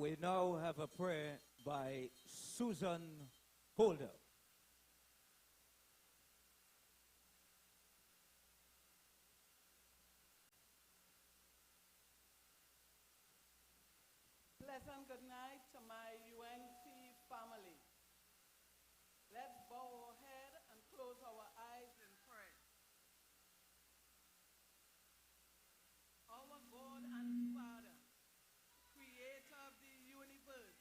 We now have a prayer by Susan Holder. Pleasant good night to my UNC family. Let's bow our head and close our eyes in prayer. Our God and Father, creator of the universe.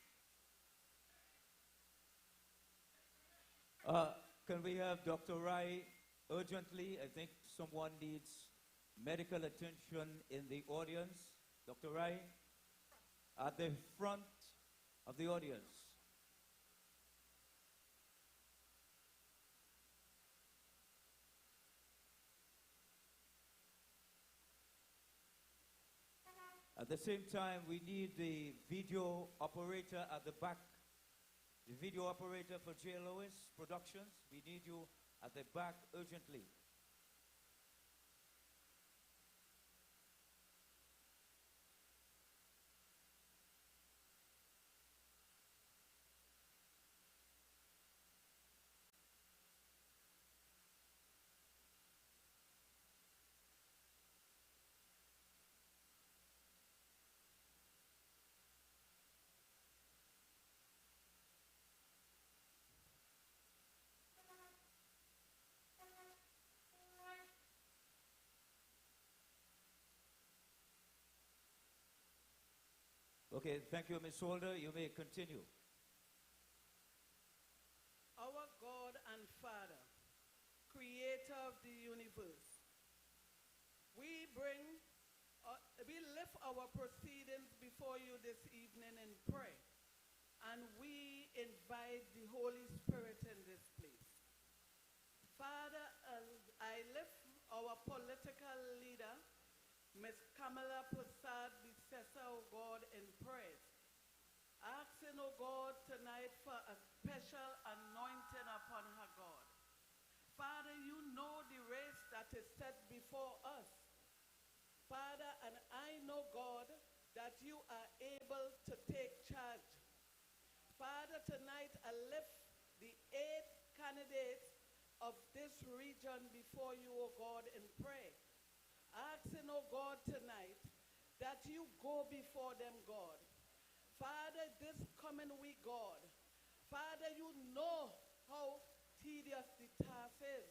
Can we have Dr. Rai urgently? I think someone needs medical attention in the audience. Dr. Rai, at the front of the audience. At the same time, we need the video operator at the back. The video operator for JLOS Productions, we need you at the back urgently. Okay, thank you, Ms. Holder. You may continue. Our God and Father, creator of the universe, we lift our proceedings before you this evening in prayer, and we invite the Holy Spirit in this place. Father, I lift our political leader, Ms. Kamala Prasad Bissessa, O God, in prayer. Asking, O God, tonight for a special anointing upon her, God. Father, you know the race that is set before us. Father, and I know, God, that you are able to take charge. Father, tonight I lift the 8 candidates of this region before you, O God, in prayer. Asking, oh God, tonight that you go before them, God. Father, this coming week, God, Father, you know how tedious the task is.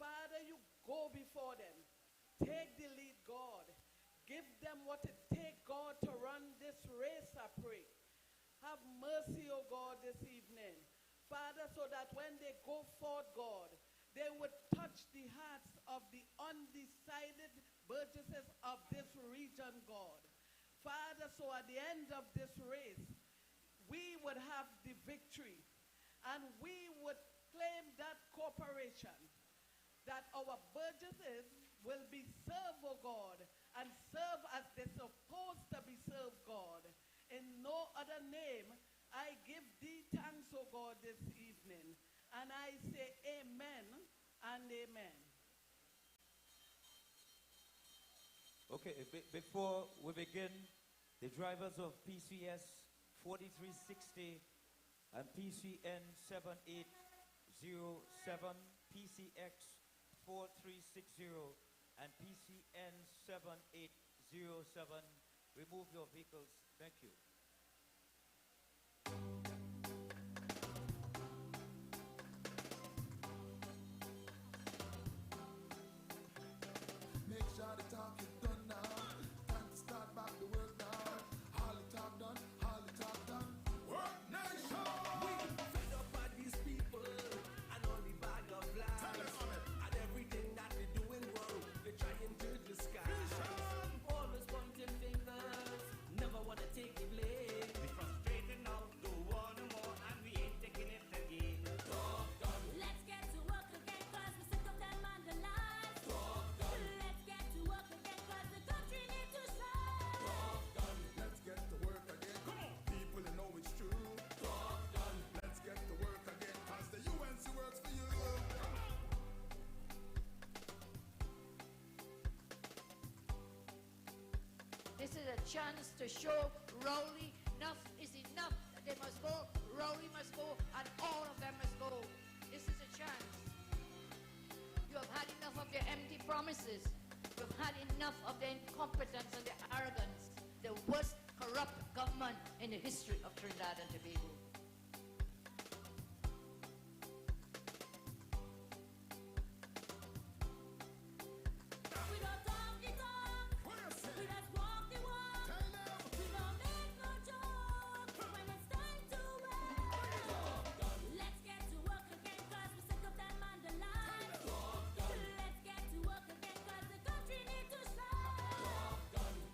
Father, you go before them. Take the lead, God. Give them what it takes, God, to run this race, I pray. Have mercy, oh God, this evening. Father, so that when they go forth, God, they would touch the hearts of the undecided burgesses of this region, God. Father, so at the end of this race, we would have the victory, and we would claim that corporation, that our burgesses will be served, oh God, and serve as they're supposed to be served, God. In no other name, I give thee thanks, oh God, this evening. And I say amen and amen. Okay, before we begin, the drivers of PCS 4360 and PCN 7807, PCX 4360 and PCN 7807, remove your vehicles. Thank you. Make sure the talk is done now. Time to start back the work now. Holly talk done, Holly talk done. Work nation! We fed up by these people and all the bag of lies. Tell them on it. And everything that they're doing wrong, they're trying to disguise. Always pointing fingers, never wanna take the blame. We're frustrated now, don't want no more, and we ain't taking it again. Talk done. Let's get to work again, cause we're sick of them and the lies. Talk done. Let's get to work again, cause the country needs to shine. Talk done. Let's get to work again. Come on. People you know it's true. Talk done. Let's get to work again. Cause the UNC works for you. Come on. This is a chance to show Rowley enough is enough. They must go, Rowley must go, and all of them must go. This is a chance. You have had enough of their empty promises. You have had enough of their incompetence and their arrogance. The worst corrupt government in the history of Trinidad and Tobago. We don't talk the talk, What you say? we just walk the walk. Tell them. We don't make no joke when it's time to work. Let's get to work again, cause we're sick of them on the line. Let's get to work again, cause the country needs to shine.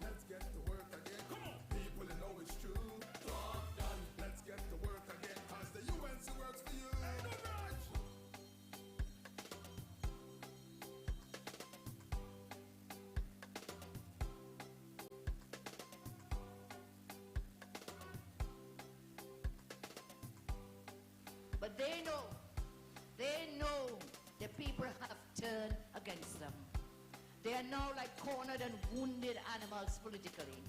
Let's get to work again. Come on. People, you know it's true. Talk done. Let's get to work again. Cause the UNC works for you. Ain't no grudge. But they know the people have turned against them. They are now like cornered and wounded animals politically.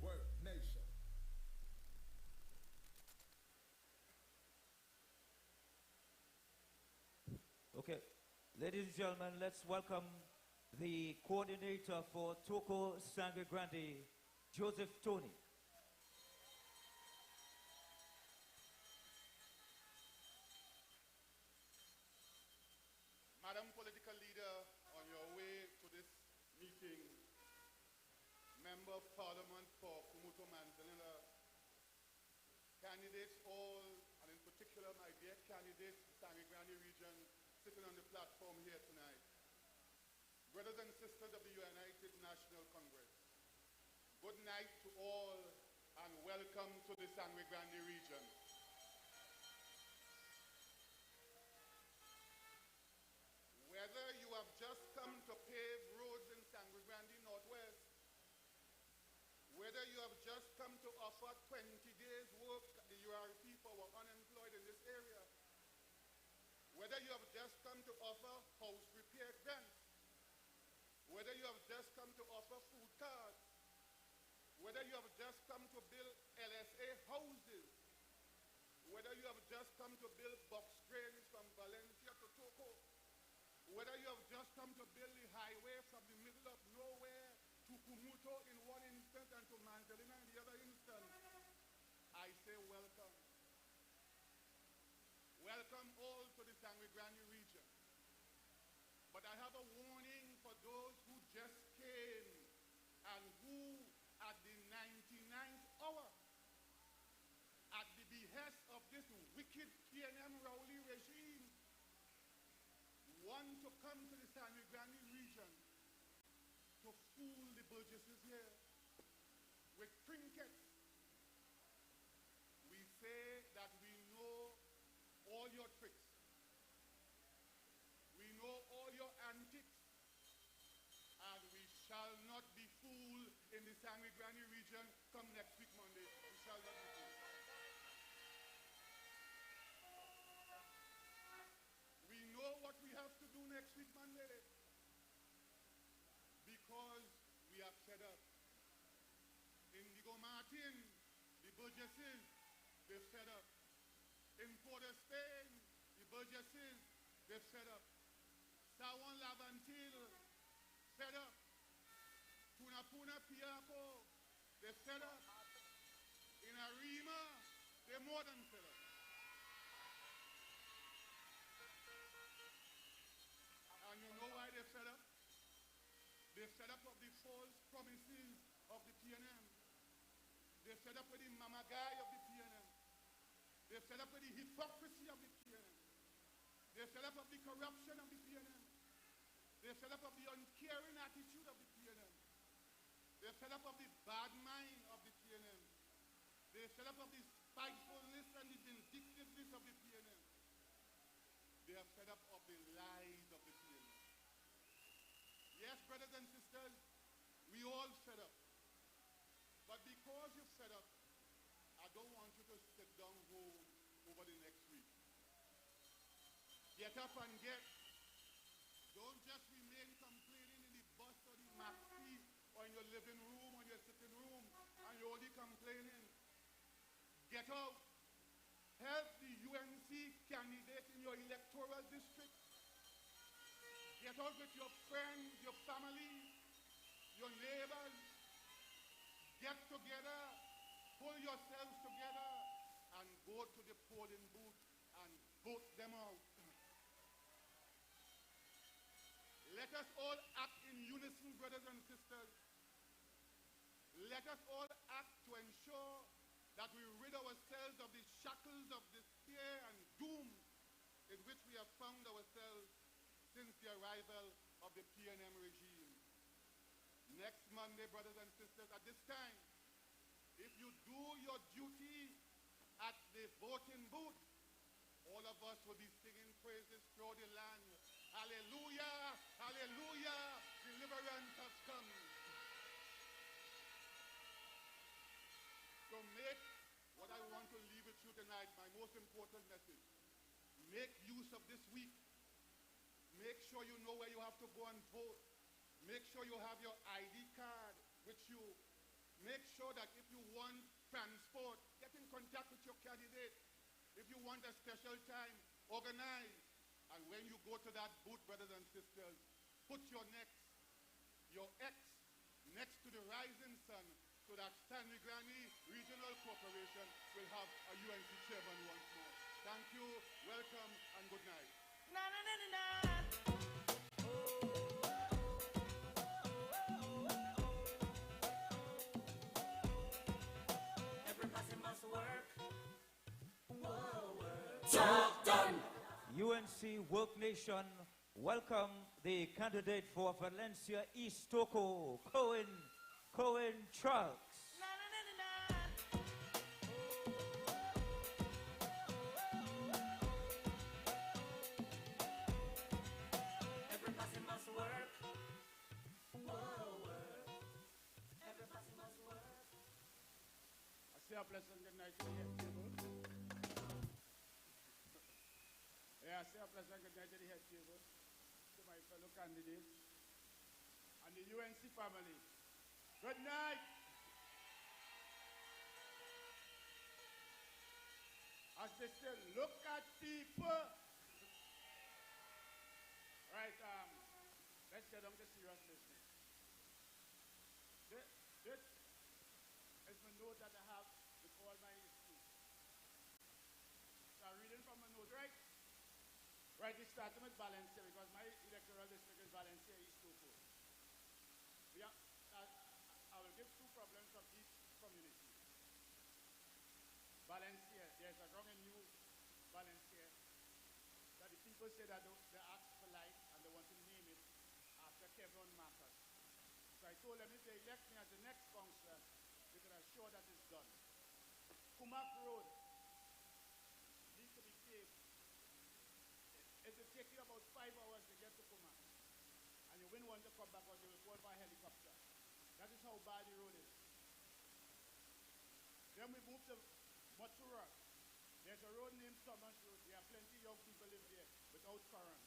Work nation. Okay, ladies and gentlemen, let's welcome the coordinator for Toko Sangre Grande, Joseph Tony. Madam Political Leader, on your way to this meeting, Member of Parliament for Kumuto Manzanilla, candidates all, and in particular my dear candidate, Sangre Grande region, sitting on the platform here tonight. Brothers and sisters of the United National Congress, good night to all and welcome to the Sangre Grande region. Whether you have just come to pave roads in Sangre Grande Northwest, whether you have just come to offer 20 days work, the URP for our unemployed in this area, whether you have just come to offer house repair grants, whether you have just come to offer food cards, whether you have just come to build LSA houses, whether you have just come to build box cranes from Valencia to Toko, whether you have just come to build the highway from the middle of nowhere to Kumuto in one instance and to Mantelina in the other instance, I say welcome. Welcome all to the Sangre Grande region. But I have a warning for those who just came and who at the 99th hour, at the behest of this wicked PNM Rowley regime, want to come to the Sangre Grande region to fool the burgesses here with trinkets. We say that we know all your tricks. We know all your antics. And we shall not be fooled in the Sangre Grande region come next week Monday. We shall not be fooled. We know what we have to do next week Monday. Because we are fed up. Indigo Martin, the burgesses, they're fed up. In Port of Spain, the burgesses, they're fed up. Sawan Lavantil, fed up. Tunapuna Piaco, they're fed up. In Arima, they're more than fed up. And you know why they're fed up? They're fed up of the false promises of the PNM. They're fed up with the mamagai of the PNM. They're fed up with the hypocrisy of the PNM. They're fed up of the corruption of the PNM. They're fed up of the uncaring attitude of the PNM. They're fed up of the bad mind of the PNM. They're fed up of the spitefulness and the vindictiveness of the PNM. They are fed up of the lies of the PNM. Yes, brothers and sisters, we all fed up. But because you're fed up, I don't want you to sit down home over the next week. Get up and get. Don't just remain complaining living room or your sitting room and you're only complaining. Get out. Help the UNC candidate in your electoral district. Get out with your friends, your family, your neighbors. Get together, pull yourselves together, and go to the polling booth and vote them out. Let us all act in unison, brothers and sisters. Let us all act to ensure that we rid ourselves of the shackles of despair and doom in which we have found ourselves since the arrival of the PNM regime. Next Monday, brothers and sisters, at this time, if you do your duty at the voting booth, all of us will be singing praises through the land. Hallelujah, hallelujah, deliverance has come. So make what I want to leave with you tonight, my most important message. Make use of this week. Make sure you know where you have to go and vote. Make sure you have your ID card with you. Make sure that if you want transport, get in contact with your candidate. If you want a special time, organize. And when you go to that booth, brothers and sisters, put your X next to the rising sun so that Stanley Granny Regional Corporation will have a UNC chairman once more. Thank you, welcome, and good night. Na na na na na. Everybody must work. Talk done. UNC Work Nation, welcome the candidate for Valencia East Toco, Cohen Charles. Na na na na na. Everybody must work. Everybody must work. I say a pleasant good night to the head table. Yeah, I say a pleasant good night to the head table, to my fellow candidates, and the UNC family. Good night. As they say, look at people. Right, let's get on to serious business. This is the note that I have before my speech. So I'm reading from a note, right? Right, it's starting with Valencia because my electoral district is Valencia East Toco. I will give two problems of each community. Valencia, there's a wrong and new Valencia that the people say that they ask for light and they want to name it after Kevin Marcus. So I told them if they elect me as the next councillor, they can assure that it's done. Kumak Road needs to be paved. It will take you about 5 hours to get to Kumak. And you wouldn't want to come back because they will call for a helicopter. That is how bad the road is. Then we move to Matura. There's a road named Thomas Road. There are plenty of young people live there without current.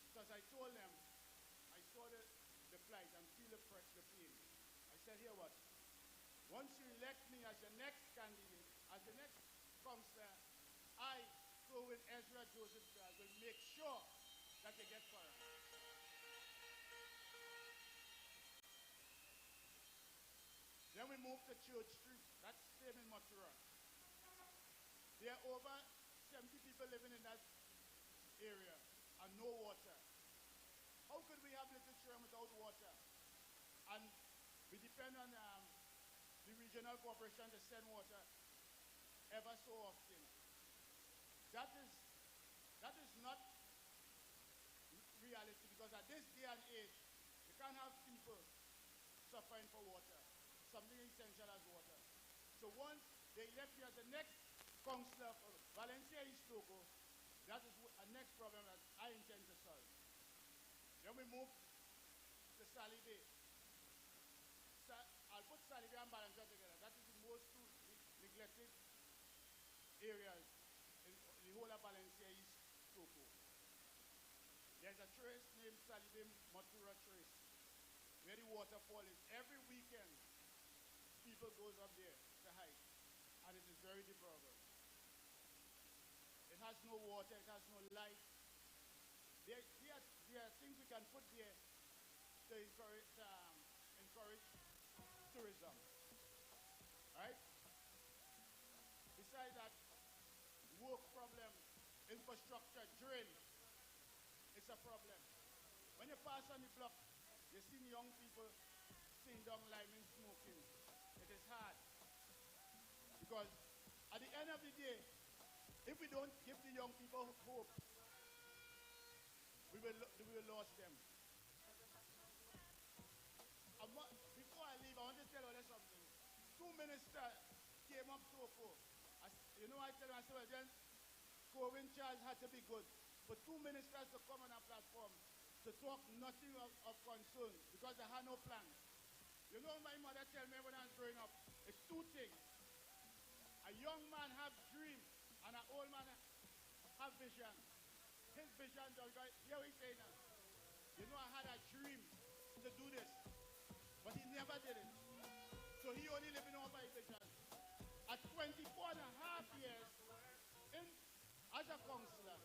Because I told them, I saw the plight and feel the pain. I said, here what? Once you elect me as the next candidate, as the next councillor, I, with Ezra Joseph, will make sure that they get current. Then we move to Church Street. That's same in Matura. There are over 70 people living in that area and no water. How could we have little children without water? And we depend on the regional corporation to send water ever so often. That is not reality because at this day and age, you can't have people suffering for water. Something essential as water. So once they elect me as the next councillor for Valencia East Toco, that is a next problem that I intend to solve. Then we move to Sally Bay. I'll put Sally Bay and Valencia together. That is the most two neglected areas in the whole of Valencia East Toco. There's a trace named Sally Bay Matura Trace. where the waterfall is. Every weekend, people goes up there to hike, and it is very deplorable. It has no water, it has no light. There are things we can put there to encourage tourism, right? Besides that, work problem, infrastructure, drain, it's a problem. When you pass on the block, you see young people sitting down liming, smoking. It is hard. Because at the end of the day, if we don't give the young people hope, we will lose them. Before I leave, I want to tell you something. 2 ministers came up so far. You know, I tell myself, well, then, Corwin Charles had to be good. But 2 ministers to come on a platform to talk nothing of concern because they had no plans. You know, my mother tell me when I was growing up, it's 2 things. A young man have dream and an old man have vision. His vision, here we say now. You know, I had a dream to do this, but he never did it. So he only living off by vision. At 24 and a half years, as a councillor,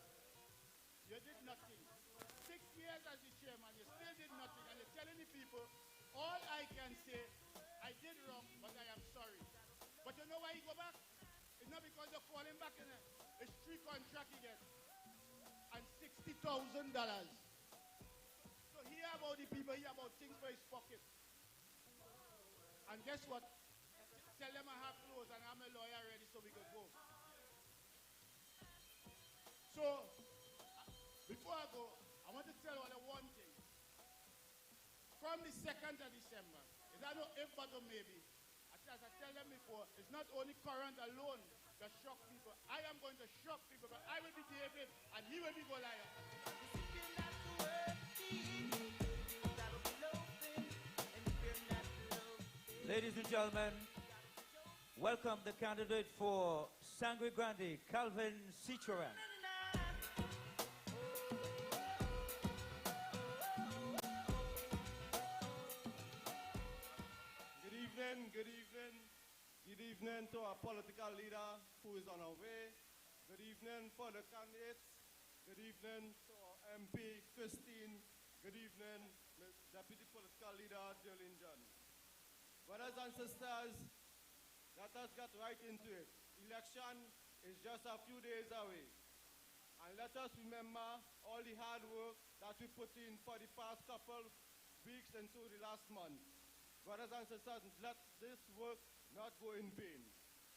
you did nothing. 6 years as the chairman, you still did nothing. And you're telling the people, all I can say, I did wrong, but I am sorry. But you know why he go back? It's not because they call him back in it. It's 3 contract he gets. And $60,000. So hear about the people, hear about things for his pocket. And guess what? Tell them I have clothes and I'm a lawyer ready so we can go. So, before I go, I want to tell you one thing. From the 2nd of December, is that no if but or maybe, as I tell them before, it's not only current alone that shock people. I am going to shock people, but I will be David and he will be Goliath. Ladies and gentlemen, welcome the candidate for Sangre Grande, Calvin Citroen. Good evening to our political leader who is on our way. Good evening for the candidates. Good evening to our MP, Christine. Good evening, Deputy Political Leader, Jolene John. Brothers and sisters, let us get right into it. Election is just a few days away. And let us remember all the hard work that we put in for the past couple weeks into the last month. Brothers and sisters, let this work not go in vain.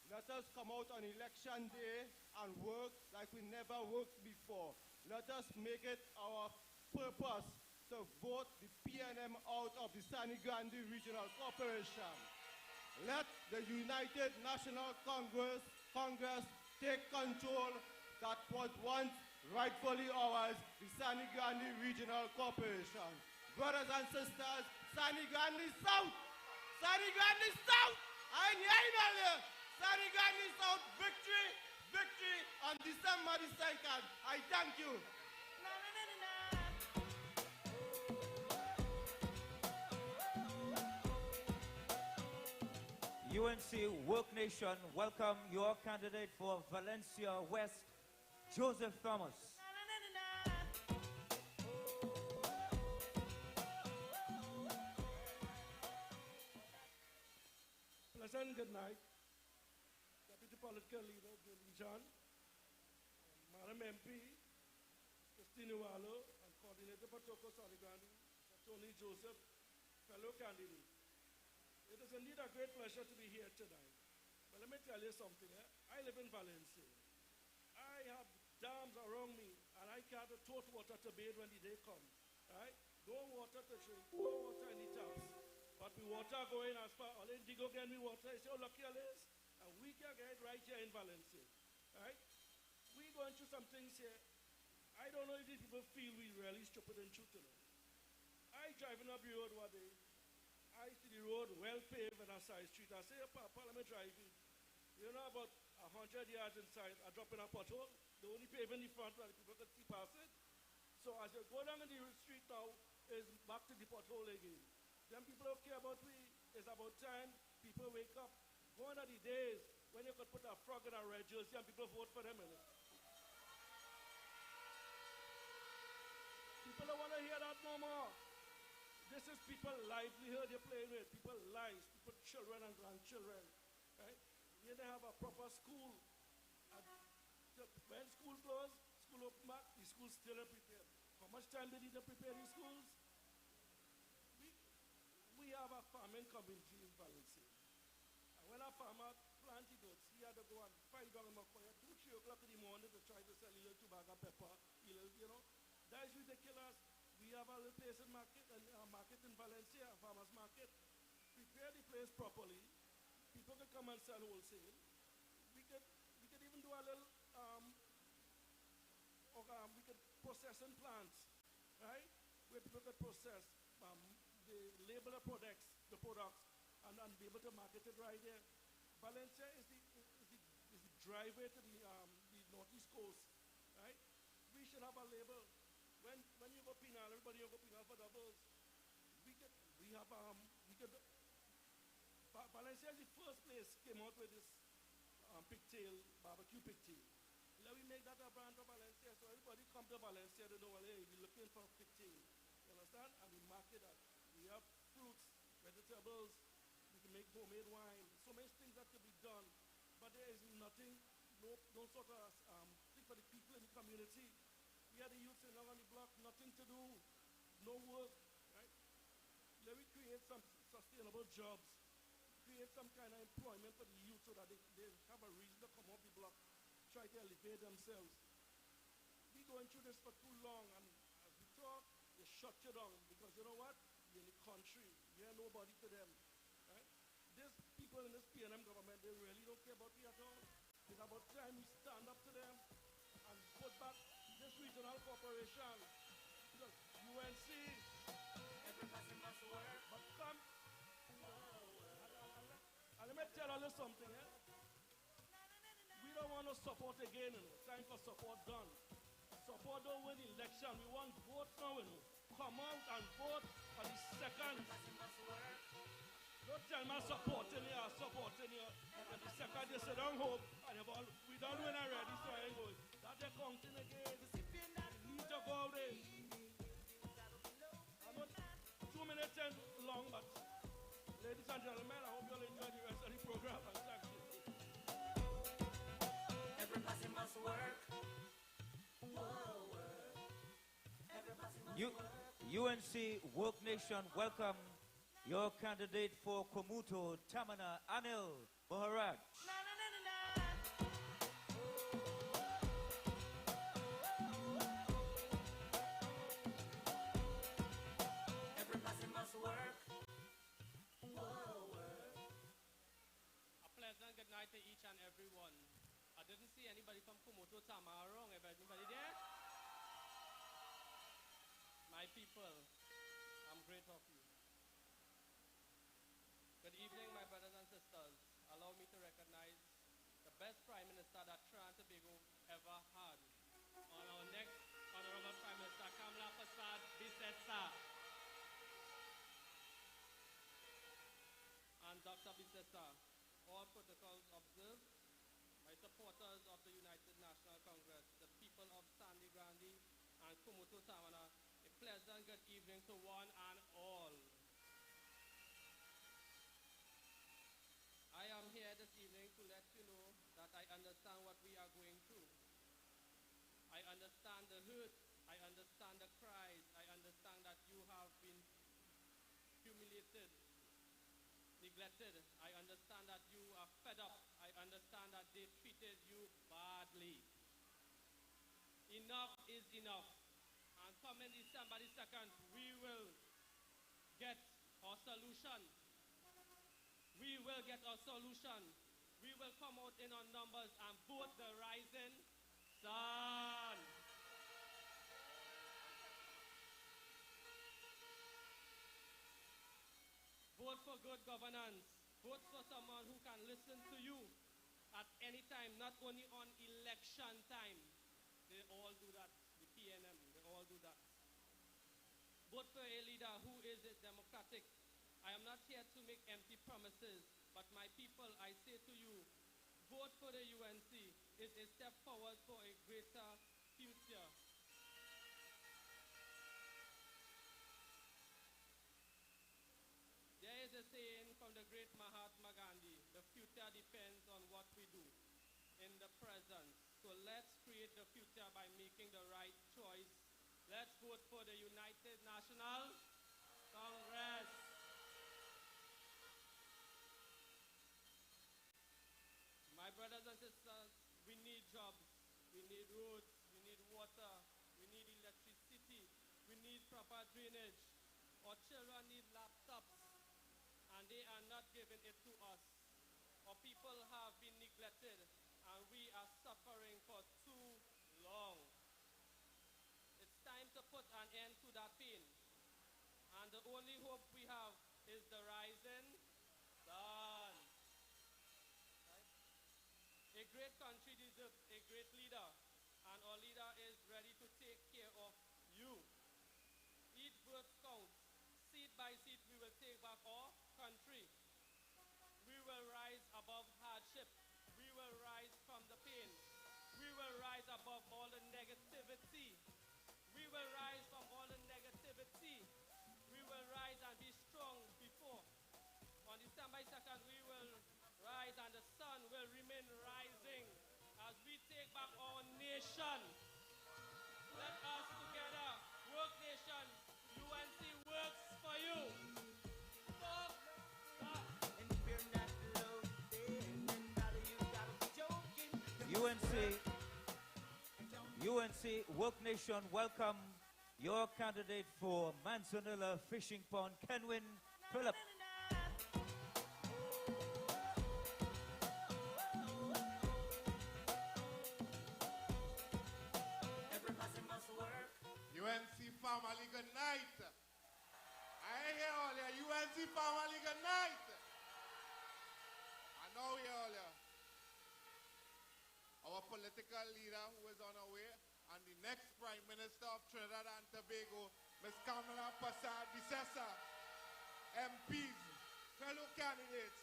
Let us come out on election day and work like we never worked before. Let us make it our purpose to vote the PNM out of the Sangre Grande Regional Corporation. Let the United National Congress take control that was once rightfully ours, the Sangre Grande Regional Corporation. Brothers and sisters, Sangre Grande South! Sangre Grande South! I'm here! Sangre Grande South, victory, victory on December the 2nd. I thank you. UNC Work Nation, welcome your candidate for Valencia West, Joseph Thomas. Pleasant good night. Deputy Political Leader, Jolene John, Madam MP, Christine Uwalo, and Coordinator Patoko Saligani, Tony Joseph, fellow candidate. It is indeed a great pleasure to be here tonight. But let me tell you something. I live in Valencia. I have dams around me, and I can't tote water to bathe when the day comes. Right? No water to drink, no water in the taps. But the water going as far, all Indigo get me water. I say, oh, lucky it is. And we can get it right here in Valencia. Right? We're going through some things here. I don't know if these people feel we really stupid and true to them. I driving up the road one day. I see the road well paved on a side street. I say, Papa, let me drive you. You know, about 100 yards inside, I drop in a pothole. The only pave in the front where the people can see past it. So as you go down in the street now, it's back to the pothole again. Them people don't care about we. It's about time people wake up. Gone are the days when you could put a frog in a red jersey and people vote for them. People don't want to hear that no more. This is people's livelihood you're playing with. People's lives, people's children and grandchildren. Right? Here they have a proper school. And when school closed, school open back, the school still are prepared. How much time they need to prepare these schools? We have a farming community in Valencia. And when a farmer plants the goats, he had to go and find down in Macoya 2, 3 o'clock in the morning to try to sell a little tobacco pepper, That is ridiculous. We have a little place in market in Valencia, a farmer's market. Prepare the place properly. People can come and sell wholesale. We could even do a little we could processing plants, right? Where people could process the label of products, and be able to market it right there. Valencia is the driveway to the northeast coast, right? We should have a label. When you go penal, everybody you go penal for doubles. Valencia is the first place came out with this pigtail, barbecue pigtail. Let me make that a brand for Valencia, so everybody come to Valencia to know, well, hey, we're looking for pigtail. You understand? And we market that. We have fruits, vegetables, we can make homemade wine, so many things that could be done. But there is nothing, no sort of thing for the people in the community. We had the youth sitting on the block, nothing to do, no work, right? Let me create some sustainable jobs, create some kind of employment for the youth so that they have a reason to come off the block, try to elevate themselves. We're going through this for too long, and as we talk, they shut you down because you know what? You're in the country, you're nobody to them, right? These people in this PNM government, they really don't care about you at all. It's about time we stand up to them and put back this regional corporation, because UNC, Everybody must work. but come, and let me tell you something, we don't want to support again, time for support done. Support don't win election, we want vote now, come out and vote for the second. Everybody must work. Don't tell me supporting you, and the second you sit down home, and we don't win already, so I ain't going. That they're counting again. You need to go there. I'm not 2 minutes long, but ladies and gentlemen, I hope you'll enjoy the rest of the program, and thank you. Everybody must work. Whoa, work. Everybody must work. UNC Work Nation, welcome your candidate for Komuto, Tamana Anil Maharaj. Everybody must work. Whoa, work. A pleasant good night to each and every one. I didn't see anybody from Komoto Tamara wrong. Anybody there? My people, I'm grateful of you. Good evening, my brothers and sisters. Allow me to recognize the best Prime Minister that Trinidad and Tobago ever had. On our next Honorable Prime Minister, Kamala Prasad Bisesa. And Dr. Bisesa, all protocols observed. My supporters of the United National Congress, the people of Sandy Grande and Komoto Tamana, a pleasant good evening to one and all. I am here this evening to let you know that I understand what we are going through. I understand the hurt, I understand the cries, I understand that you have been humiliated, neglected. I understand that you are fed up. I understand that they treated you badly. Enough is enough. And coming December the 2nd, we will get our solution. We will get our solution. We will come out in our numbers and vote the rising sun. Vote for good governance. Vote for someone who can listen to you at any time, not only on election time. They all do that. The PNM, they all do that. Vote for a leader who is democratic, I am not here to make empty promises, but my people, I say to you, vote for the UNC. It's a step forward for a greater future. There is a saying from the great Mahatma Gandhi, the future depends on what we do in the present. So let's create the future by making the right choice. Let's vote for the United National Congress. My brothers and sisters, we need jobs, we need roads, we need water, we need electricity, we need proper drainage. Our children need laptops, and they are not giving it to us. Our people have been neglected, and we are suffering for too long. It's time to put an end to that pain. And the only hope we have is the rising sun. Right? A great country deserves a great leader, and our leader is ready to take care of you. Each birth counts. Seed by seed, we will take back our country. We will rise above hardship. We will rise from the pain. We will rise above all the negativity. We will rise from all the negativity. We will rise and be strong before. On December 2nd, we will rise and the sun will remain rising as we take back our nation. Let us together work nation. UNC works for you. UNC Work Nation welcome your candidate for Manzanilla Fishing Pond, Kenwin Phillip. UNC family, good night. I hear all ya. UNC family, good night. I know you all ya. Our political leader who is on our way, and the next Prime Minister of Trinidad and Tobago, Ms. Kamala Persad Bissessa, MPs, fellow candidates,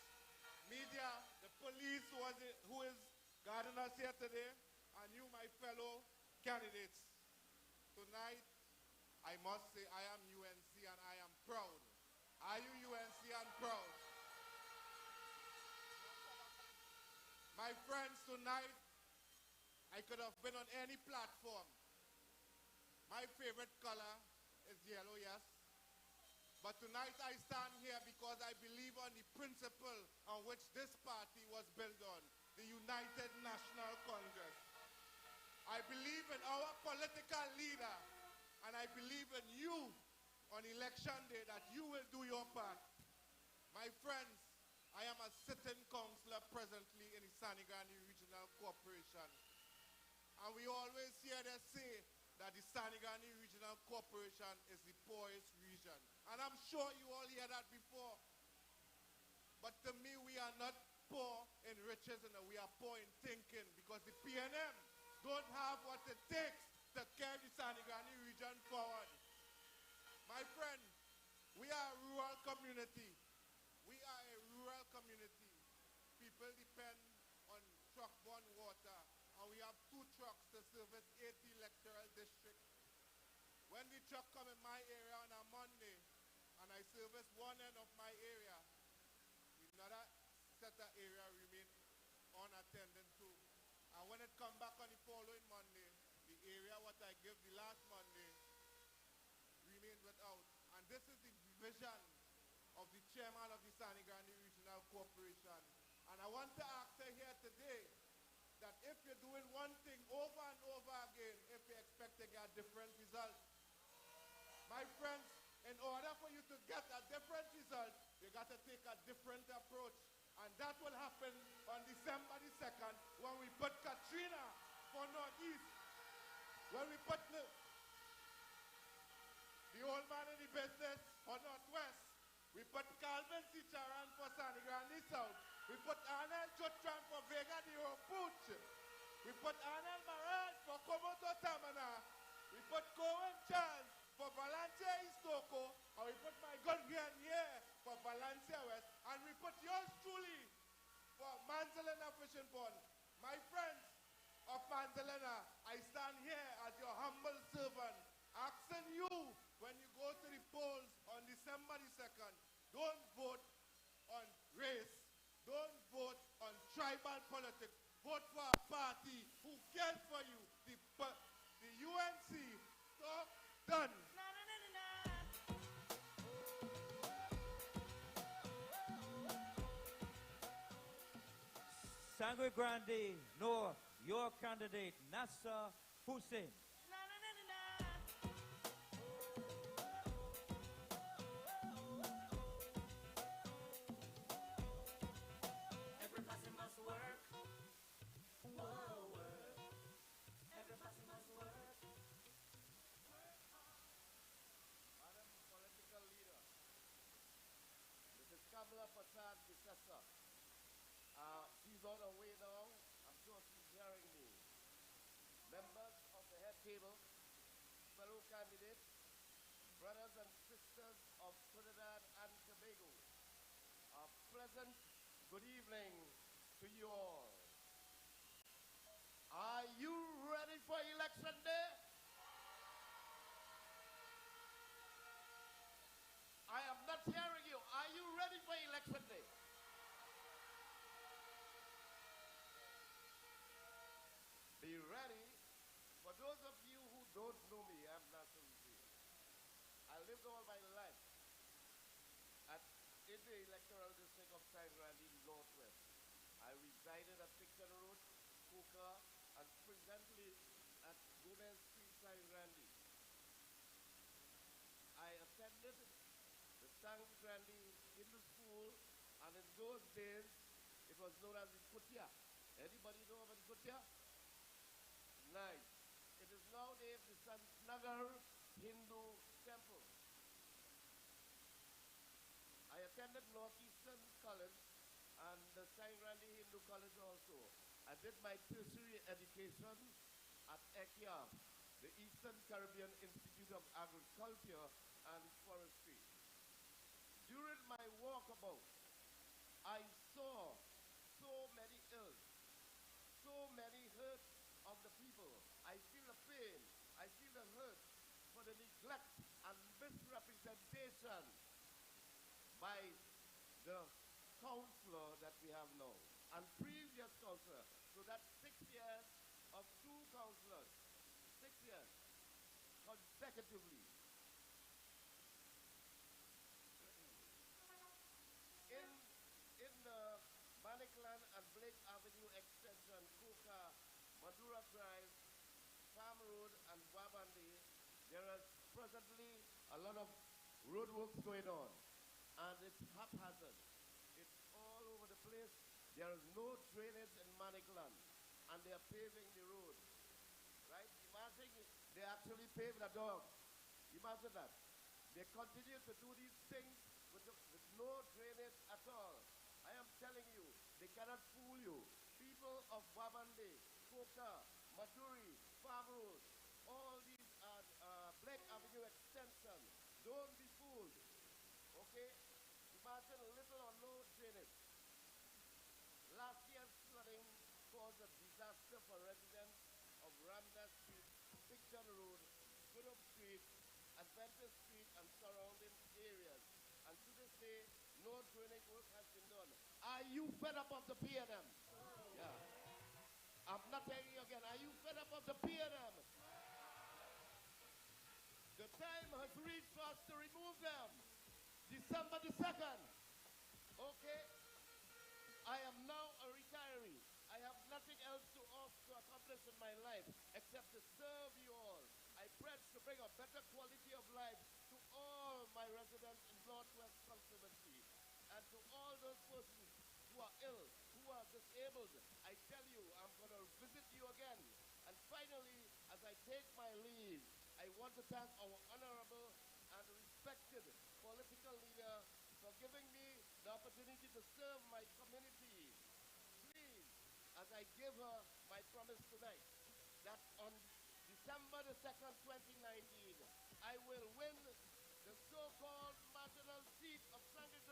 media, the police who is guarding us here today, and you, my fellow candidates. Tonight, I must say I am UNC and I am proud. Are you UNC and proud? My friends, tonight, I could have been on any platform. My favorite color is yellow, yes. But tonight I stand here because I believe on the principle on which this party was built on, the United National Congress. I believe in our political leader, and I believe in you on election day that you will do your part. My friends, I am a sitting councillor presently in the Sanigani Regional Corporation. And we always hear them say that the Sanigani Regional Corporation is the poorest region. And I'm sure you all hear that before. But to me, we are not poor in riches, and we are poor in thinking, because the PNM don't have what it takes to carry the Sanigani region forward. My friend, we are a rural community. We are a rural community. People depend on truck-borne water, and we have 2 trucks to service 80 electoral districts. When the truck come in my area on a Monday, and I service one end of my area, another set of area remain unattended to. And when it come back on the following Monday, the area what I give the last Monday remain without. And this is the vision of the chairman of the Sanigani Regional Corporation. And I want to ask her here today that if you're doing one thing over and over again, if you expect to get different results. My friends, in order for you to get a different result, you got to take a different approach. And that will happen on December the 2nd when we put Katrina for Northeast. When we put the old man in the business for Northwest. We put Calvin Sicharan for Sanigrandi South. We put Arnel Chotran for Vega de Ropuch. We put Arnel Maran for Komoto Tamana. We put Cohen Charles for Valencia Istoko. And we put my good friend here for Valencia West, and we put yours truly for Manzalena Fishing Pond. My friends of Manzalena, I stand here as your humble servant, asking you when you go to the polls on December the 2nd, don't vote on race, don't vote on tribal politics, vote for a party who cares for you, the UNC. So, done. Sangre Grande North, your candidate, Nasser Hussein. Everybody must work. Whoa, work. Everybody must work. Madam Political Leader, Mrs. Kamala Prasad Bissessa. She's on her way now. I'm sure she's hearing me. Members of the head table, fellow candidates, brothers and sisters of Trinidad and Tobago, a pleasant good evening to you all. Are you ready for election day? I am not hearing you. Are you ready for election day? Be ready. For those of you who don't know me, I'm Nasser Hussein. I lived all my life in the electoral district of Sangre Northwest. I resided at Picton Road, Coca, and presently at Gomez Street, Sangre. I attended the Sangre Hindu School, and in those days, it was known as the Kutia. Anybody know about the Kutia? Nice. It is nowadays the Santnagar Hindu Temple. I attended Northeastern College and the Sangre Hindu College also. I did my tertiary education at ECIA, the Eastern Caribbean Institute of Agriculture and Forestry. During my walkabout, I saw so many ills, so many hurts of the people. I feel the pain, I feel the hurt for the neglect and misrepresentation by the counselor that we have now and previous counselor. So that's 6 years of 2 counselors, 6 years consecutively. In the Maniclan and Blake Avenue extension, Coca, Madura Drive, Farm Road, and Wabande, there is presently a lot of roadworks going on, and it's haphazard. It's all over the place. There is no drainage in Maniclan, and they are paving the road. Right? Imagine they actually paved a dog. Imagine that. They continue to do these things with no drainage at all. I am telling you, they cannot fool you. People of Wabande, Coca, Maduri, Farm Road, all these Blake Avenue extension, don't be fooled. Okay? Imagine little or no drainage. Last year's flooding caused a disaster for residents of Ramdas Street, Picton Road, Goodham Street, Adventist Street, and surrounding areas. And to this day, no drainage work has been done. Are you fed up of the PNM? Yeah. I'm not telling you again. Are you fed up of the PNM? The time has reached for us to remove them. December the 2nd. Okay? I am now a retiree. I have nothing else to accomplish in my life except to serve you all. I pledge to bring a better quality of life to all my residents in Northwest Conservancy and to all those persons who are ill, who are disabled. I tell you, I'm going to visit you again. And finally, as I take my leave, I want to thank our honorable and respected political leader for giving me the opportunity to serve my community. Please, as I give her my promise tonight, that on December the 2nd, 2019, I will win the so-called marginal seat of Sangre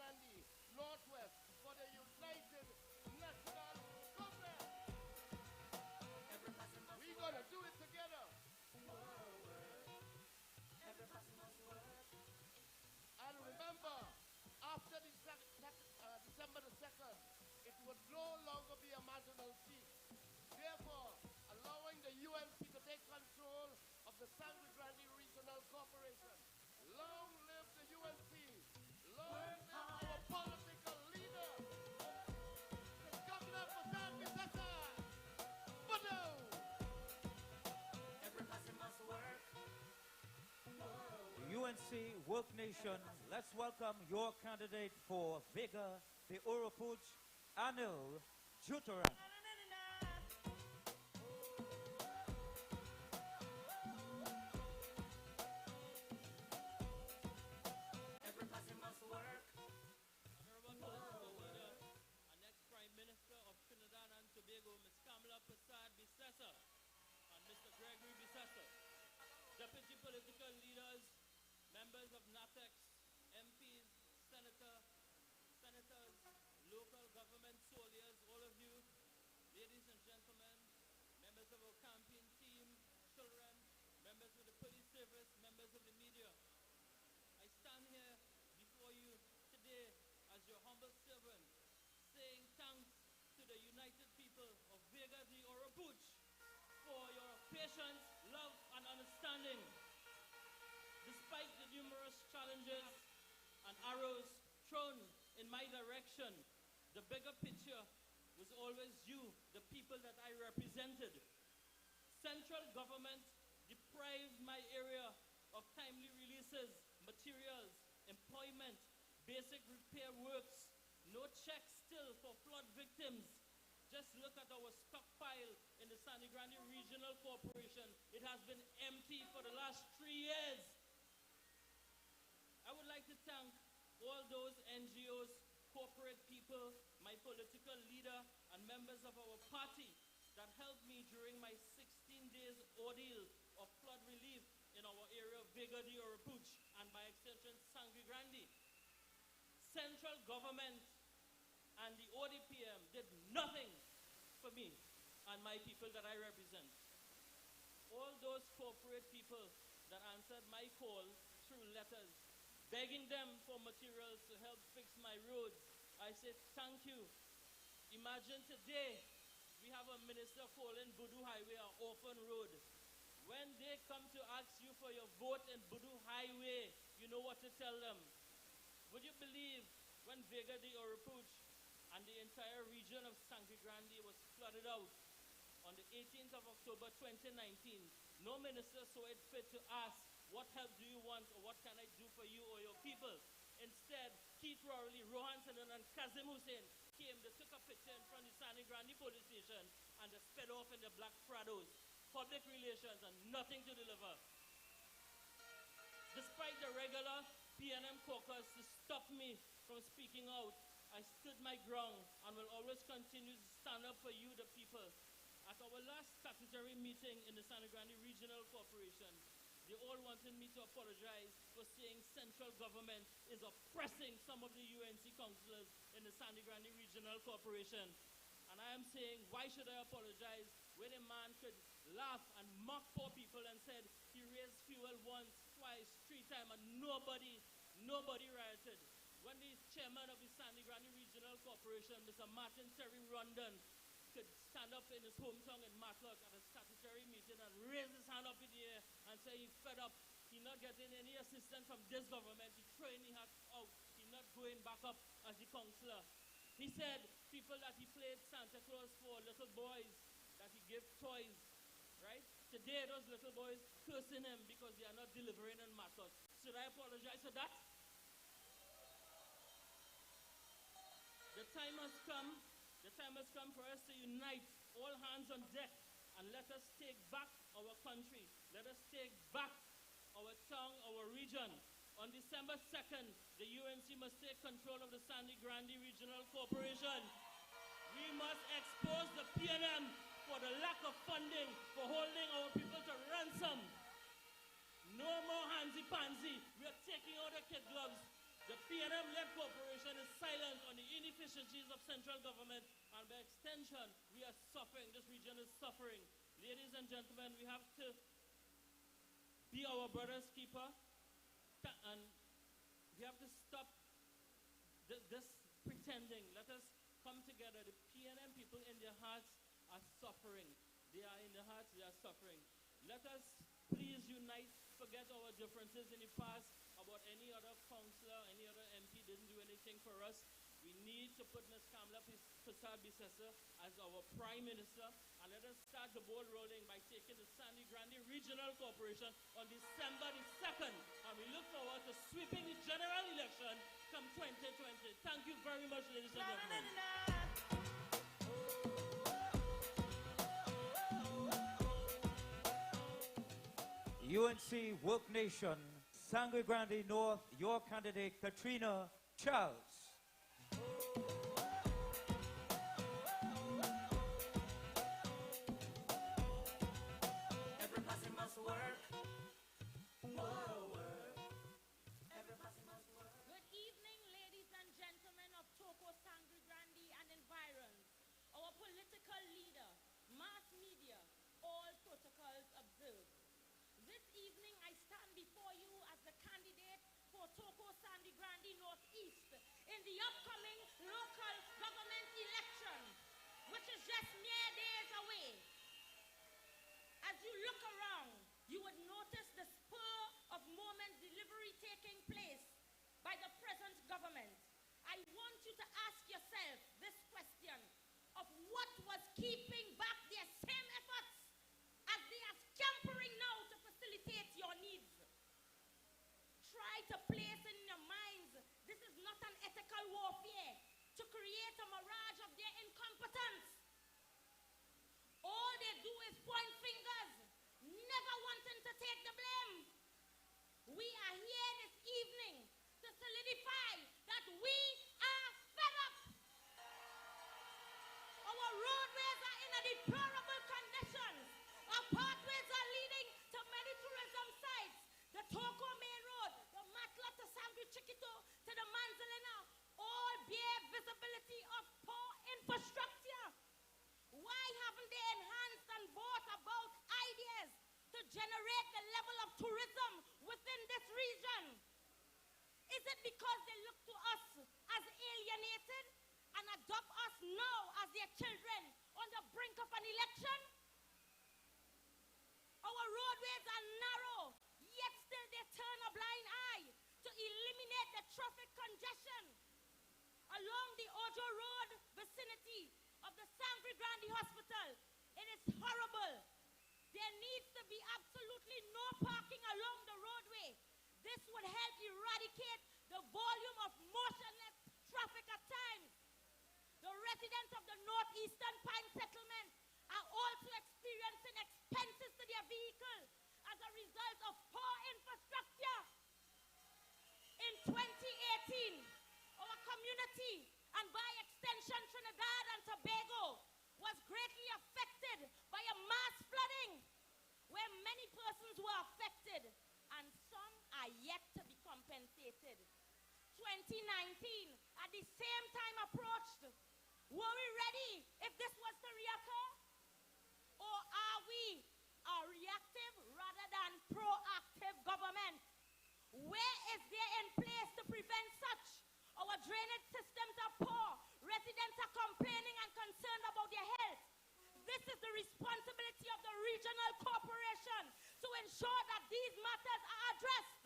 UNC Work Nation, let's welcome your candidate for Vega the Oropuch, Anil Juturan. Every person must work. Honorable Political Leader and next Prime Minister of Trinidad and Tobago, Ms. Kamala Prasad Bissessa and Mr. Gregory Bissessa. Deputy Political Leaders, members of NATEX, MPs, senators, local government soldiers, all of you, ladies and gentlemen, members of our campaign team, children, members of the police service, members of the media. I stand here before you today as your humble servant, saying thanks to the united people of Vega de Oropuch for your patience, love, and understanding. Despite the numerous challenges and arrows thrown in my direction, the bigger picture was always you, the people that I represented. Central government deprived my area of timely releases, materials, employment, basic repair works, no checks still for flood victims. Just look at our stockpile in the Sangre Grande Regional Corporation. It has been empty for the last 3 years. I would like to thank all those NGOs, corporate people, my political leader, and members of our party that helped me during my 16 days ordeal of flood relief in our area of Vega de Oropuch and by extension Sangre Grande. Central government and the ODPM did nothing for me and my people that I represent. All those corporate people that answered my call through letters, begging them for materials to help fix my roads, I said thank you. Imagine today, we have a minister calling Budu Highway an orphan road. When they come to ask you for your vote in Budu Highway, you know what to tell them. Would you believe when Vega de Oropuch and the entire region of Sangre Grande was flooded out on the 18th of October 2019, no minister saw it fit to ask, what help do you want or what can I do for you or your people? Instead, Keith Rowley, Rohan Sanan, and Kazim Hussein came, they took a picture in front of the Sangre Grande police station and they sped off in the black Prados. Public relations and nothing to deliver. Despite the regular PNM caucus to stop me from speaking out, I stood my ground and will always continue to stand up for you, the people. At our last statutory meeting in the Sangre Grande Regional Corporation, they all wanted me to apologize for saying central government is oppressing some of the UNC councillors in the Sangre Grande Regional Corporation. And I am saying, why should I apologize when a man could laugh and mock poor people and said he raised fuel once, twice, 3 times and nobody rioted? When the chairman of the Sangre Grande Regional Corporation, Mr. Martin Terry Rondon, could stand up in his hometown in Matlock at a statutory meeting and raise his hand up in the air and say he's fed up, he's not getting any assistance from this government, he's throwing his hat out, he's not going back up as the councillor. He said people that he played Santa Claus for, little boys that he gave toys, right? Today those little boys cursing him because they are not delivering in Matlock. Should I apologize for that? The time has come for us to unite, all hands on deck, and let us take back our country. Let us take back our town, our region. On December 2nd, the UNC must take control of the Sangre Grande Regional Corporation. We must expose the PNM for the lack of funding, for holding our people to ransom. No more handsy-pansy. We are taking out the kid gloves. The PNM-led corporation is silent on the inefficiencies of central government, and by extension, we are suffering. This region is suffering. Ladies and gentlemen, we have to be our brother's keeper, and we have to stop this pretending. Let us come together. The PNM people in their hearts are suffering. They are in their hearts, they are suffering. Let us please unite, forget our differences in the past about any other councillor, any other MP didn't do anything for us. We need to put Ms. Kamala Prasad Bissessa as our Prime Minister, and let us start the ball rolling by taking the Sangre Grande Regional Corporation on December the 2nd. And and we look forward to sweeping the general election come 2020. Thank you very much, ladies and gentlemen. UNC Work Nation, Sangre Grande North, your candidate Katrina Charles. Everybody must work. Good evening, ladies and gentlemen of Toco, Sangre Grande, and environs. Our political leader, mass media, all protocols observed. This evening, I stand before you as the candidate for Toco, Sangre Grande Northeast in the upcoming local government election, which is just mere days away. As you look around, you would notice the spur of moment delivery taking place by the present government. I want you to ask yourself this question of what was keeping back their same efforts as they are scampering now to facilitate your needs. Try to place in your minds this is not an ethical warfare to create a mirage of their incompetence. All they do is point fingers, never wanting to take the blame. We are here this evening to solidify that we are fed up. Our roadways are in a deplorable condition. Our pathways are leading to many tourism sites. The Toco Main Road, the Matla to Sangre Chiquito to the Manzalena, all bear visibility of poor infrastructure. Why haven't they enhanced and brought about ideas to generate the level of tourism within this region? Is it because they look to us as alienated and adopt us now as their children on the brink of an election? Our roadways are narrow, yet still they turn a blind eye to eliminate the traffic congestion along the Ojo Road vicinity of the Sangre Grande Hospital. It is horrible. There needs to be absolutely no parking along the roadway. This would help eradicate the volume of motionless traffic at times. The residents of the northeastern Pine Settlement are also experiencing expenses to their vehicle as a result of poor infrastructure. In 2018, our community, and by extension Trinidad and Tobago, was greatly affected by a mass flooding where many persons were affected and some are yet to be compensated. 2019, at the same time approached. Were we ready if this was to reoccur? Or are we a reactive rather than proactive government? Where is there in place to prevent such? Our drainage systems are poor. Residents are complaining and concerned about their health. This is the responsibility of the regional corporation to ensure that these matters are addressed.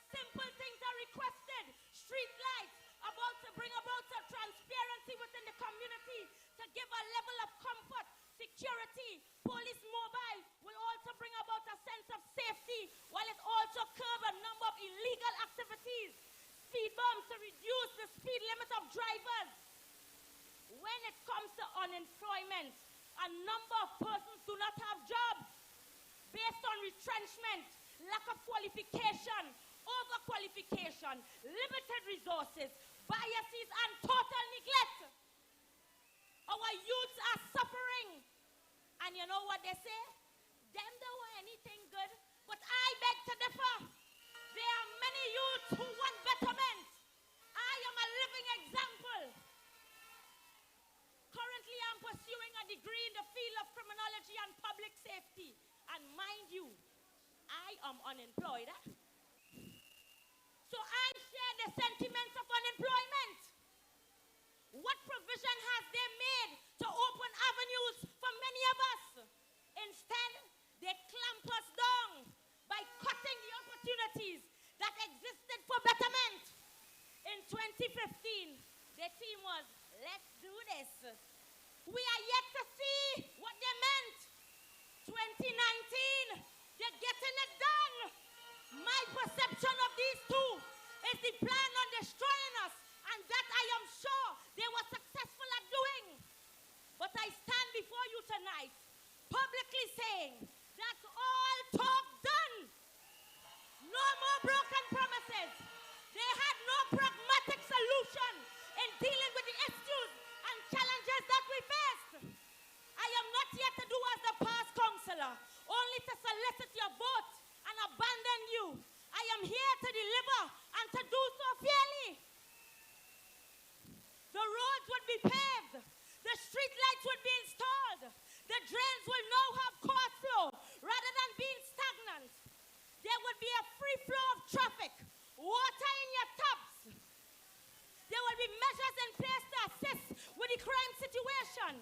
Simple things are requested. Street lights about to bring about some transparency within the community to give a level of comfort, security. Police mobile will also bring about a sense of safety while it also curb a number of illegal activities. Speed bumps to reduce the speed limit of drivers. When it comes to unemployment, a number of persons do not have jobs based on retrenchment, lack of qualification, overqualification, limited resources, biases, and total neglect. Our youths are suffering. And you know what they say? Them don't want anything good, but I beg to differ. There are many youths who want betterment. I am a living example. Currently, I'm pursuing a degree in the field of criminology and public safety. And mind you, I am unemployed. So I share the sentiments of unemployment. What provision has they made to open avenues for many of us? Instead, they clamp us down by cutting the opportunities that existed for betterment. In 2015, their team was, let's do this. We are yet to see what they meant. 2019, they're getting it done. My they plan on destroying us, and that I am sure they were successful at doing. But I stand before you tonight, publicly saying, that's all talk done. No more broken promises. They had no pragmatic solution in dealing with the issues and challenges that we faced. I am not here to do as the past counselor, only to solicit your vote and abandon you. I am here to deliver and to do so fairly. The roads would be paved. The street lights would be installed. The drains will now have course flow rather than being stagnant. There would be a free flow of traffic, water in your tubs. There will be measures in place to assist with the crime situation.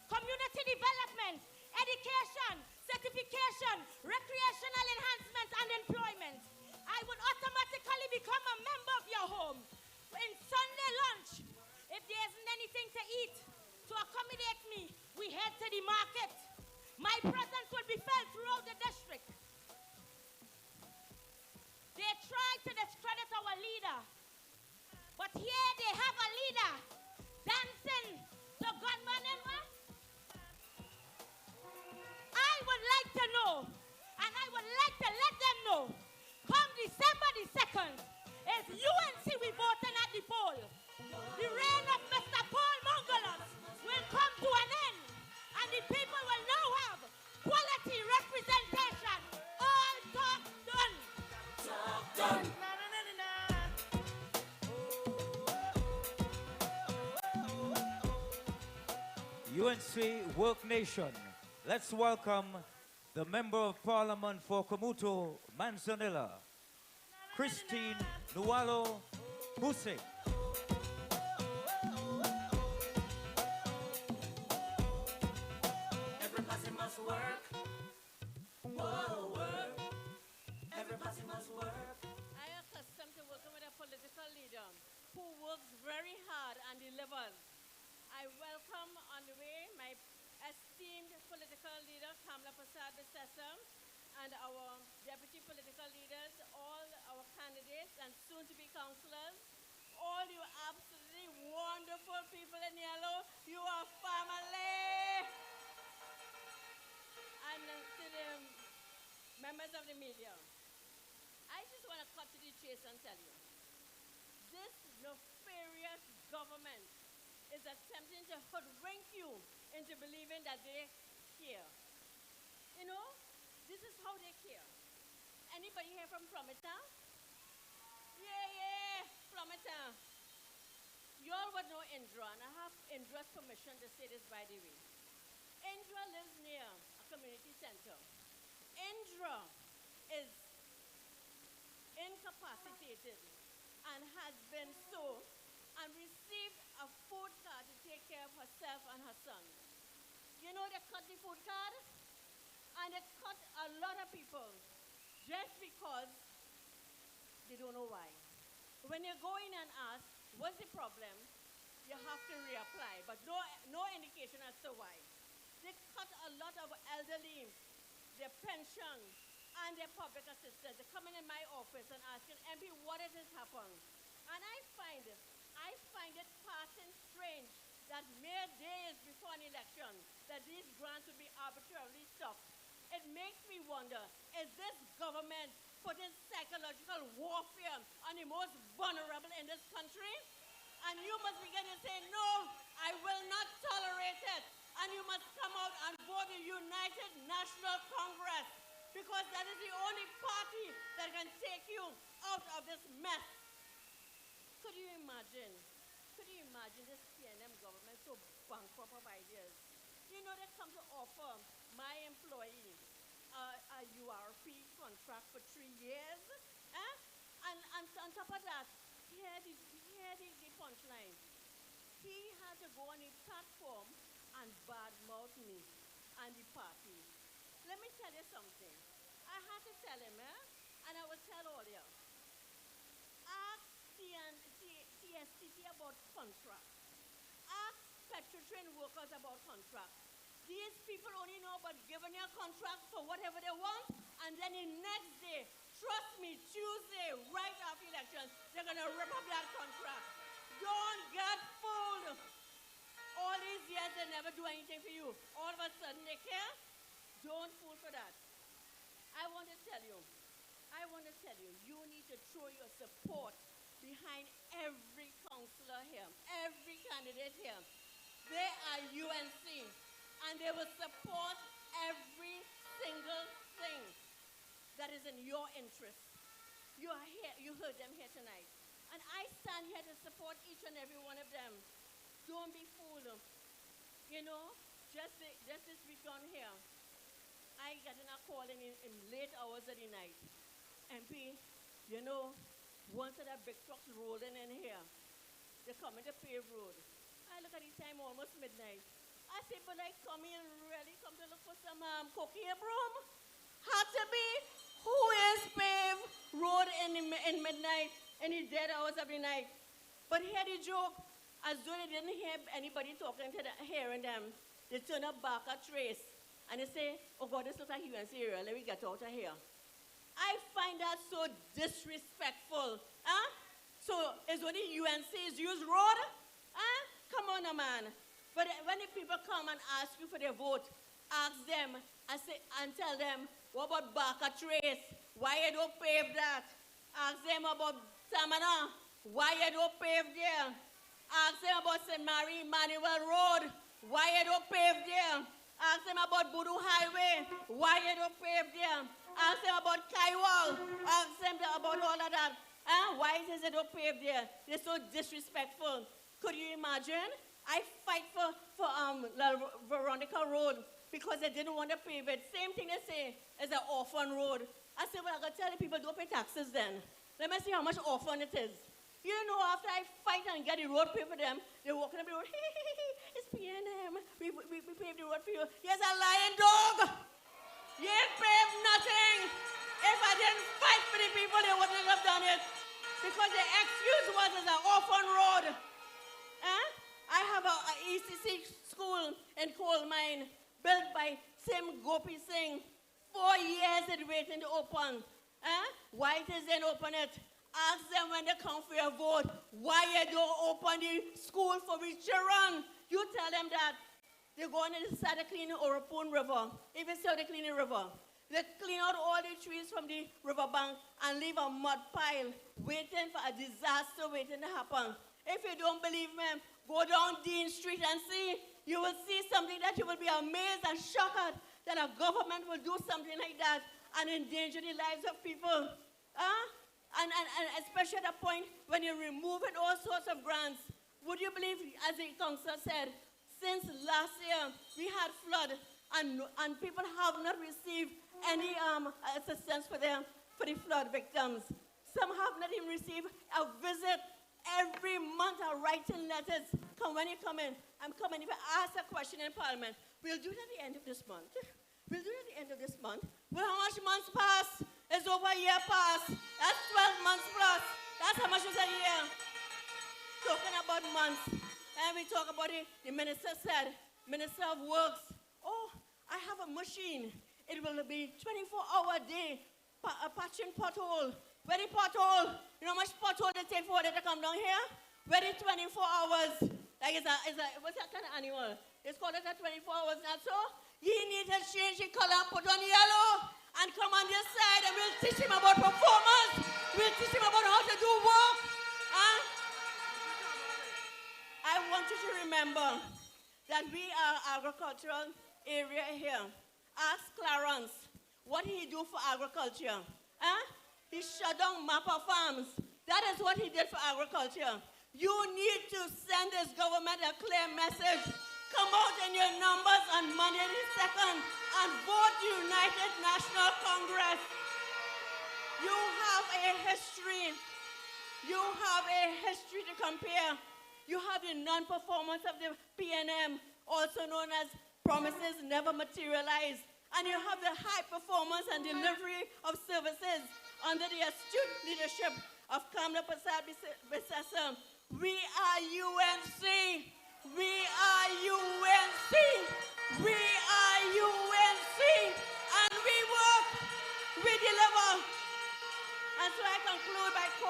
Community development, education, certification, recreational enhancement, and employment. I would automatically become a member of your home. In Sunday lunch, if there isn't anything to eat, to accommodate me, we head to the market. My presence will be felt throughout the district. They tried to discredit our leader, but here they have a leader dancing to gunman and what? I would like to know, and I would like to let them know, come December the 2nd, is UNC we voting at the poll. The reign of Mr. Paul Mongolos will come to an end, and the people will now have quality representation. All talk done. Talk done. UNC Work Nation. Let's welcome the Member of Parliament for Kamuto, Manzanilla, Christine Nualo Hussein. Everybody must work. Whoa, work. Everybody must work. I am accustomed to working with a political leader who works very hard and delivers. I welcome on the way my esteemed political leader, Kamla Prasad Bissessam, and our deputy political leaders, all our candidates and soon-to-be councillors, all you absolutely wonderful people in yellow, you are family. And to the members of the media, I just want to cut to the chase and tell you, this nefarious government is attempting to hoodwink you into believing that they care. You know, this is how they care. Anybody here from Flomita? Yeah, Flomita. You all would know Indra, and I have Indra's permission to say this by the way. Indra lives near a community center. Indra is incapacitated and has been so and received a food card to take care of herself and her son. You know they cut the food card? And they cut a lot of people just because they don't know why. When you go in and ask, what's the problem? You have to reapply, but no indication as to why. They cut a lot of elderly, their pension, and their public assistance. They're coming in my office and asking, MP, what has happened? And I find it passing strange that mere days before an election, that these grants will be arbitrarily stopped. It makes me wonder, is this government putting psychological warfare on the most vulnerable in this country? And you must begin to say, no, I will not tolerate it. And you must come out and vote the United National Congress, because that is the only party that can take you out of this mess. Could you imagine this PNM government so bankrupt of ideas? You know, they come to offer my employee a URP contract for 3 years. And on top of that, here the punchline. He had to go on the platform and badmouth me and the party. Let me tell you something. I had to tell him, and I will tell all you. Ask TSTT about contract. Ask petrotrain workers about contract. These people only know about giving you a contract for whatever they want, and then the next day trust me, Tuesday, right after elections, they're going to rip up that contract. Don't get fooled. All these years, they never do anything for you. All of a sudden, they care. Don't fool for that. I want to tell you, you need to throw your support behind every counselor here, every candidate here. They are UNC, and they will support every single thing that is in your interest. You are here, you heard them here tonight. And I stand here to support each and every one of them. Don't be fooled. You know, just this week on here, I got a call in late hours of the night. MP, you know, once of that big trucks rolling in here, they're coming to pave road. I look at the time, almost midnight. I say, but I come here really come to look for some cookie broom. Had to be. Who is pave road in midnight, in the dead hours of the night? But here the joke, as though they didn't hear anybody talking to hearing them, they turn up back a trace. And they say, oh God, this looks like UNC area, let me get out of here. I find that so disrespectful. Huh? So, is only UNC's use road? Huh? Come on, man. But when the people come and ask you for their vote, ask them and tell them, what about Barker Trace? Why you don't pave that? Ask them about Samana. Why you don't pave there? Ask them about St. Mary Manuel Road. Why you don't pave there? Ask them about Budu Highway. Why you don't pave there? Ask them about Kaiwal. Ask them about all of that. Why is it don't pave there? They're so disrespectful. Could you imagine? I fight for Veronica Road because they didn't want to pave it. Same thing they say is an orphan road. I said, well, I'm going to tell the people, don't pay taxes then. Let me see how much orphan it is. You know, after I fight and get the road paved for them, they're walking up the road, it's PNM. We paved the road for you. Here's a lying dog. You ain't paved nothing. If I didn't fight for the people, they wouldn't have done it. Because the excuse was it's an orphan road. I have a ECC school in coal mine built by Sim Gopi Singh. 4 years it waiting to open. Why it isn't open it? Ask them when they come for your vote, why you don't open the school for the children. You tell them that. They're going to start to clean the Orapun River. Even so, they clean the river. They clean out all the trees from the riverbank and leave a mud pile waiting for a disaster waiting to happen. If you don't believe me, go down Dean Street and see. You will see something that you will be amazed and shocked at, that a government will do something like that and endanger the lives of people. And especially at a point when you're removing all sorts of grants. Would you believe, as the council said, since last year we had flood and people have not received any assistance for the flood victims. Some have not even received a visit. Every month I'm writing letters. Come when you come in. I'm coming. If I ask a question in Parliament, we'll do it at the end of this month. We'll do it at the end of this month. Well, how much months pass? It's over a year past. That's 12 months plus. That's how much is a year. Talking about months. And we talk about it. The minister said, Minister of Works, oh, I have a machine. It will be 24-hour day patching pothole. Where the pothole? You know how much pothole they take for it to come down here? Where the 24 hours? Like it's a what's that kind of animal? It's called it a 24 hours, not so? He needs to change the color, put on yellow, and come on this side, and we'll teach him about performance. We'll teach him about how to do work. I want you to remember that we are agricultural area here. Ask Clarence what he do for agriculture. He shut down Mappa farms. That is what he did for agriculture. You need to send this government a clear message. Come out in your numbers on Monday the 2nd and vote United National Congress. You have a history. You have a history to compare. You have the non-performance of the PNM, also known as promises never materialized. And you have the high performance and delivery of services under the astute leadership of Kamla Prasad Bisasa. We are UNC. We are UNC. We are UNC. And we work. We deliver.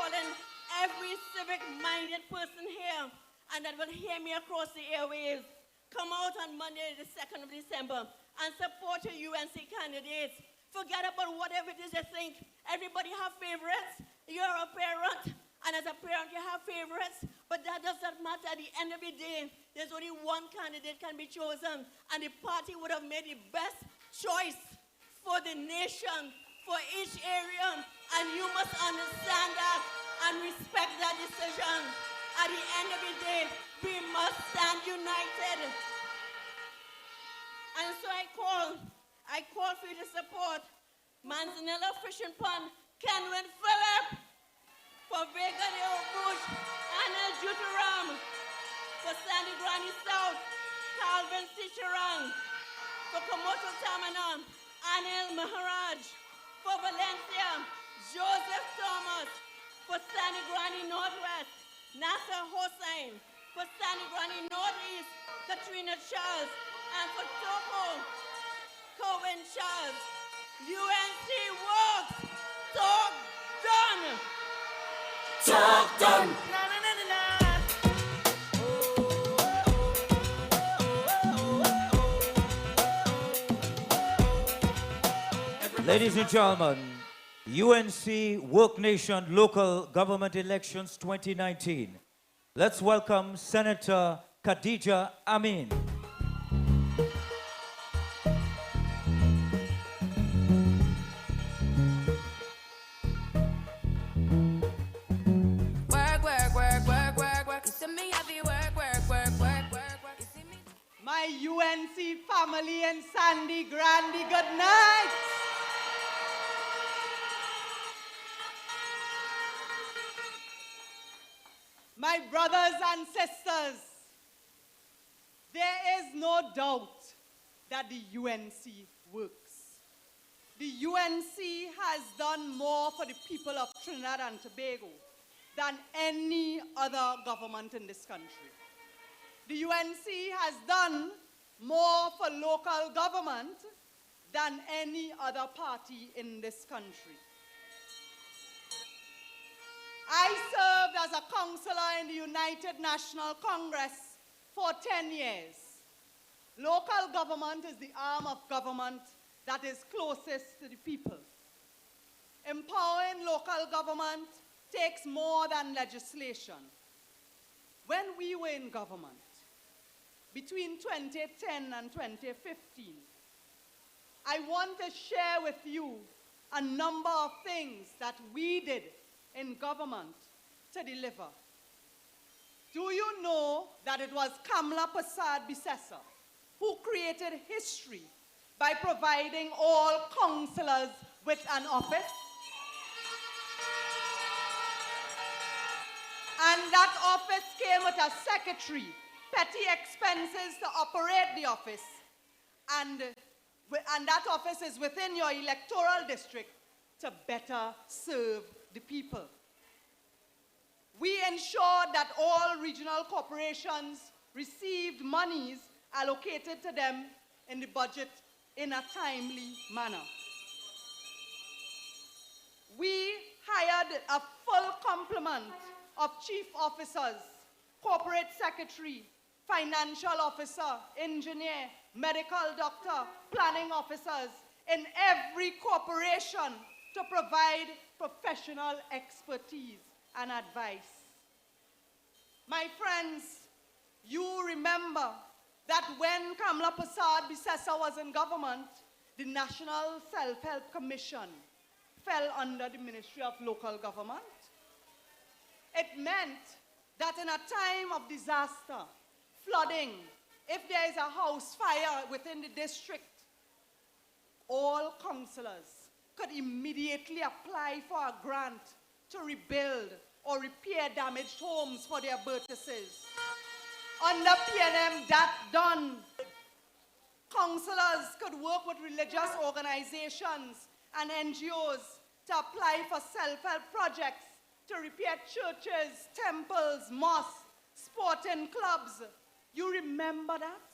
calling every civic-minded person here and that will hear me across the airwaves. Come out on Monday, the 2nd of December, and support your UNC candidates. Forget about whatever it is you think. Everybody have favorites. You're a parent, and as a parent, you have favorites, but that does not matter. At the end of the day, there's only one candidate can be chosen, and the party would have made the best choice for the nation, for each area, and you must understand that and respect that decision. At the end of the day, we must stand united. And so I call for you to support Manzanilla Fishing Pond, Kenwin Phillip, for Vega de Obush, Anel Juturam, for Sandy Granny South, Calvin Sicherang, for Komoto Tamanam, Anil Maharaj, for Valencia, Joseph Thomas, for Sandy Granny Northwest, Nasser Hossain, for Sandy Granny Northeast, Katrina Charles, and for Topo, Cohen Charles. UNC works. Talk done. Talk done. Ladies and gentlemen, UNC Work Nation Local Government Elections 2019. Let's welcome Senator Khadija Amin. My UNC family and Sandy Grandy, good night. My brothers and sisters, there is no doubt that the UNC works. The UNC has done more for the people of Trinidad and Tobago than any other government in this country. The UNC has done more for local government than any other party in this country. I served as a councillor in the United National Congress for 10 years. Local government is the arm of government that is closest to the people. Empowering local government takes more than legislation. When we were in government, between 2010 and 2015, I want to share with you a number of things that we did in government to deliver. Do you know that it was Kamla Prasad Bisesa who created history by providing all councillors with an office? And that office came with a secretary, petty expenses to operate the office, and that office is within your electoral district to better serve the people. We ensured that all regional corporations received monies allocated to them in the budget in a timely manner. We hired a full complement of chief officers, corporate secretary, financial officer, engineer, medical doctor, planning officers in every corporation to provide professional expertise and advice. My friends, you remember that when Kamla Prasad Bisesa was in government, the National Self-Help Commission fell under the Ministry of Local Government. It meant that in a time of disaster, flooding, if there is a house fire within the district, all councillors could immediately apply for a grant to rebuild or repair damaged homes for their purchases. Under PNM, that done. Councillors could work with religious organizations and NGOs to apply for self-help projects to repair churches, temples, mosques, sporting clubs. You remember that?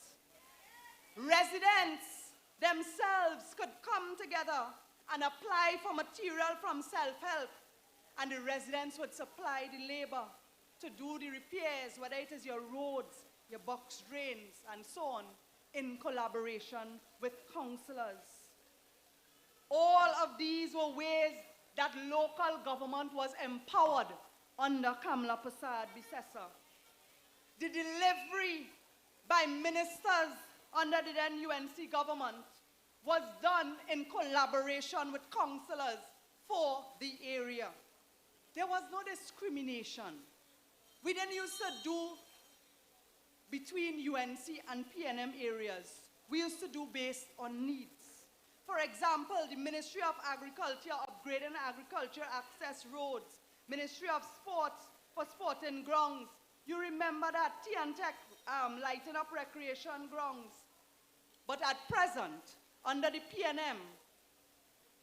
Residents themselves could come together and apply for material from self-help. and the residents would supply the labor to do the repairs, whether it is your roads, your box drains, and so on, in collaboration with councillors. All of these were ways that local government was empowered under Kamla Prasad Bisesa. The delivery by ministers under the then UNC government was done in collaboration with councillors for the area. There was no discrimination. We didn't used to do between UNC and PNM areas. We used to do based on needs. For example, the Ministry of Agriculture upgrading agriculture access roads, Ministry of Sports for sporting grounds. You remember that T&Tech lighting up recreation grounds. But at present, under the PNM,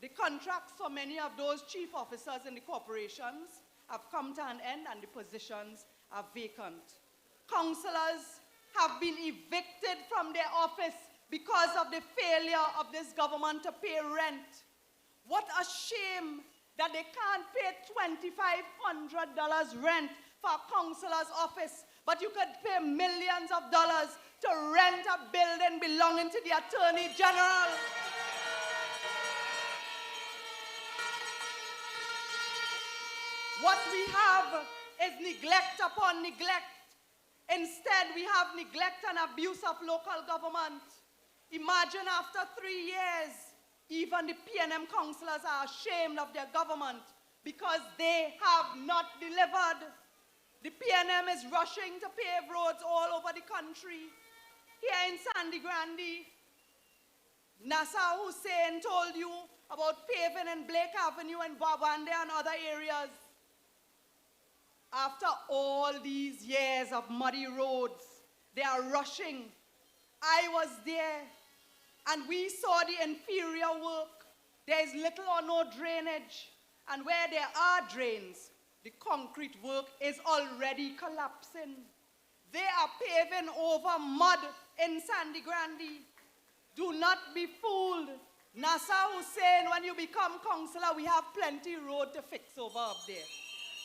the contracts for many of those chief officers in the corporations have come to an end and the positions are vacant. Councillors have been evicted from their office because of the failure of this government to pay rent. What a shame that they can't pay $2,500 rent for a councillor's office, but you could pay millions of dollars to rent a building belonging to the Attorney General. What we have is neglect upon neglect. Instead, we have neglect and abuse of local government. Imagine after 3 years, even the PNM councillors are ashamed of their government because they have not delivered. The PNM is rushing to pave roads all over the country. Here in Sandy Grande, Nasser Hussein told you about paving in Blake Avenue and Babande and other areas. After all these years of muddy roads, they are rushing. I was there, and we saw the inferior work. There is little or no drainage, and where there are drains, the concrete work is already collapsing. They are paving over mud in Sandy Grande. Do not be fooled. Nasser Hussein, when you become councillor, we have plenty road to fix over up there.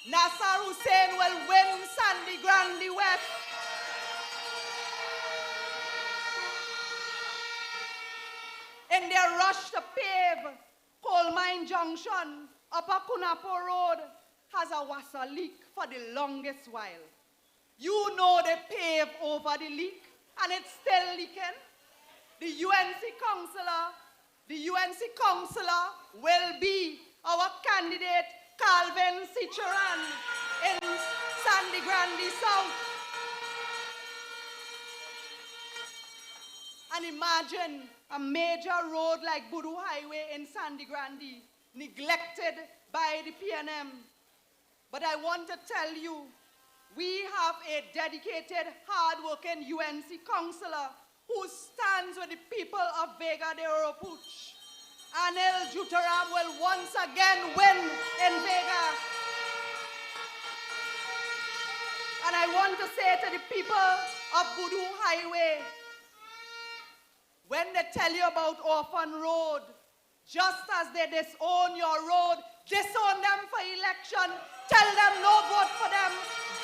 Nasser Hussein will win Sandy Grande West. In their rush to pave Coal Mine Junction, Upper Kunapo Road has a wasser leak for the longest while. You know they pave over the leak and it's still leaking. The UNC councillor will be our candidate Calvin Cicheran in Sandy Grande South. And imagine a major road like Budu Highway in Sandy Grande neglected by the PNM. But I want to tell you, we have a dedicated, hard-working UNC councillor who stands with the people of Vega de Oropuch. Anil Jutaram will once again win in Vega. And I want to say to the people of Budu Highway, when they tell you about Orphan Road, just as they disown your road, disown them for election, tell them no vote for them,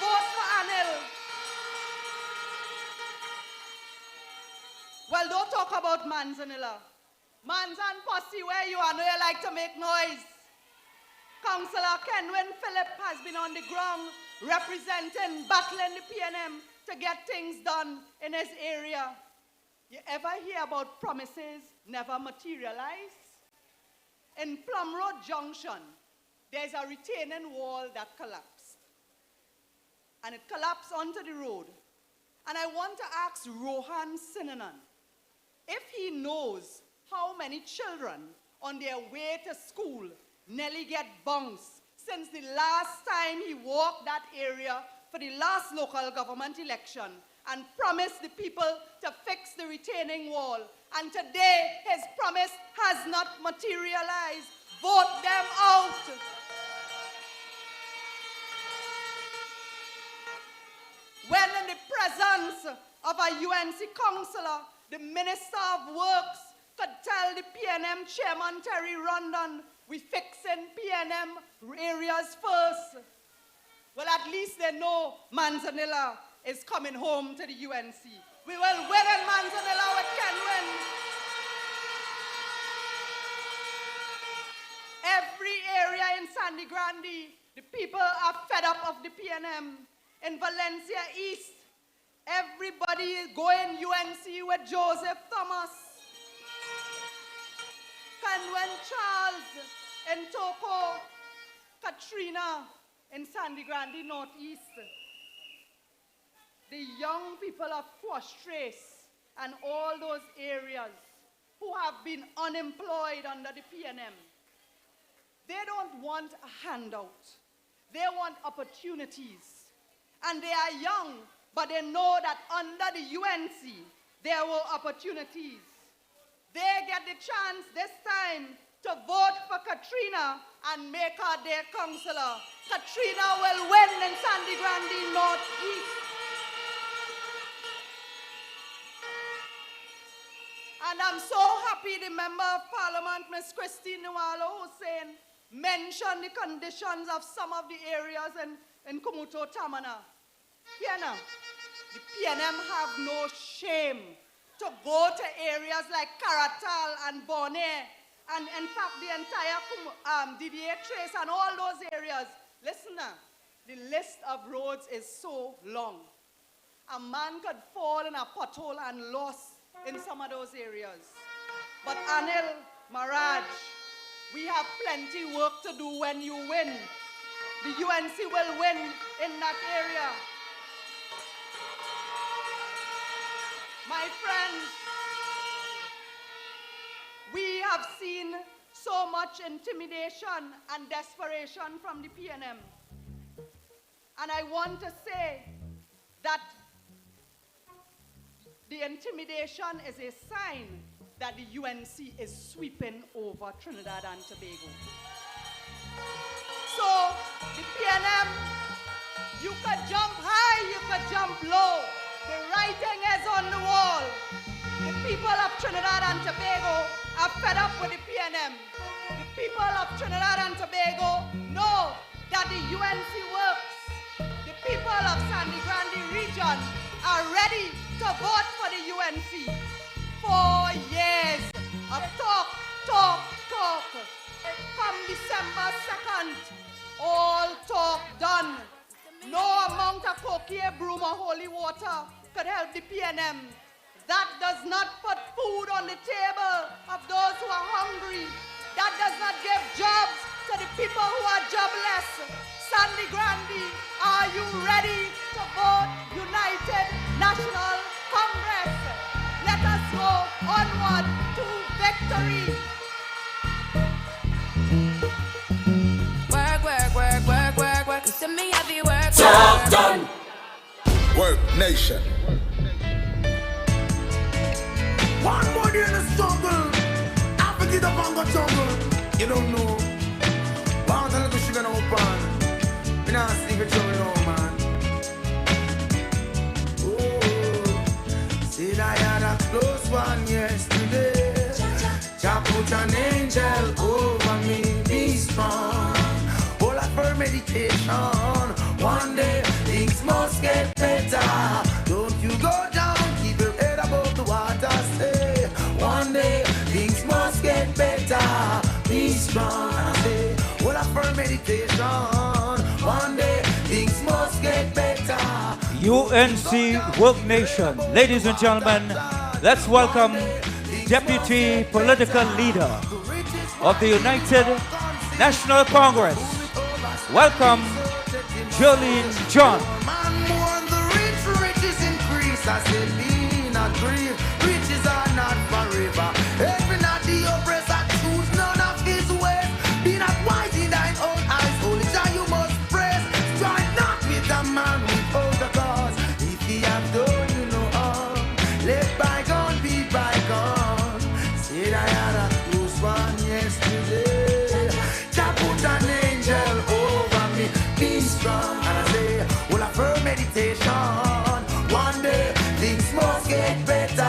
vote for Anil. Well, don't talk about Manzanilla. Manzan Posse, where you are, know you like to make noise. Councillor Kenwin Phillip has been on the ground representing, battling the PNM to get things done in his area. You ever hear about promises never materialize? In Plum Road Junction, there's a retaining wall that collapsed. And it collapsed onto the road. And I want to ask Rohan Sinanan if he knows how many children on their way to school nearly get bounced since the last time he walked that area for the last local government election and promised the people to fix the retaining wall. And today, his promise has not materialized. Vote them out. When in the presence of a UNC councillor, the Minister of Works could tell the PNM chairman Terry Rondon, we fixing PNM areas first. Well, at least they know Manzanilla is coming home to the UNC. We will win in Manzanilla with Ken win. Every area in Sandy Grande, the people are fed up of the PNM. In Valencia East, everybody is going UNC with Joseph Thomas. Canwen Charles in Toko, Katrina in Sandy Grande Northeast. The young people of Quastrace and all those areas who have been unemployed under the PNM, they don't want a handout. They want opportunities. And they are young, but they know that under the UNC, there were opportunities. They get the chance this time to vote for Katrina and make her their councillor. Katrina will win in Sandy Grande Northeast. And I'm so happy the Member of Parliament, Ms. Christine Nualo Hussein, mentioned the conditions of some of the areas in Kumuto Tamana. Piana, the PNM have no shame to go to areas like Karatal and Bonaire, and in fact the entire DDA Trace and all those areas. Listen now, the list of roads is so long. A man could fall in a pothole and lost in some of those areas. But Anil, Maraj, we have plenty work to do when you win. The UNC will win in that area. My friends, we have seen so much intimidation and desperation from the PNM. And I want to say that the intimidation is a sign that the UNC is sweeping over Trinidad and Tobago. So, the PNM, you could jump high, you could jump low. The writing is on the wall. The people of Trinidad and Tobago are fed up with the PNM. The people of Trinidad and Tobago know that the UNC works. The people of Sandy Grande region are ready to vote for the UNC. 4 years of talk. Come December 2nd, all talk done. No amount of cocaine, broom, or holy water could help the PNM. That does not put food on the table of those who are hungry. That does not give jobs to the people who are jobless. Sandy Grande, are you ready to vote United National Congress? Let us go onward to victory. Work. Send me heavy work. Job done. Work nation. One more day in the struggle. I forget up on the jungle. You don't know. Bound a little sugar no pan. Me not sleep with trouble no man. Oh, said I had a close one yesterday. Jah put an angel over me. Be strong. All of her meditation. One day things must get better. Don't you go down. Keep your head above the water. Stay. One day things must get better. Be strong. And I say, all of her meditation. One day things must get better. UNC Work Nation. Ladies and gentlemen, let's welcome Deputy Political Leader of the United National Congress. Welcome, Jolene John. Riches increase. I said, be not grieve. Riches are not forever. Every night the oppressor choose none of his ways. Be not wise in thine own eyes. Only Jah you must praise. Strive not with a man without a cause. If he have done you no harm, let bygone be bygone. Said I had a close one yesterday. Jah put an angel over me. Be strong. And I say, well, I firm meditation. One day things must get better.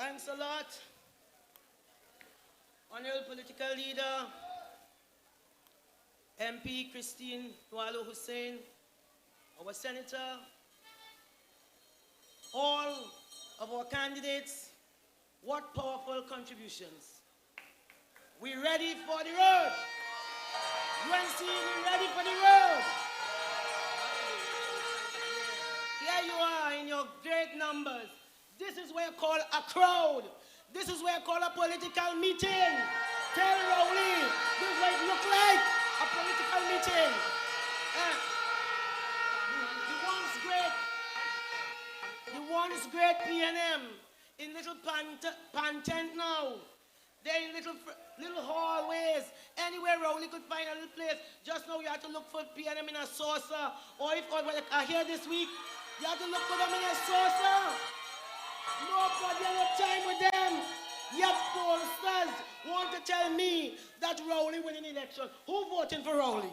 Thanks a lot. Honorable political leader, MP Christine Nwalo Hussein, our senator, all of our candidates, what powerful contributions. We ready for the road. UNC, we ready for the road. Here you are in your great numbers. This is what I call a crowd. This is what I call a political meeting. Tell Rowley, this is what it looks like, a political meeting. The once great PNM in little pantent now. They're in little hallways. Anywhere Rowley could find a little place. Just now you have to look for PNM in a saucer. Or if I hear this week, you have to look for them in a saucer. Nobody had no time with them. Yet pollsters want to tell me that Rowley win an election. Who voting for Rowley?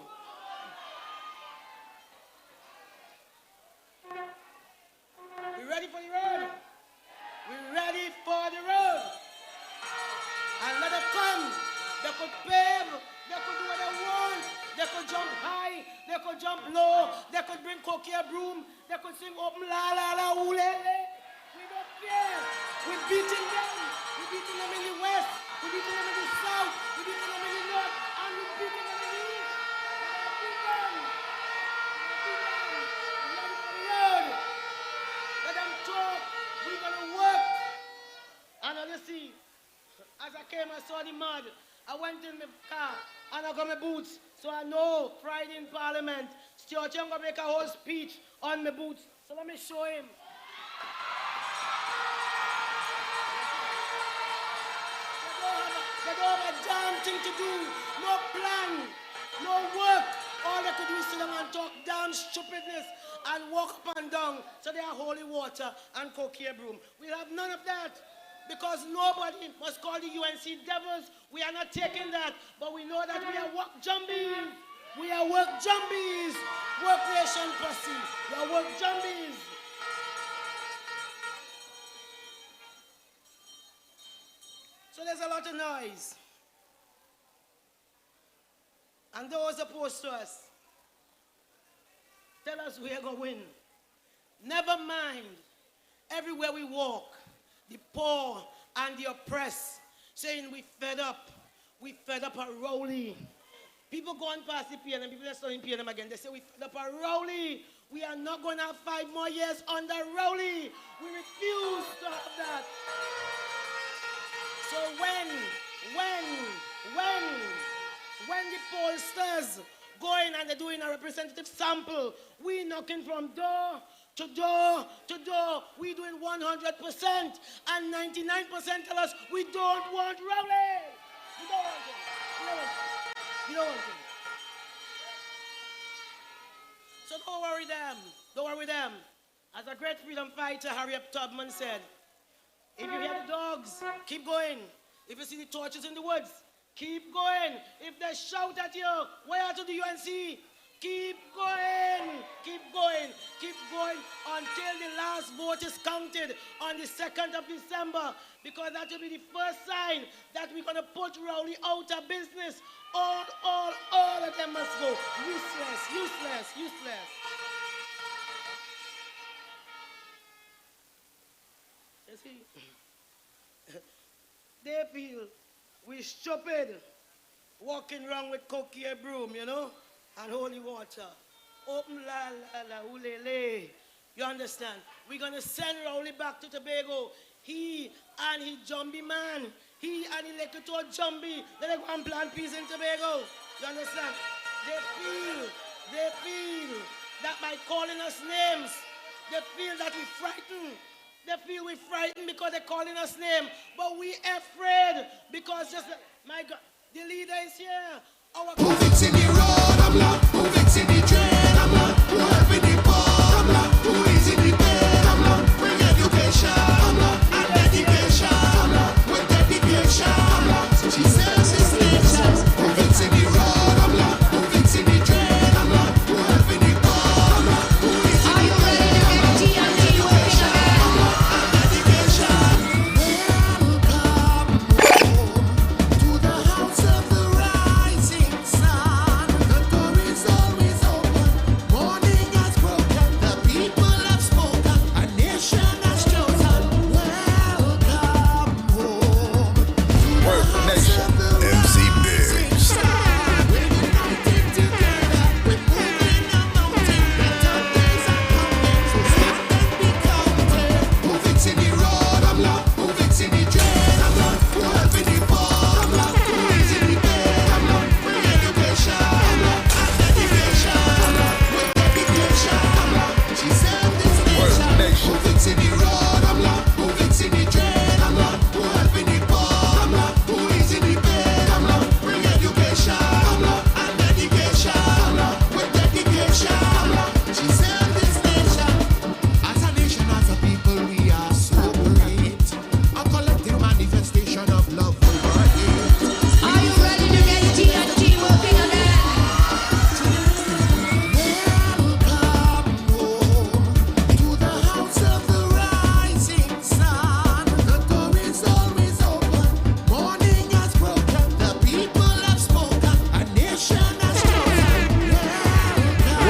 We ready for the road? We ready for the road? And let it come. They could pave, they could do what they want, they could jump high, they could jump low, they could bring coquille broom, they could sing open la la la ulele. We don't care. We're beating them. We're beating them in the west, we're beating them in the south, we're beating them in the north, and we're beating them in the east. We're beat them. We're ready for the road. Let them talk. We're gonna work. And as you see, as I came, I saw the mud. I went in my car and I got my boots. So I know Friday in Parliament, Stuart Young gonna make a whole speech on my boots. So let me show him. They don't have a damn thing to do. No plan, no work. All they could do is sit down and talk damn stupidness and walk up and down. So they are holy water and coquille broom. We'll have none of that. Because nobody must call the UNC devils. We are not taking that. But we know that we are work jumbies. We are work jumbies. Work nation pussy. We are work jumbies. So there's a lot of noise. And those opposed to us tell us we are going to win. Never mind. Everywhere we walk, the poor and the oppressed, saying we fed up a Rowley. People going past the PNM, people that studying PNM again, they say we fed up a Rowley. We are not going to have 5 more years under Rowley. We refuse to have that. So when the pollsters going and they're doing a representative sample, we knocking from door to door to door, we doing 100%, and 99% tell us we don't want Rowley. We don't want him. We don't want him. So don't worry them. Don't worry them. As a great freedom fighter, Harriet Tubman said, if you hear the dogs, keep going. If you see the torches in the woods, keep going. If they shout at you, why are to the UNC? Keep going, keep going, keep going until the last vote is counted on the 2nd of December, because that will be the first sign that we're going to put Rowley out of business. All of them must go. Useless. You see, they feel we're stupid walking around with coquille broom, you know? And holy water. Open la la la ulele. You understand? We're gonna send Rowley back to Tobago. He and his jumbie man. He and the little jumbie. Let them go and plant peace in Tobago. You understand? They feel that by calling us names, they feel that we're frightened. They feel we're frightened because they're calling us names. But we afraid because just my God, the leader is here. Move it to the road, I'm not. Move it to the train, I'm not. Whoever the poor, I'm not. Who is in the bed, I'm not. With education, I'm not. And dedication, I'm not. With dedication, I'm not. Jesus is nation. Move it to the road, I'm not. Move it to the train, I'm not. Whoever the poor, I'm not. Who is in the bed, I'm not. With education, I'm not. And dedication.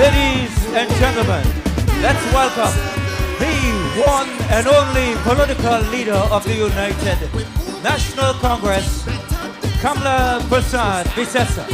Ladies and gentlemen, let's welcome the one and only political leader of the United National Congress, Kamala Prasad Visesa.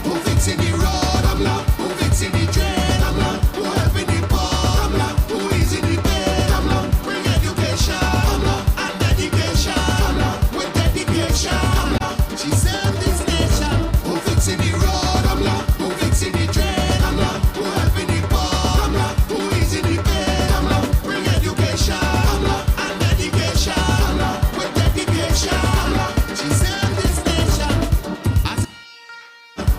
Who fixing the road, I'm not. Who fixing the drain, I'm not. Who helping the poor, I'm not. Who is in the bed, I'm not. Bring education, I'm not. And dedication, I'm not. With dedication, I'm not. She served this nation. Who fixing the road, I'm not. Who fixing the drain, I'm not. Who helping the poor, I'm not. Who is in the bed, I'm not. Bring education, I'm not. And dedication, I'm not. With dedication, I'm not. She served this nation.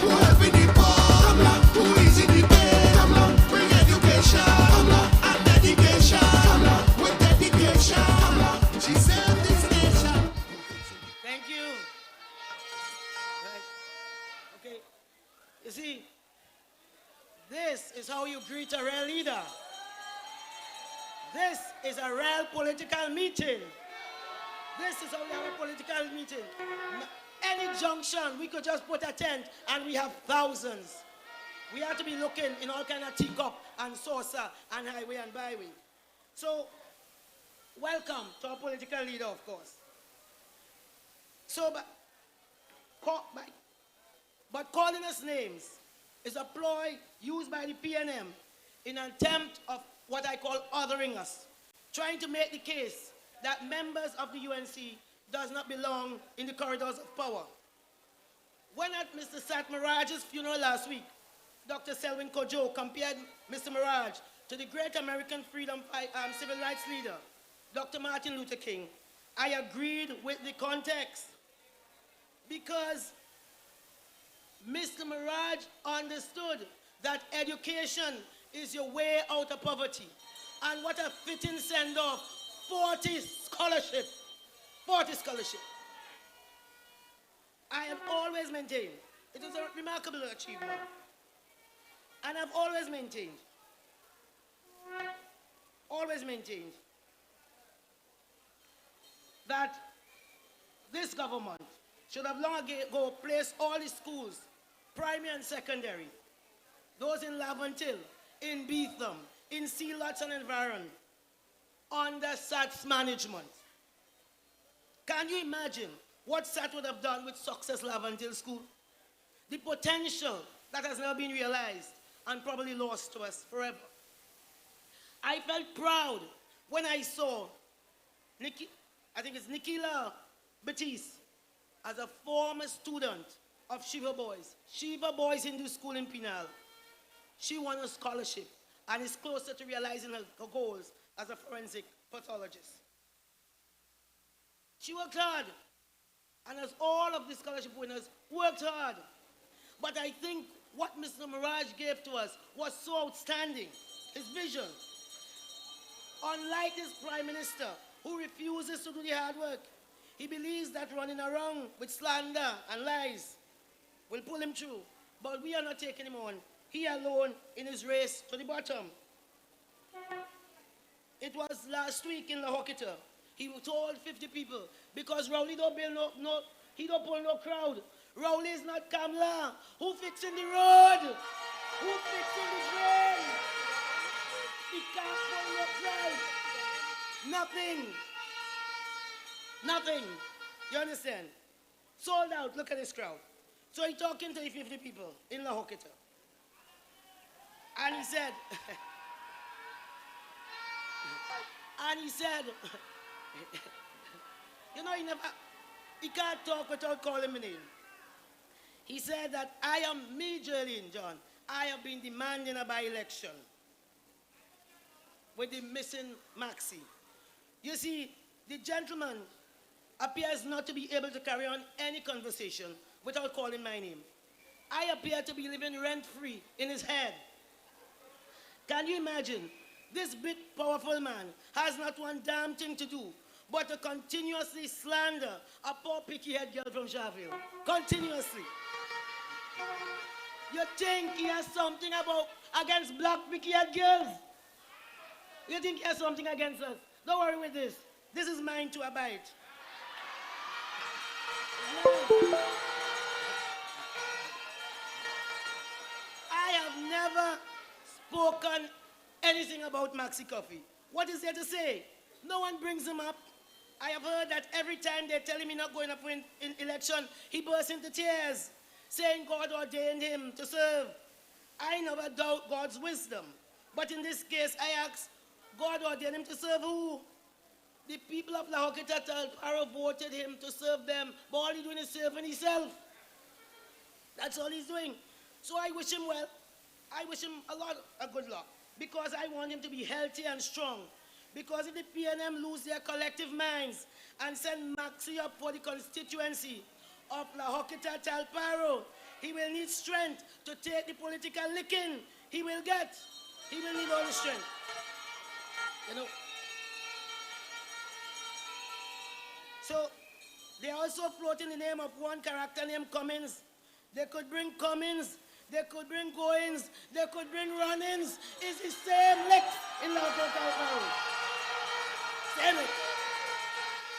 Who helping the poor, I'm not. Who is in the bed, I'm not. Bring education, I'm not. And dedication, I'm not. With dedication, I'm not. She served this nation. Thank you. Right. Okay. You see, this is how you greet a real leader. This is a real political meeting. This is how we have a political meeting. Any junction, we could just put a tent and we have thousands. We have to be looking in all kind of teacup and saucer and highway and byway. So, welcome to our political leader, of course. So, but calling us names is a ploy used by the PNM in an attempt of what I call othering us, trying to make the case that members of the UNC does not belong in the corridors of power. When at Mr. Sat Miraj's funeral last week, Dr. Selwyn Kojo compared Mr. Miraj to the great American freedom civil rights leader, Dr. Martin Luther King. I agreed with the context because Mr. Miraj understood that education is your way out of poverty. And what a fitting send-off, 40 scholarship. 40 scholarship. I have always maintained, it is a remarkable achievement. And I've always maintained that this government should have long ago placed all the schools, primary and secondary, those in Laventille, in Beetham, in Sea Lots and Environ, under SAT's management. Can you imagine what SAT would have done with Success Laventille School? The potential that has never been realized and probably lost to us forever. I felt proud when I saw Nikila Batiste, as a former student of Shiva Boys Hindu School in Pinal. She won a scholarship and is closer to realizing her goals as a forensic pathologist. She worked hard, and as all of the scholarship winners worked hard. But I think what Mr. Miraj gave to us was so outstanding, his vision. Unlike this Prime Minister, who refuses to do the hard work, he believes that running around with slander and lies will pull him through. But we are not taking him on. He alone in his race to the bottom. It was last week in La Hoquita. He told 50 people, because Rowley don't build he don't pull no crowd. Rowley is not Kamala. Who fixing the road? Who fixing the drain? He can't pull no crowd. Nothing. Nothing. You understand? Sold out. Look at this crowd. So he's talking to the 50 people in La Hoquita. And he said, you know, he can't talk without calling my name. He said that I am me, Jolene, John. I have been demanding a by-election with the missing Maxi. You see, the gentleman appears not to be able to carry on any conversation without calling my name. I appear to be living rent-free in his head. Can you imagine? This big, powerful man has not one damn thing to do but to continuously slander a poor picky-head girl from Sharville. Continuously. You think he has something against black picky-head girls? You think he has something against us? Don't worry with this. This is mine to abide. I have never never spoken anything about Maxi Coffee. What is there to say? No one brings him up. I have heard that every time they tell him he's not going up in election, he bursts into tears, saying God ordained him to serve. I never doubt God's wisdom. But in this case, I ask, God ordained him to serve who? The people of La Hoqueta Talparo voted him to serve them, but all he's doing is serving himself. That's all he's doing. So I wish him well. I wish him a lot of good luck, because I want him to be healthy and strong. Because if the PNM lose their collective minds and send Maxi up for the constituency of La Hoqueta Talparo, he will need strength to take the political licking he will get. He will need all the strength. You know. So they also floating the name of one character named Cummins. They could bring Cummins, they could bring Goins, they could bring run-ins. It's the same lick in La Hoqueta Talparo. Same lick.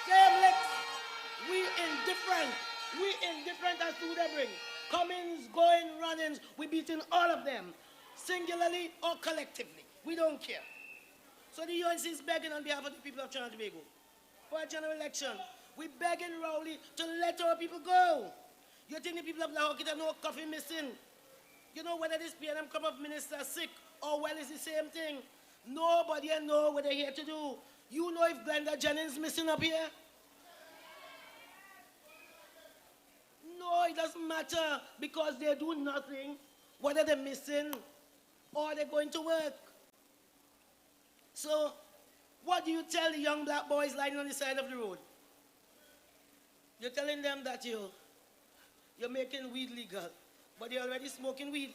Same lick. We indifferent as to who they bring. Cummins, Goins, run-ins, we beating all of them, singularly or collectively. We don't care. So the UNC is begging on behalf of the people of Trinidad and Tobago for a general election. We're begging Rowley to let our people go. You think the people of La Hoqueta know coffee missing? You know whether this PNM crop of minister sick or well is the same thing. Nobody know what they're here to do. You know if Glenda Jennings missing up here? No, it doesn't matter, because they do nothing, whether they're missing or they're going to work. So, what do you tell the young black boys lying on the side of the road? You're telling them that you're making weed legal, but they're already smoking weed.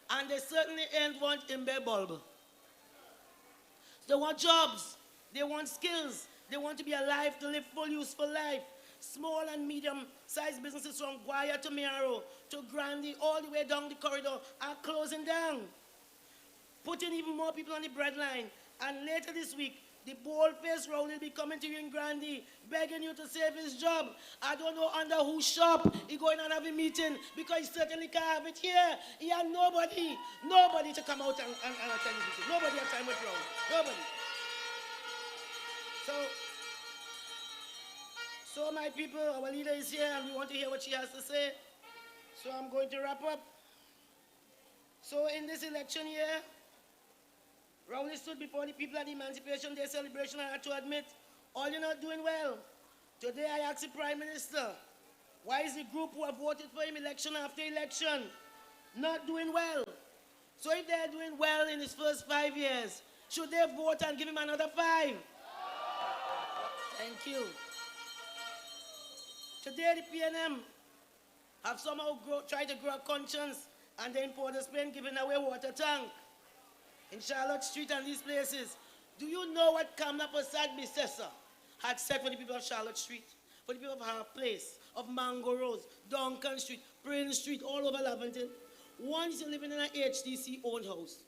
And they certainly ain't want imbe bulb. They want jobs, they want skills, they want to be alive to live full, useful life. Small and medium-sized businesses from Guaya to Miaro to Grandi, all the way down the corridor, are closing down, putting even more people on the breadline. And later this week, the bold-faced Rowley will be coming to you in Grandi, begging you to save his job. I don't know under whose shop he's going and have a meeting, because he certainly can't have it here. He has nobody to come out and attend his meeting. Nobody has time with Rowley. Nobody. So my people, our leader is here, and we want to hear what she has to say. So I'm going to wrap up. So in this election year, Rowley stood before the people at the Emancipation Day celebration and had to admit, all you're not doing well. Today I asked the Prime Minister, why is the group who have voted for him election after election not doing well? So if they're doing well in his first 5 years, should they vote and give him another 5? Thank you. Today the PNM have somehow tried to grow a conscience, and they in Port of Spain giving away water tank in Charlotte Street and these places. Do you know what Kamla Prasad Bisesa had said for the people of Charlotte Street, for the people of Harp Place, of Mango Rose, Duncan Street, Prince Street, all over Lavington? Once you're living in an HDC owned house,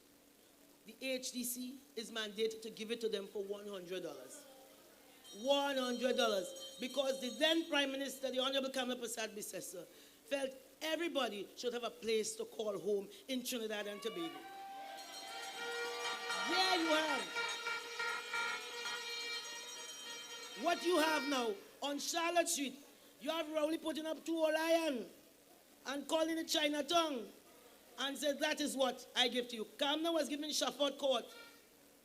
the HDC is mandated to give it to them for $100. $100, because the then Prime Minister, the Honorable Kamla Prasad Bisesa, felt everybody should have a place to call home in Trinidad and Tobago. There you have what you have now on Charlotte Street. You have Rowley putting up 2 Lion and calling it Chinatown and said, that is what I give to you. Kamla was giving Shafford Court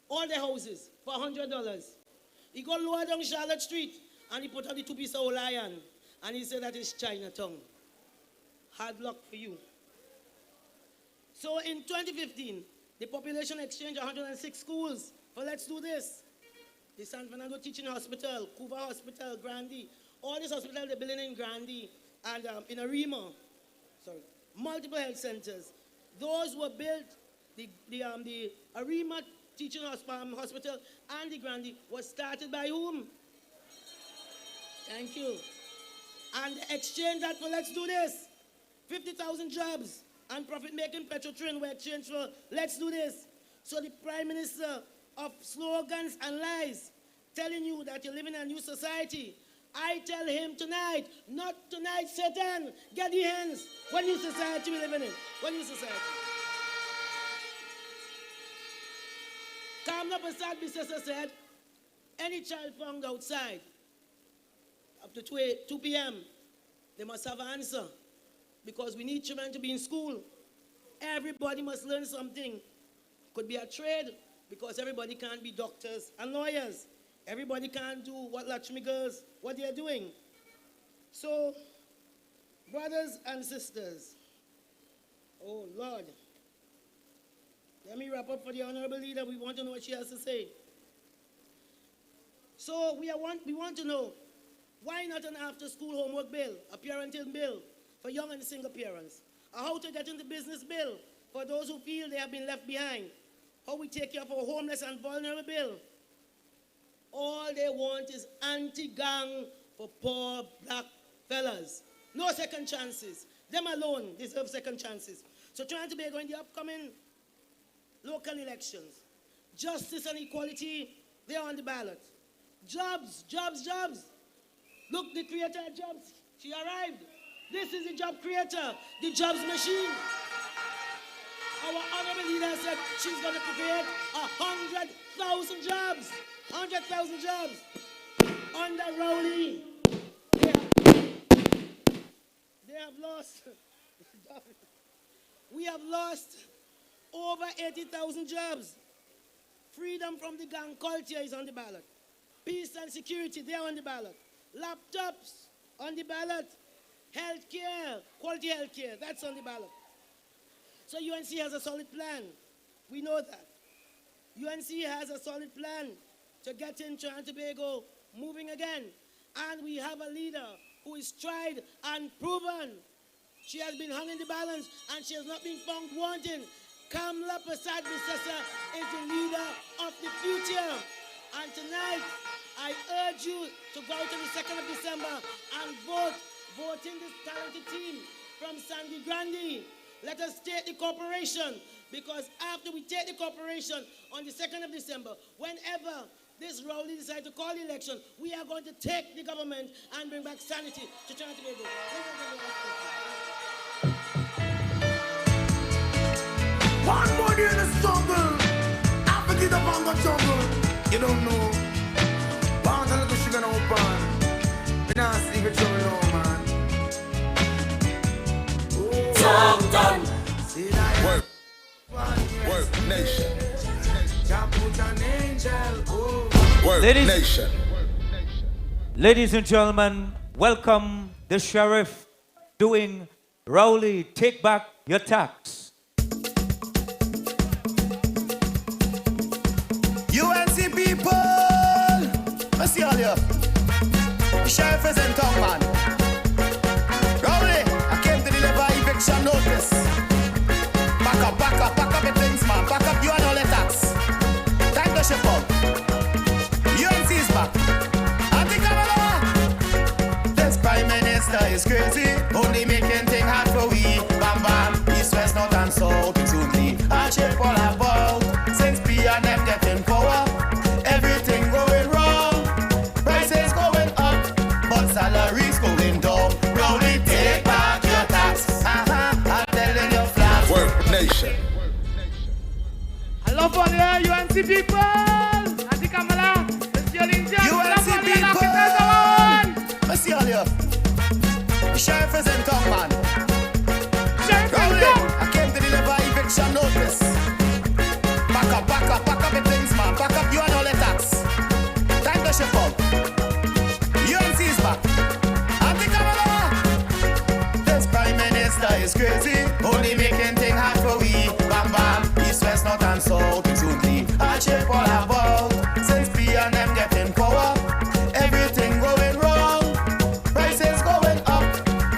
all the houses for $100. He got lower down Charlotte Street and he put on the 2 pieces of Lion and he said that is Chinatown. Hard luck for you. So in 2015, the population exchanged 106 schools for Let's Do This. The San Fernando Teaching Hospital, Cuba Hospital, Grandi, all these hospitals they're building in Grandi and in Arima, multiple health centers. Those were built, the Arima Teaching Hospital and the Grandi was started by whom? Thank you. And they exchanged that for Let's Do This. 50,000 jobs and profit-making petrol-train were exchanged for Let's Do This. So the Prime Minister of slogans and lies, telling you that you're living in a new society, I tell him tonight, not tonight, Satan, get your hands. What new society we living in? What new society? Kamla Prasad Bisesa said, any child found outside up to 2 p.m., they must have an answer because we need children to be in school. Everybody must learn something. Could be a trade because everybody can't be doctors and lawyers. Everybody can't do what Lakshmi girls, what they're doing. So, brothers and sisters, oh Lord, let me wrap up for the Honorable Leader. We want to know what she has to say. So we want to know, why not an after-school homework bill, a parenting bill for young and single parents? A how to get into business bill for those who feel they have been left behind? How we take care of our homeless and vulnerable bill? All they want is anti-gang for poor black fellas. No second chances. Them alone deserve second chances. So trying to be going the upcoming local elections. Justice and equality, they are on the ballot. Jobs, jobs, jobs. Look, the creator of jobs, she arrived. This is the job creator, the jobs machine. Our honorable leader said she's going to create 100,000 jobs. 100,000 jobs. Under Rowley, they have lost. We have lost over 80,000 jobs. Freedom from the gang culture is on the ballot. Peace and security, they are on the ballot. Laptops on the ballot. Healthcare, quality healthcare, that's on the ballot. So UNC has a solid plan. We know that. UNC has a solid plan to get in Trinidad and Tobago moving again. And we have a leader who is tried and proven. She has been hung in the balance and she has not been found wanting. Kamla Prasad Bisesa is the leader of the future. And tonight, I urge you to go to the 2nd of December and vote. Vote in this talented team from Sandy Grande. Let us take the corporation, because after we take the corporation on the 2nd of December, whenever this Rowley decides to call the election, we are going to take the government and bring back sanity to Trinidad and Tobago. One more day in the struggle. I forget about the jungle. You don't know. Bound a little sugar no pan. Me not sleep with trouble no man. Done. Work. Work nation. Work nation. Ladies and gentlemen, welcome the sheriff doing Rowley, take back your tax. UNC people, I see all you. The sheriff is in town, man. Rowley, I came to deliver eviction notice. Pack up your things, man. Pack up you and all the tax. Time to ship out. UNC is back. Anti-Kamala. This Prime Minister is crazy, only making things hard for we. Bam bam, east, west, north and south. It's only a chip all about. Since P&M getting power, everything going wrong. Prices going up, but salaries going down. Rowley, take back your tax. I'm telling you flat. Work nation. Hello for the UNC people. Anti-Kamala. It's your UNC people. I see all you. The sheriff is in town, man. Rowley, I came to deliver eviction notice. Pack up your things, man. Pack up you and all the tax. Time to ship out. UNC is back. Anti-Kamala. This Prime Minister is crazy, only making things hard for we. Bam bam, east, west, north and south. It's only a chip all about. Since P&M getting power, everything going wrong. Prices going up,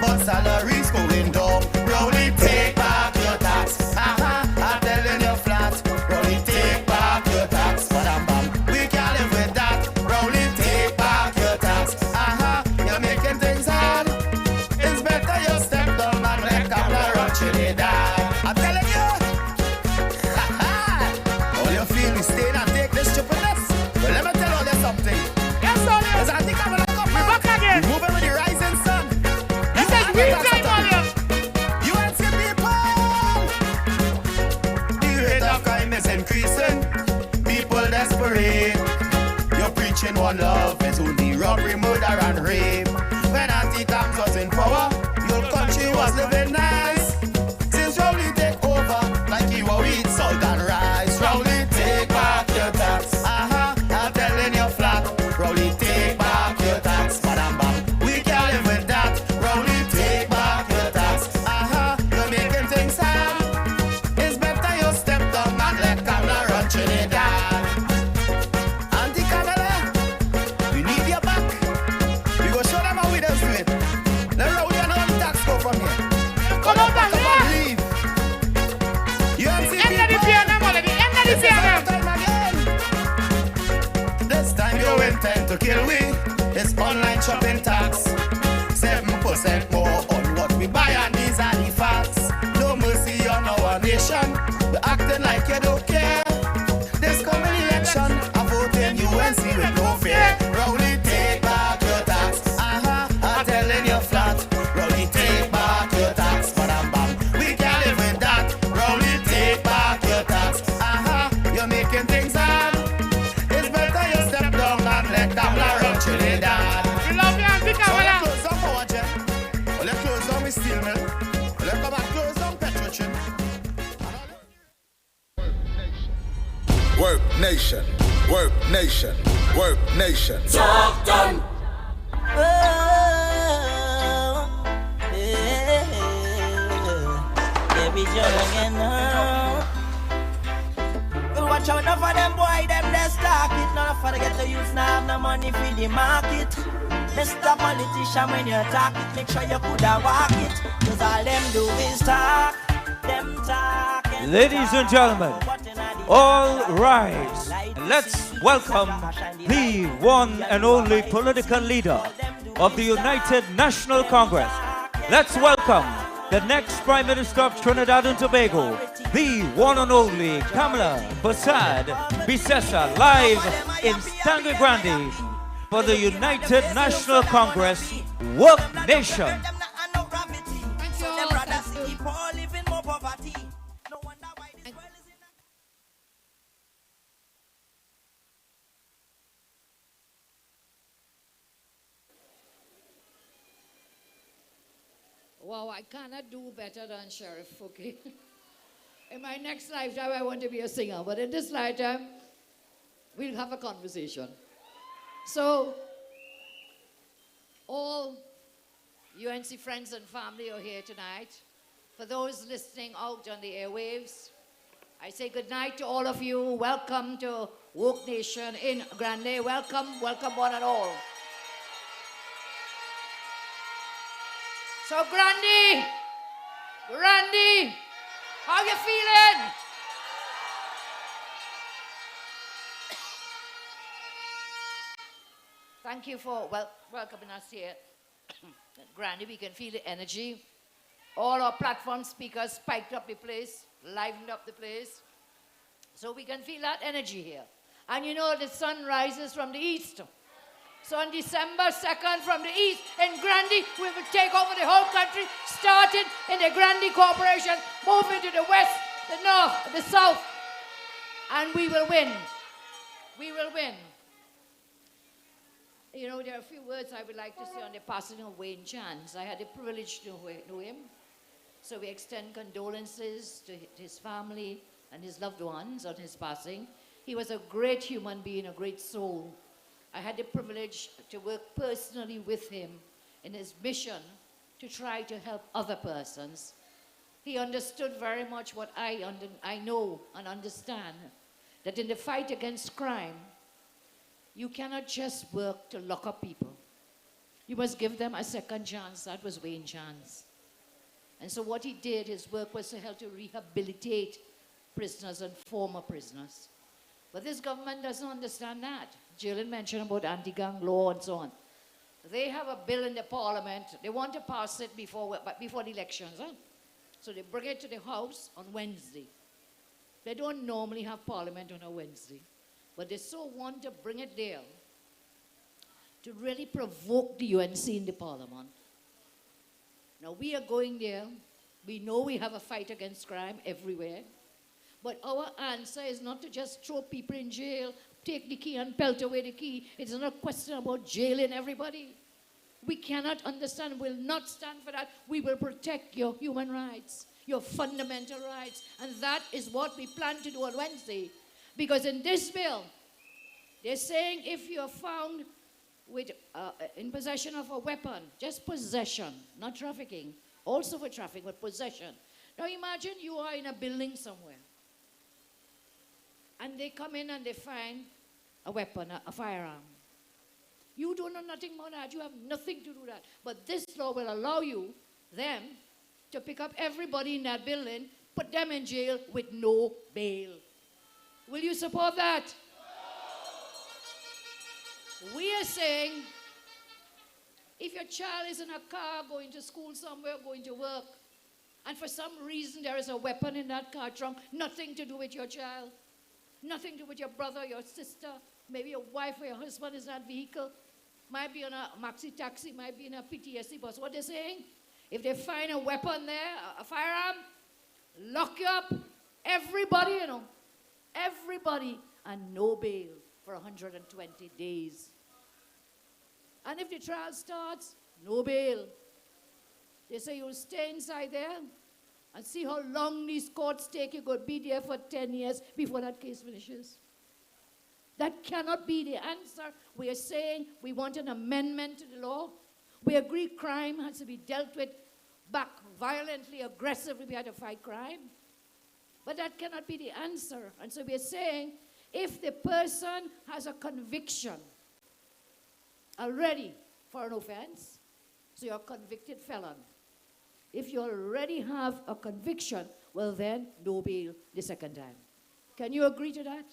but salaries going down. Rowley, take back your tax. I'm telling you flat. Rowley, take back your tax. Bam bam, we can't live with that. Rowley, take back your tax. You're making things hard. It's better you step down and let Kamala run in one love. It's only robbery, murder, and rape. When anti-camps was in power, your country was living nice. Since Rowley take over, like you will eat salt and rice. Rowley, take back your tax. I'm telling you flat. Rowley, take back your tax. Madam Bam, we can't live with that. Rowley, take back your tax. You're making things hard. It's better you step down and let Kamala run Trinidad. Auntie Kamala, we need your back. We go show them how we does do it. Let Rowley and all the tax go from here. Come on, back and leave. You have seen people. This time you intend to kill we. It's online shopping tax. 7% more on what we buy, and these are the facts. No mercy on our nation. You're acting like you don't care. This coming election, I vote in UNC with no fear. Rowley, take back your tax. I'm telling you flat. Rowley, take back your tax. Bam, bam. We can't live with that. Rowley, take back your tax. You're making things hard. It's better you step down and let Kamala run Trinidad. We love you, Auntie Kamala. So let's close down power gen. Let's close down the steel mill. Let's come and close down Petrochin. Work nation, work nation, work nation. Talk done. Baby John again now. Watch out now for them boy, them they stock it. None of them get to use now, have no money for the market. Mr. Politician, when you talk it, make sure you coulda walk it. Cause all them do is talk, them talk. Ladies and gentlemen, all rise. Let's welcome the one and only political leader of the United National Congress. Let's welcome the next Prime Minister of Trinidad and Tobago, the one and only Kamala Persad Bisesa, live in Stanley Grande for the United National Congress Work Nation. Wow, I cannot do better than Sheriff, okay? In my next lifetime, I want to be a singer, but in this lifetime, we'll have a conversation. So, all UNC friends and family are here tonight. For those listening out on the airwaves, I say good night to all of you. Welcome to Woke Nation in Grande. Welcome, welcome one and all. So Grande, how you feeling? Thank you for welcoming us here. Grande, we can feel the energy. All our platform speakers spiked up the place, livened up the place. So we can feel that energy here. And you know the sun rises from the east. So on December 2nd from the east in Grande, we will take over the whole country, starting in the Grande Corporation, moving to the west, the north, the south, and we will win. We will win. You know, there are a few words I would like to say on the passing of Wayne Chance. I had the privilege to know him. So we extend condolences to his family and his loved ones on his passing. He was a great human being, a great soul. I had the privilege to work personally with him in his mission to try to help other persons. He understood very much what I know and understand, that in the fight against crime, you cannot just work to lock up people. You must give them a second chance. That was Wayne Chance. And so what he did, his work was to help to rehabilitate prisoners and former prisoners. But this government doesn't understand that. Jillian mentioned about anti-gang law and so on. They have a bill in the parliament. They want to pass it before the elections. Huh? So they bring it to the House on Wednesday. They don't normally have parliament on a Wednesday. But they so want to bring it there to really provoke the UNC in the parliament. Now we are going there. We know we have a fight against crime everywhere. But our answer is not to just throw people in jail, take the key and pelt away the key. It's not a question about jailing everybody. We cannot understand, will not stand for that. We will protect your human rights, your fundamental rights. And that is what we plan to do on Wednesday. Because in this bill, they're saying if you're found with, in possession of a weapon, just possession, not trafficking, also for trafficking, but possession. Now imagine you are in a building somewhere, and they come in and they find a weapon, a firearm. You don't know nothing about that. You have nothing to do that. But this law will allow you, them, to pick up everybody in that building, put them in jail with no bail. Will you support that? We are saying, if your child is in a car going to school somewhere, going to work, and for some reason there is a weapon in that car trunk, nothing to do with your child, nothing to do with your brother, your sister, maybe your wife or your husband is in that vehicle, might be on a maxi taxi, might be in a PTSD bus. What they're saying, if they find a weapon there, a firearm, lock you up, everybody, everybody, and no bail for 120 days. And if the trial starts, no bail. They say you'll stay inside there and see how long these courts take. You could be there for 10 years before that case finishes. That cannot be the answer. We are saying we want an amendment to the law. We agree crime has to be dealt with back violently, aggressively. We have to fight crime. But that cannot be the answer. And so we are saying if the person has a conviction already for an offense, so you're a convicted felon. If you already have a conviction, well then, no bail the second time. Can you agree to that?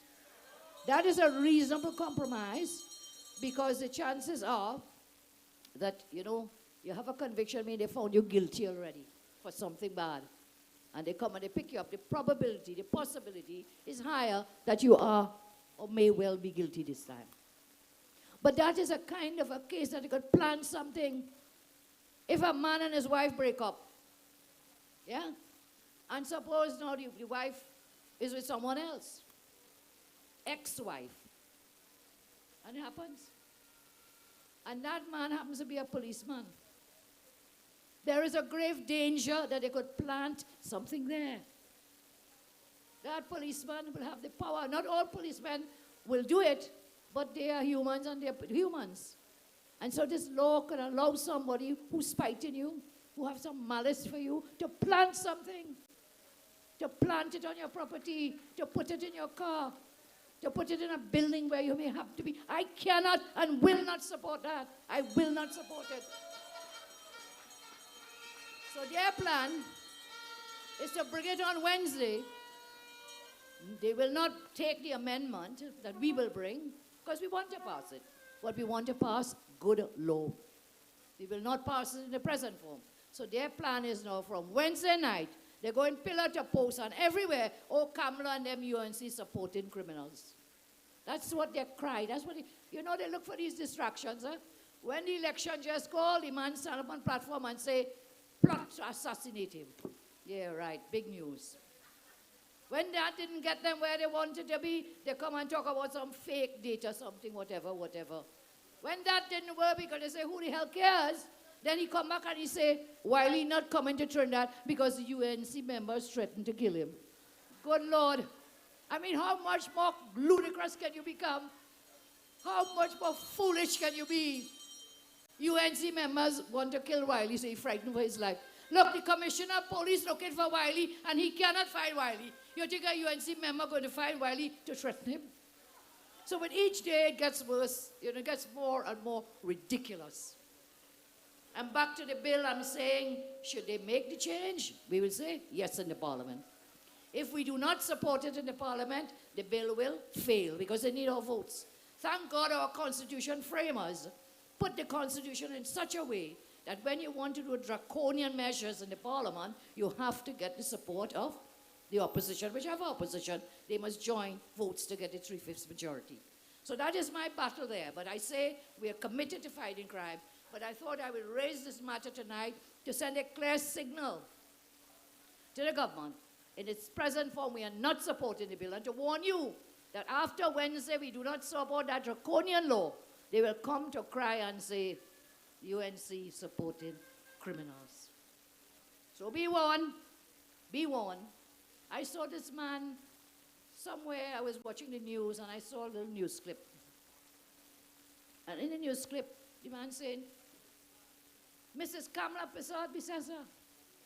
That is a reasonable compromise, because the chances are that, you have a conviction, meaning they found you guilty already for something bad. And they come and they pick you up. The probability, the possibility is higher that you are or may well be guilty this time. But that is a kind of a case that you could plan something. If a man and his wife break up, yeah? And suppose now the wife is with someone else, ex-wife, and it happens. And that man happens to be a policeman. There is a grave danger that they could plant something there. That policeman will have the power. Not all policemen will do it, but they are humans and they are humans. And so this law can allow somebody who's spiting you, who have some malice for you, to plant something. To plant it on your property, to put it in your car, to put it in a building where you may have to be. I cannot and will not support that. I will not support it. So their plan is to bring it on Wednesday. They will not take the amendment that we will bring, because we want to pass it. But we want to pass good law. We will not pass it in the present form. So their plan is now from Wednesday night, they're going pillar to post and everywhere, Kamala and them UNC supporting criminals. That's what they cry. That's what they look for these distractions. Huh? When the election just called, the man stand up on platform and say, plot to assassinate him. Yeah, right, big news. When that didn't get them where they wanted to be, they come and talk about some fake data, something, whatever. When that didn't work, because they say, who the hell cares? Then he come back and he say, Wiley not coming to Trinidad because the UNC members threatened to kill him. Good Lord. I mean, how much more ludicrous can you become? How much more foolish can you be? UNC members want to kill Wiley, so he's frightened for his life. Look, the commissioner of police looking for Wiley, and he cannot find Wiley. You think a UNC member going to find Wiley to threaten him? So with each day it gets worse, it gets more and more ridiculous. And back to the bill, I'm saying, should they make the change? We will say yes in the parliament. If we do not support it in the parliament, the bill will fail because they need our votes. Thank God our constitution framers put the constitution in such a way that when you want to do draconian measures in the parliament, you have to get the support of the opposition. Whichever opposition, they must join votes to get the 3/5 majority. So that is my battle there. But I say we are committed to fighting crime. But I thought I would raise this matter tonight to send a clear signal to the government. In its present form, we are not supporting the bill, and to warn you that after Wednesday we do not support that draconian law, they will come to cry and say, UNC supporting criminals. So be warned. Be warned. I saw this man somewhere. I was watching the news and I saw a little news clip. And in the news clip, the man saying, Mrs. Kamala Prasad Bisasa.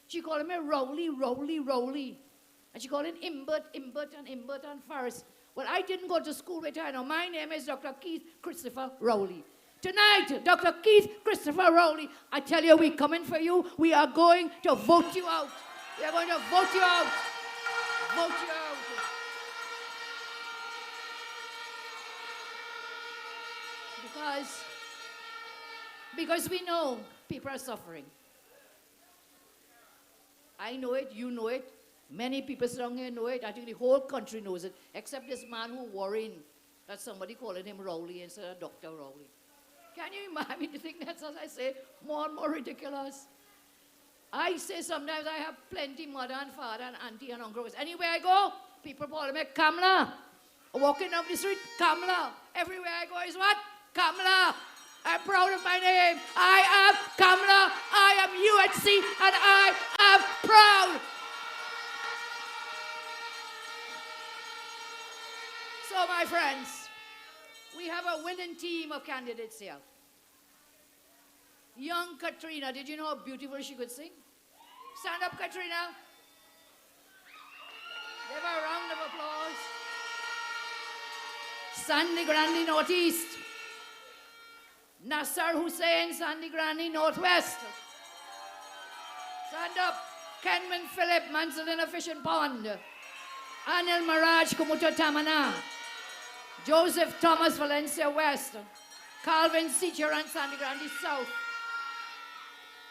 She called him Rowley, Rowley, Rowley. And she called him Imbert, Imbert, and Faris. Well, I didn't go to school with her. I know my name is Dr. Keith Christopher Rowley. Tonight, Dr. Keith Christopher Rowley, I tell you, we're coming for you. We are going to vote you out. We are going to vote you out. Vote you out. Because we know people are suffering. I know it, you know it. Many people down here know it. I think the whole country knows it, except this man who worrying that somebody calling him Rowley instead of Dr. Rowley. Can you imagine to think that's, as I say, more and more ridiculous? I say sometimes I have plenty mother and father and auntie and uncle. Anywhere I go, people call me Kamala. Walking up the street, Kamala. Everywhere I go is what? Kamala. I'm proud of my name. I am Kamala. I am UNC and I am proud. So, my friends, we have a winning team of candidates here. Young Katrina, did you know how beautiful she could sing? Stand up, Katrina. Give her a round of applause. Sandy Grande, Northeast. Nasser Hussain, Sandy Grande, Northwest. Stand up. Kenman Philip, Mansalina Fishing Pond. Anil Maraj, Kumuto Tamana. Joseph Thomas, Valencia West. Calvin Sicheran, Sandy Grande South.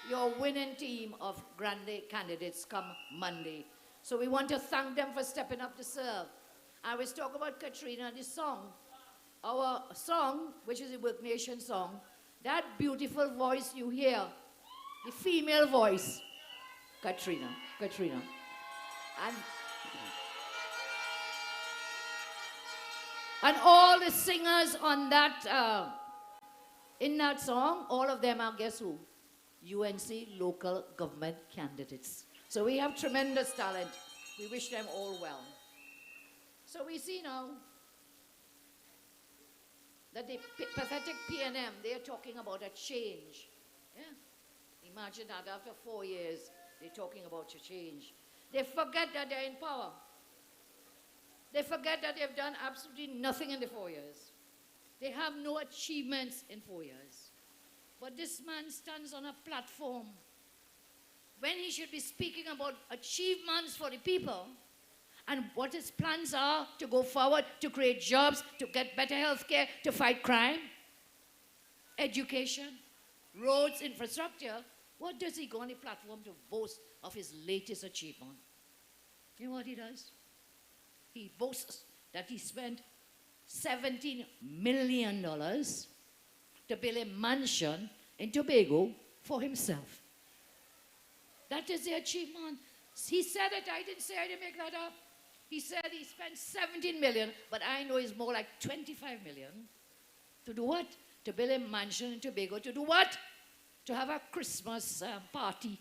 Your winning team of Grande candidates come Monday. So we want to thank them for stepping up to serve. I was talking about Katrina, this song. Our song, which is a Work Nation song, that beautiful voice you hear, the female voice, Katrina. And all the singers on that, in that song, all of them are, guess who? UNC local government candidates. So we have tremendous talent. We wish them all well. So we see now that the pathetic PNM, they're talking about a change. Yeah. Imagine that after 4 years, they're talking about a change. They forget that they're in power. They forget that they've done absolutely nothing in the 4 years. They have no achievements in 4 years. But this man stands on a platform when he should be speaking about achievements for the people and what his plans are to go forward, to create jobs, to get better health care, to fight crime, education, roads, infrastructure. What does he go on the platform to boast of his latest achievement? You know what he does? He boasts that he spent $17 million to build a mansion in Tobago for himself. That is the achievement. He said it, I didn't say, I didn't make that up. He said he spent 17 million, but I know it's more like 25 million. To do what? To build a mansion in Tobago. To do what? To have a Christmas party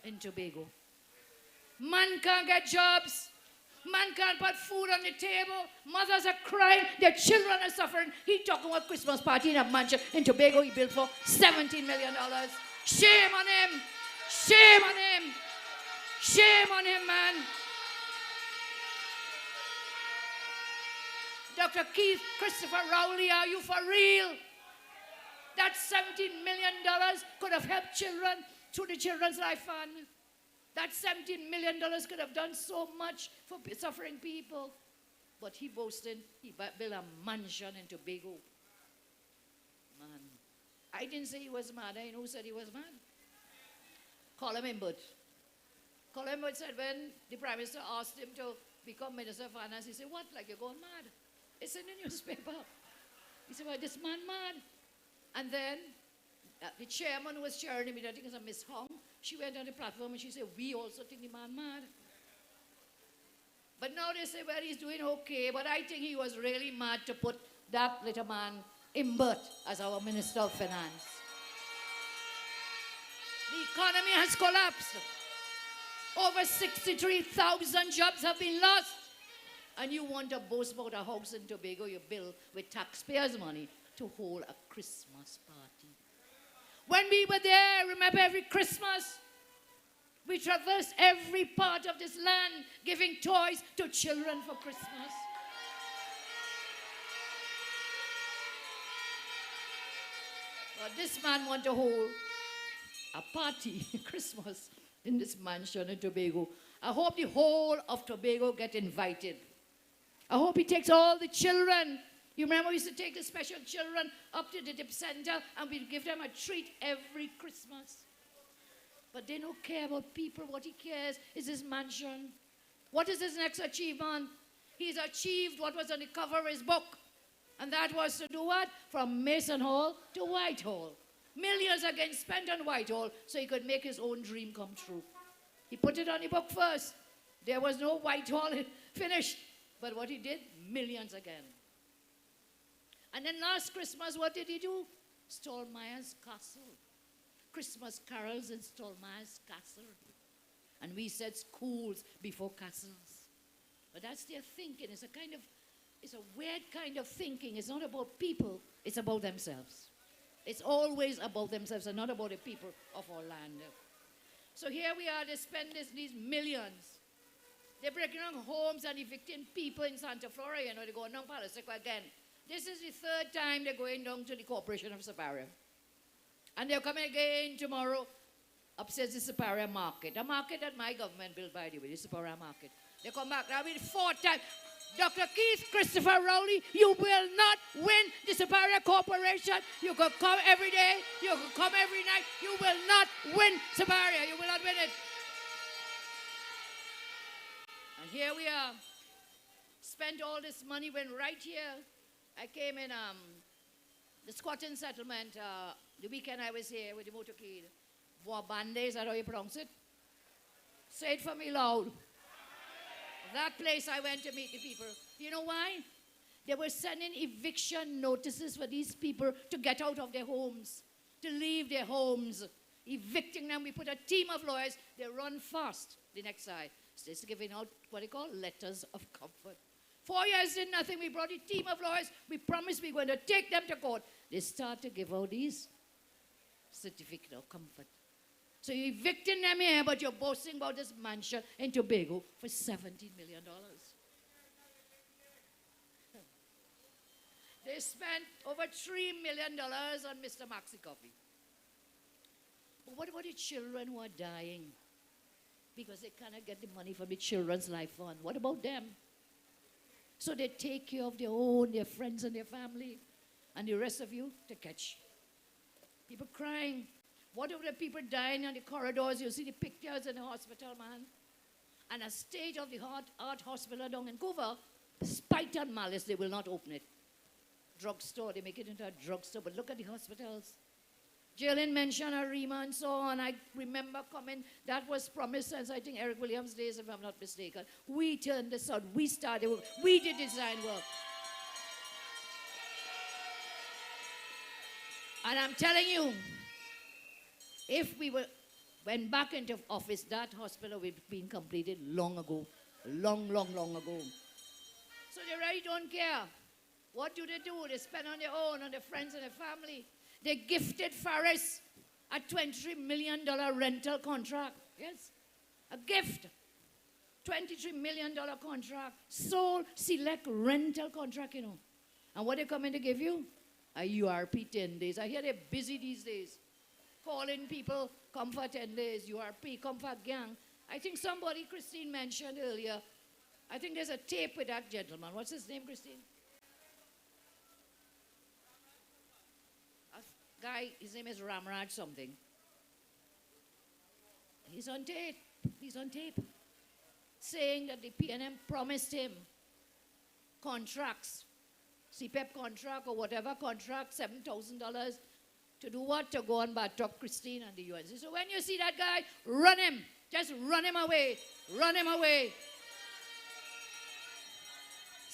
in Tobago. Man can't get jobs. Man can't put food on the table. Mothers are crying. Their children are suffering. He talking about Christmas party in a mansion in Tobago he built for $17 million. Shame on him. Shame on him. Shame on him, man. Dr. Keith Christopher Rowley, are you for real? That $17 million could have helped children through the Children's Life Fund. That $17 million could have done so much for suffering people. But he boasted he built a mansion in Tobago. Man, I didn't say he was mad. I know who said he was mad. Colin Imbert. Colin Imbert said when the Prime Minister asked him to become Minister of Finance, he said, what, like you're going mad? It's in the newspaper. He said, well, this man mad. And then the chairman who was chairing him, I think it was Miss Hong, she went on the platform and she said, we also think the man mad. But now they say, well, he's doing okay. But I think he was really mad to put that little man, Imbert, as our Minister of Finance. The economy has collapsed. Over 63,000 jobs have been lost. And you want to boast about a house in Tobago you build with taxpayers' money to hold a Christmas party. When we were there, remember every Christmas, we traversed every part of this land giving toys to children for Christmas. But this man wants to hold a party, Christmas, in this mansion in Tobago. I hope the whole of Tobago get invited. I hope he takes all the children. You remember we used to take the special children up to the dip center and we'd give them a treat every Christmas. But they don't care about people. What he cares is his mansion. What is his next achievement? He's achieved what was on the cover of his book. And that was to do what? From Mason Hall to Whitehall. Millions are getting spent on Whitehall so he could make his own dream come true. He put it on the book first. There was no Whitehall finished. But what he did, millions again. And then last Christmas, what did he do? Stallmeyer's Castle. Christmas carols in Stallmeyer's Castle. And we said schools before castles. But that's their thinking. It's a weird kind of thinking. It's not about people, it's about themselves. It's always about themselves and not about the people of our land. So here we are, they spend these millions. They're breaking down homes and evicting people in Santa Flora, you know, they're going down Palaseco again. This is the third time they're going down to the Corporation of Siparia. And they're coming again tomorrow upstairs the Siparia Market. A market that my government built, by the way, the Siparia Market. They come back, that'll be the fourth time. Dr. Keith Christopher Rowley, you will not win the Siparia Corporation. You could come every day, you could come every night. You will not win Siparia. You will not win it. And here we are. Spent all this money when right here, I came in the squatting settlement, the weekend I was here with the motorcade. Boabande, is that how you pronounce it? Say it for me loud. That place I went to meet the people. You know why? They were sending eviction notices for these people to get out of their homes, to leave their homes, evicting them. We put a team of lawyers. They run fast the next side. So it's giving out what they call letters of comfort. 4 years did nothing. We brought a team of lawyers. We promised we were going to take them to court. They start to give out these certificate of comfort. So you're evicting them here, but you're boasting about this mansion in Tobago for $17 million. They spent over $3 million on Mr. Maxi Coffee. But what about the children who are dying? Because they cannot get the money from the Children's Life Fund. What about them? So they take care of their own, their friends and their family, and the rest of you to catch. People crying. What about the people dying on the corridors? You see the pictures in the hospital, man. And a state-of-the-art hospital down in Vancouver, spite and malice, they will not open it. Drugstore, they make it into a drugstore, but look at the hospitals. Jalen mentioned Arima and so on. I remember coming, that was promised since I think Eric Williams' days, if I'm not mistaken. We turned this out, we started work, we did design work. And I'm telling you, if we went back into office, that hospital would have been completed long ago. Long ago. So they really don't care. What do? They spend on their own, on their friends and their family. They gifted Faris a $23 million rental contract. Yes? A gift. $23 million contract. Sole select rental contract, you know. And what they coming to give you? A URP 10 days. I hear they're busy these days. Calling people, come for 10 days, URP, come for gang. I think somebody, Christine mentioned earlier, I think there's a tape with that gentleman. What's his name, Christine? A guy, his name is Ramraj something. He's on tape. Saying that the PNM promised him contracts, CPEP contract or whatever contract, $7,000 to do what? To go on but talk Christine and the UNC. So when you see that guy, run him. Just run him away. Run him away.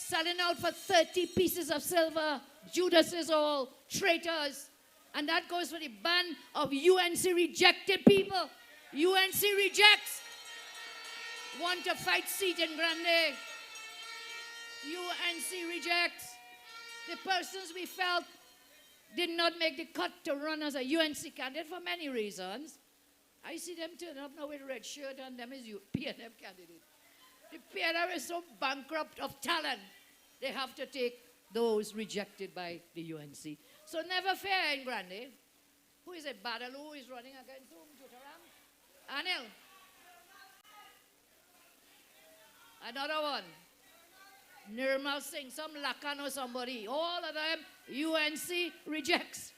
selling out for 30 pieces of silver. Judases all, traitors. And that goes for the band of UNC rejected people. UNC rejects. Want to fight seat in Grande. UNC rejects. The persons we felt did not make the cut to run as a UNC candidate for many reasons. I see them turn up now with red shirt and them is PNM candidate. The PNM is so bankrupt of talent, they have to take those rejected by the UNC. So never fair in Grande. Who is it? Badalu who is running against whom? Jutaram? Anil. Another one. Nirmal Singh, some Lakan or somebody. All of them, UNC rejects.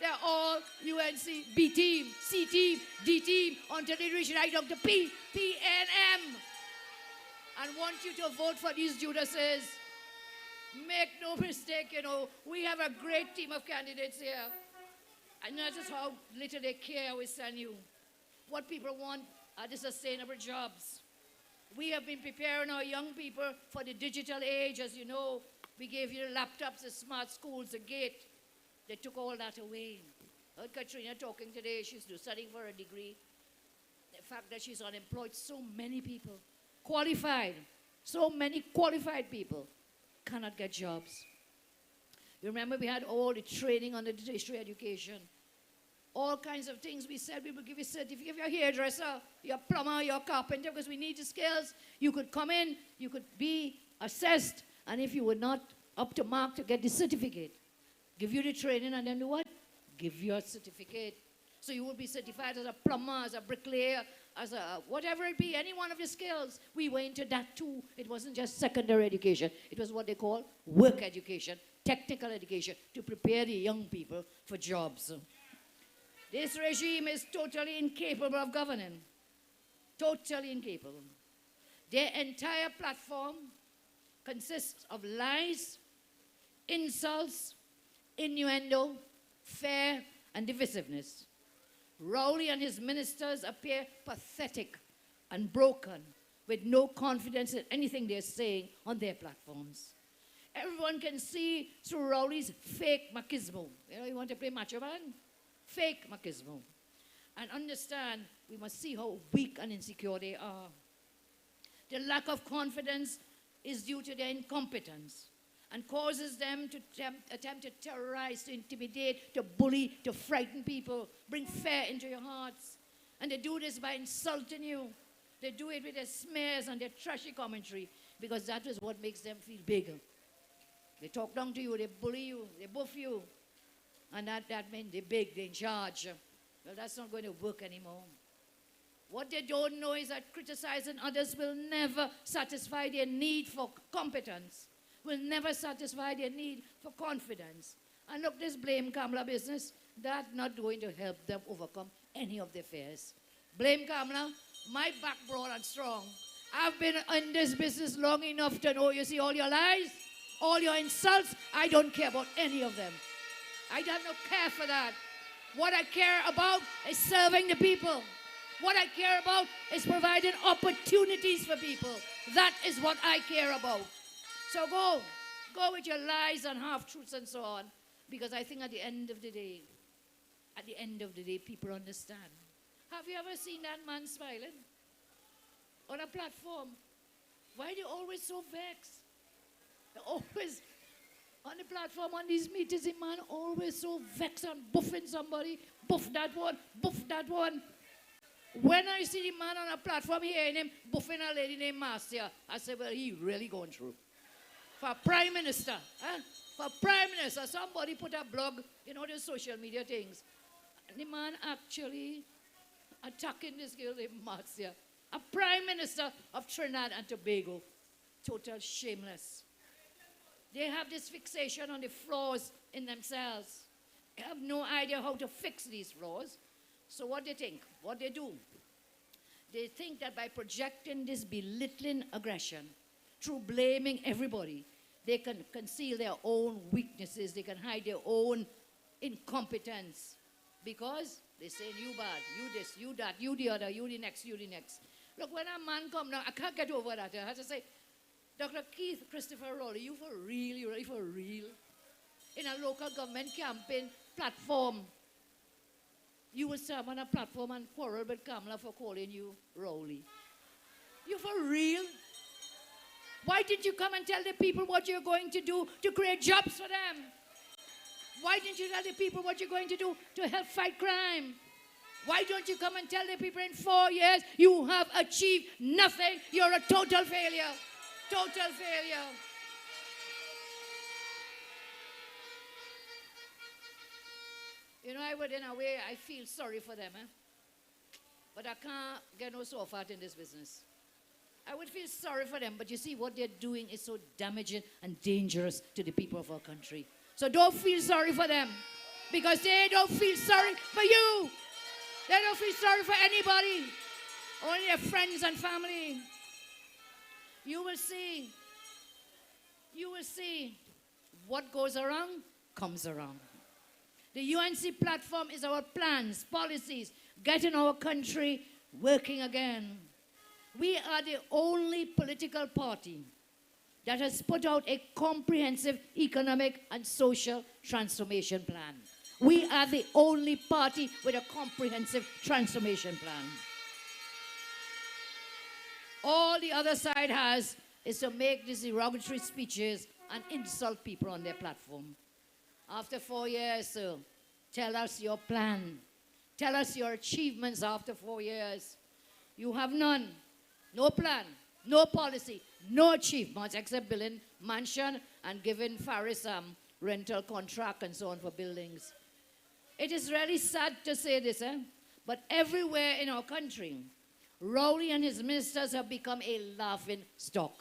They're all UNC B team, C team, D team, until they reach right up to P, P, N, M. And want you to vote for these Judases. Make no mistake, you know, we have a great team of candidates here. And not just how little they care we send you. What people want are the sustainable jobs. We have been preparing our young people for the digital age. As you know, we gave you the laptops, the smart schools, the gate. They took all that away. I heard Katrina talking today. She's studying for a degree. The fact that she's unemployed, so many people, qualified, so many qualified people cannot get jobs. You remember we had all the training on the tertiary education. All kinds of things. We said we will give you a certificate. If you're a hairdresser, you're a plumber, you're a carpenter, because we need the skills. You could come in, you could be assessed, and if you were not up to mark to get the certificate, give you the training and then do what? Give you a certificate. So you will be certified as a plumber, as a bricklayer, as a whatever it be, any one of your skills. We were into that too. It wasn't just secondary education. It was what they call work education, technical education, to prepare the young people for jobs. This regime is totally incapable of governing. Totally incapable. Their entire platform consists of lies, insults, innuendo, fear, and divisiveness. Rowley and his ministers appear pathetic and broken, with no confidence in anything they're saying on their platforms. Everyone can see through Rowley's fake machismo. You know, you want to play macho man? Fake machismo. And understand, we must see how weak and insecure they are. The lack of confidence is due to their incompetence and causes them to attempt to terrorize, to intimidate, to bully, to frighten people, bring fear into your hearts. And they do this by insulting you. They do it with their smears and their trashy commentary, because that is what makes them feel bigger. They talk down to you, they bully you, they buff you. And that means they're big, they're in charge. Well, that's not going to work anymore. What they don't know is that criticizing others will never satisfy their need for competence, will never satisfy their need for confidence. And look, this blame Kamala business, that's not going to help them overcome any of their fears. Blame Kamala, my back broad and strong. I've been in this business long enough to know, you see, all your lies, all your insults, I don't care about any of them. I have no care for that. What I care about is serving the people. What I care about is providing opportunities for people. That is what I care about. So go with your lies and half-truths and so on, because I think at the end of the day, people understand. Have you ever seen that man smiling on a platform? Why are they always so vexed? They're always on the platform, on these meetings, the man always so vexed and buffing somebody, buff that one, buff that one. When I see the man on a platform hearing him buffing a lady named Marcia, I say, well, he really going through. For Prime Minister, for Prime Minister, somebody put a blog, you know, the social media things. And the man actually attacking this girl named Marcia, a Prime Minister of Trinidad and Tobago. Total shameless. They have this fixation on the flaws in themselves. They have no idea how to fix these flaws. So what they think, what they do, they think that by projecting this belittling aggression, through blaming everybody, they can conceal their own weaknesses, they can hide their own incompetence. Because they say, you bad, you this, you that, you the other, you the next, you the next. Look, when a man comes now, I can't get over that. I have to say, Dr. Keith Christopher Rowley, you for real, you really for real? In a local government campaign platform, you will serve on a platform and quarrel with Kamala for calling you Rowley. You for real? Why didn't you come and tell the people what you're going to do to create jobs for them? Why didn't you tell the people what you're going to do to help fight crime? Why don't you come and tell the people in 4 years you have achieved nothing? You're a total failure. Total failure. You know, I would, in a way, I feel sorry for them, but I can't get no soft heart in this business. I would feel sorry for them, but you see, what they're doing is so damaging and dangerous to the people of our country. So don't feel sorry for them, because they don't feel sorry for you. They don't feel sorry for anybody, only their friends and family. You will see, what goes around comes around. The UNC platform is our plans, policies, getting our country working again. We are the only political party that has put out a comprehensive economic and social transformation plan. We are the only party with a comprehensive transformation plan. All the other side has is to make these derogatory speeches and insult people on their platform. After 4 years, tell us your plan. Tell us your achievements after 4 years. You have none. No plan, no policy, no achievements except building mansion and giving Faris rental contract and so on for buildings. It is really sad to say this, but everywhere in our country, Rowley and his ministers have become a laughing stock.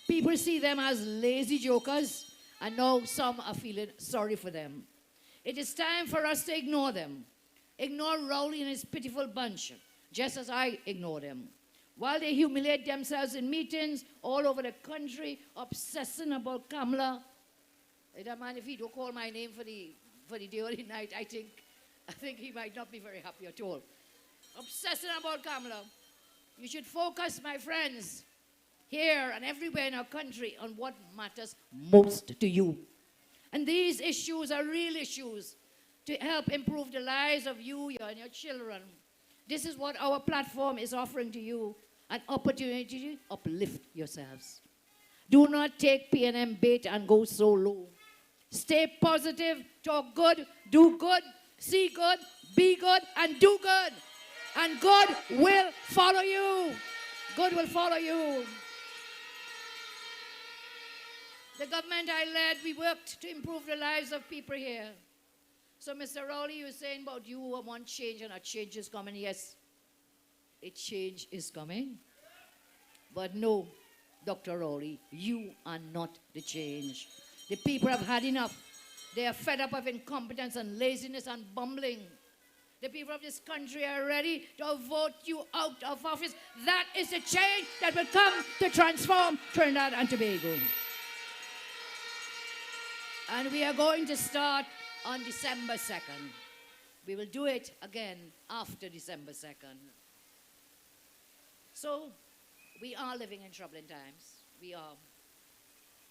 People see them as lazy jokers, and now some are feeling sorry for them. It is time for us to ignore them. Ignore Rowley and his pitiful bunch, just as I ignore them. While they humiliate themselves in meetings all over the country, obsessing about Kamala. I don't mind if he don't call my name for the day or the night. I think he might not be very happy at all. Obsessing about Kamala. You should focus, my friends, here and everywhere in our country on what matters most to you. And these issues are real issues to help improve the lives of you and your children. This is what our platform is offering to you, an opportunity to uplift yourselves. Do not take P&M bait and go so low. Stay positive, talk good, do good, see good, be good, and do good. And God will follow you. God will follow you. The government I led, we worked to improve the lives of people here. So, Mr. Rowley, you were saying about you want change and a change is coming. Yes, a change is coming. But no, Dr. Rowley, you are not the change. The people have had enough. They are fed up of incompetence and laziness and bumbling. The people of this country are ready to vote you out of office. That is the change that will come to transform Trinidad and Tobago. And we are going to start on December 2nd. We will do it again after December 2nd. So, we are living in troubling times. We are.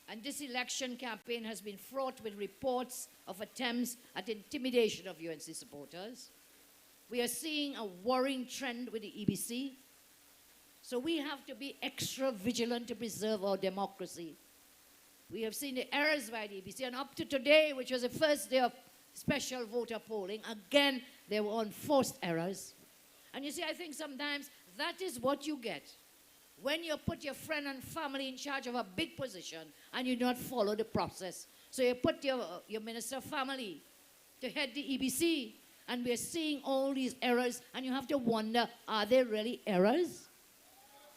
And this election campaign has been fraught with reports of attempts at intimidation of UNC supporters. We are seeing a worrying trend with the EBC. So we have to be extra vigilant to preserve our democracy. We have seen the errors by the EBC, and up to today, which was the first day of special voter polling, again, there were enforced errors. And you see, I think sometimes that is what you get when you put your friend and family in charge of a big position and you do not follow the process. So you put your minister of family to head the EBC, and we're seeing all these errors, and you have to wonder, are they really errors?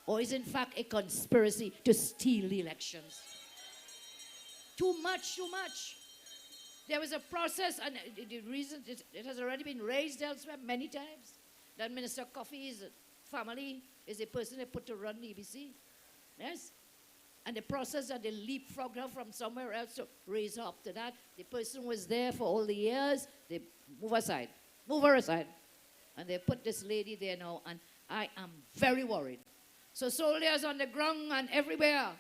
Or is it in fact a conspiracy to steal the elections? Too much, too much. There was a process, and the reason it has already been raised elsewhere many times, that Minister Coffey's family is a person they put to run the EBC. Yes? And the process that they leapfrogged her from somewhere else to raise her up to that. The person was there for all the years. They move her aside. And they put this lady there now, and I am very worried. So soldiers on the ground and everywhere,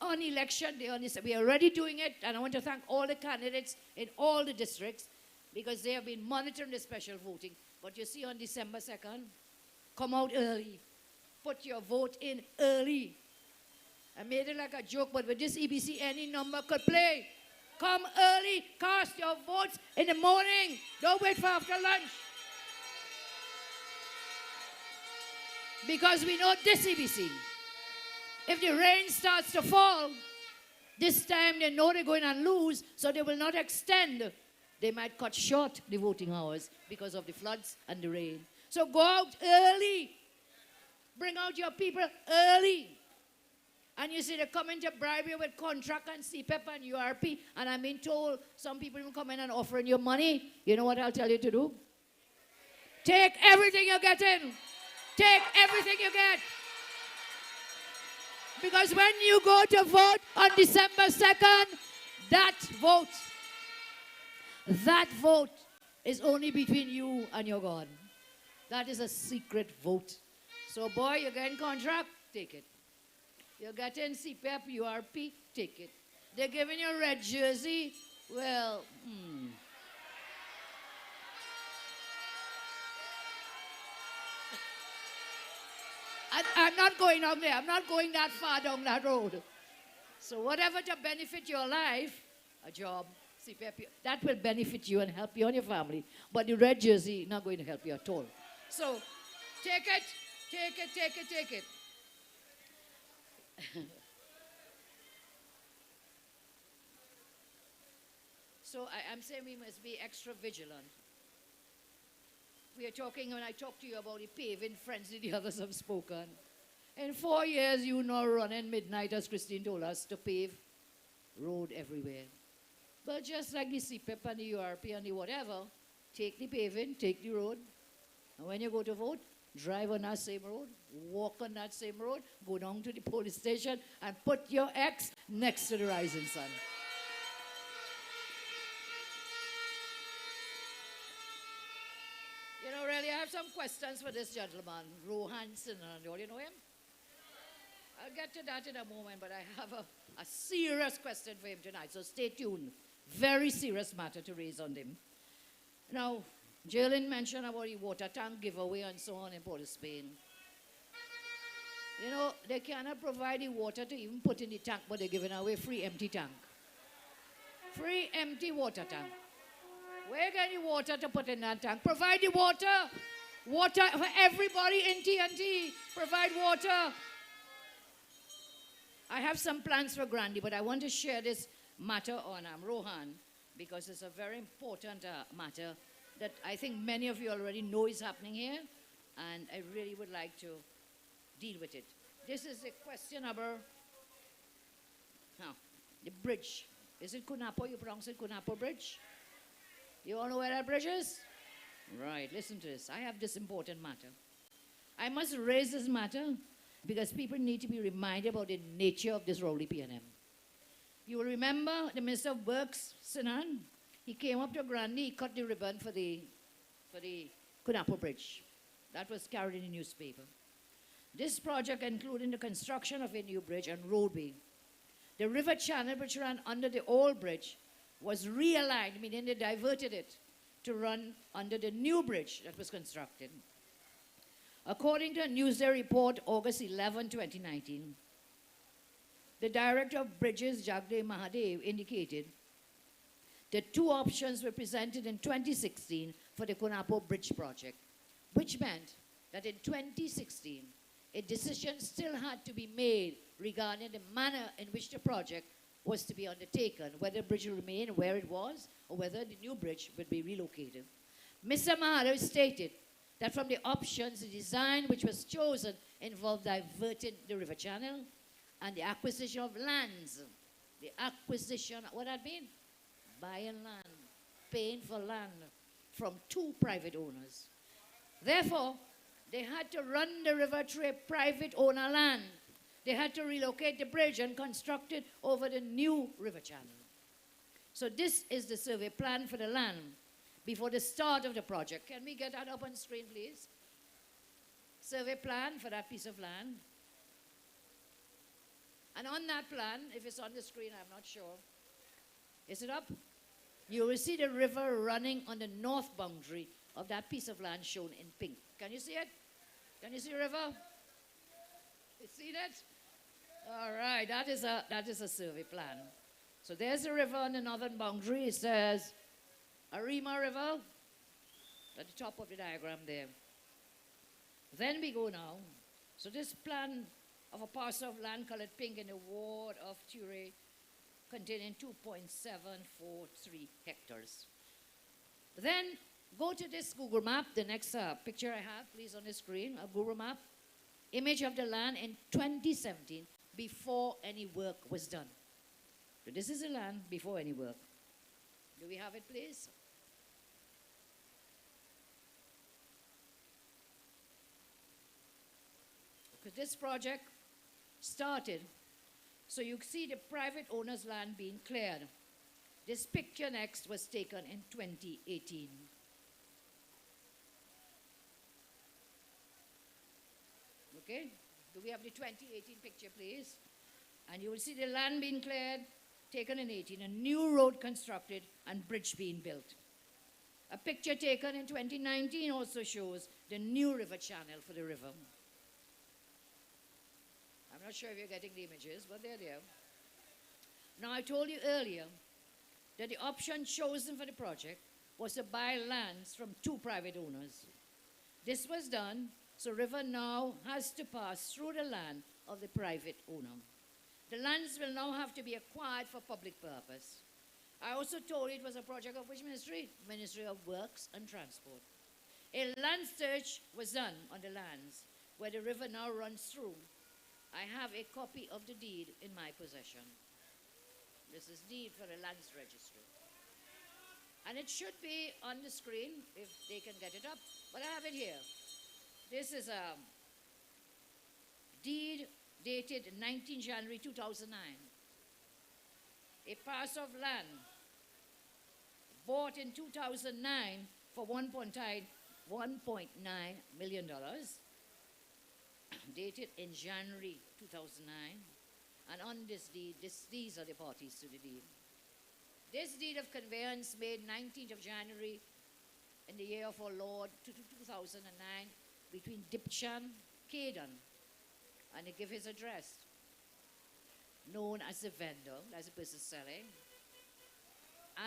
on election day, we are already doing it, and I want to thank all the candidates in all the districts because they have been monitoring the special voting. But you see on December 2nd, come out early. Put your vote in early. I made it like a joke, but with this EBC, any number could play. Come early, cast your votes in the morning. Don't wait for after lunch. Because we know this EBC. If the rain starts to fall, this time they know they're going to lose, so they will not extend. They might cut short the voting hours because of the floods and the rain. So go out early. Bring out your people early. And you see, they come in to bribe you with contract and CPEP and URP, and I'm being told some people even come in and offering you money. You know what I'll tell you to do? Take everything you get in. Take everything you get. Because when you go to vote on December 2nd, that vote is only between you and your God. That is a secret vote. So boy, you're getting contract, take it. You're getting CPEP, URP, take it. They're giving you a red jersey, well, I'm not going down there. I'm not going that far down that road. So whatever to benefit your life, a job, CPF, that will benefit you and help you and your family. But the red jersey not going to help you at all. So take it, take it, take it, take it. So I'm saying we must be extra vigilant. We are talking, when I talk to you about the paving frenzy, the others have spoken. In 4 years, you know, running midnight, as Christine told us, to pave road everywhere. But just like the CPEP and the URP and the whatever, take the paving, take the road, and when you go to vote, drive on that same road, walk on that same road, go down to the police station, and put your X next to the rising sun. You know, really, I have some questions for this gentleman, Rohan Sinan. Do you know him? I'll get to that in a moment, but I have a serious question for him tonight, so stay tuned. Very serious matter to raise on him. Now, Jalen mentioned about the water tank giveaway and so on in Port of Spain. You know, they cannot provide the water to even put in the tank, but they're giving away free empty tank. Free empty water tank. Where get the water to put in that tank? Provide the water. Water for everybody in TNT. Provide water. I have some plans for Grandy, but I want to share this matter on Rohan because it's a very important matter that I think many of you already know is happening here, and I really would like to deal with it. This is a question about the bridge. Is it Kunapo? You pronounce it Kunapo Bridge? You all know where that bridge is? Right, listen to this. I have this important matter. I must raise this matter because people need to be reminded about the nature of this Rowley P&M. You will remember the Minister of Works, Sinan. He came up to Grandy, he cut the ribbon for the Kunapo Bridge. That was carried in the newspaper. This project including the construction of a new bridge and roadway. The river channel which ran under the old bridge was realigned, meaning they diverted it to run under the new bridge that was constructed. According to a Newsday report, August 11, 2019, the Director of Bridges, Jagdev Mahadev, indicated that two options were presented in 2016 for the Kunapo Bridge project, which meant that in 2016, a decision still had to be made regarding the manner in which the project was to be undertaken, whether the bridge would remain where it was or whether the new bridge would be relocated. Mr. Mahadev stated that from the options, the design which was chosen involved diverting the river channel and the acquisition of lands. The acquisition, what that mean? Buying land, paying for land from two private owners. Therefore, they had to run the river through a private owner land. They had to relocate the bridge and construct it over the new river channel. So this is the survey plan for the land before the start of the project. Can we get that up on screen, please? Survey plan for that piece of land. And on that plan, if it's on the screen, I'm not sure. Is it up? You will see the river running on the north boundary of that piece of land shown in pink. Can you see it? Can you see the river? You see that? All right, that is a survey plan. So there's the river on the northern boundary. It says Arima River at the top of the diagram there. Then we go now. So this plan of a parcel of land colored pink in the ward of Ture containing 2.743 hectares. Then go to this Google map, the next picture I have, please, on the screen, a Google map, image of the land in 2017 before any work was done. So this is the land before any work. Do we have it, please? Because this project started, so you see the private owner's land being cleared. This picture next was taken in 2018. Okay, do we have the 2018 picture, please? And you will see the land being cleared, taken in 18, a new road constructed and bridge being built. A picture taken in 2019 also shows the new river channel for the river. I'm not sure if you're getting the images, but they're there. Now, I told you earlier that the option chosen for the project was to buy lands from 2 private owners. This was done, so river now has to pass through the land of the private owner. The lands will now have to be acquired for public purpose. I also told you it was a project of which ministry? Ministry of Works and Transport. A land search was done on the lands where the river now runs through. I have a copy of the deed in my possession. This is deed for the lands registry. And it should be on the screen if they can get it up, but I have it here. This is a deed dated 19 January 2009. A parcel of land bought in 2009 for $1.9 million, dated in January 2009. And on this deed, these are the parties to the deed. This deed of conveyance made 19th of January in the year of our Lord 2009 between Dipchan, Kedan, and they give his address, known as the vendor, that's the person selling,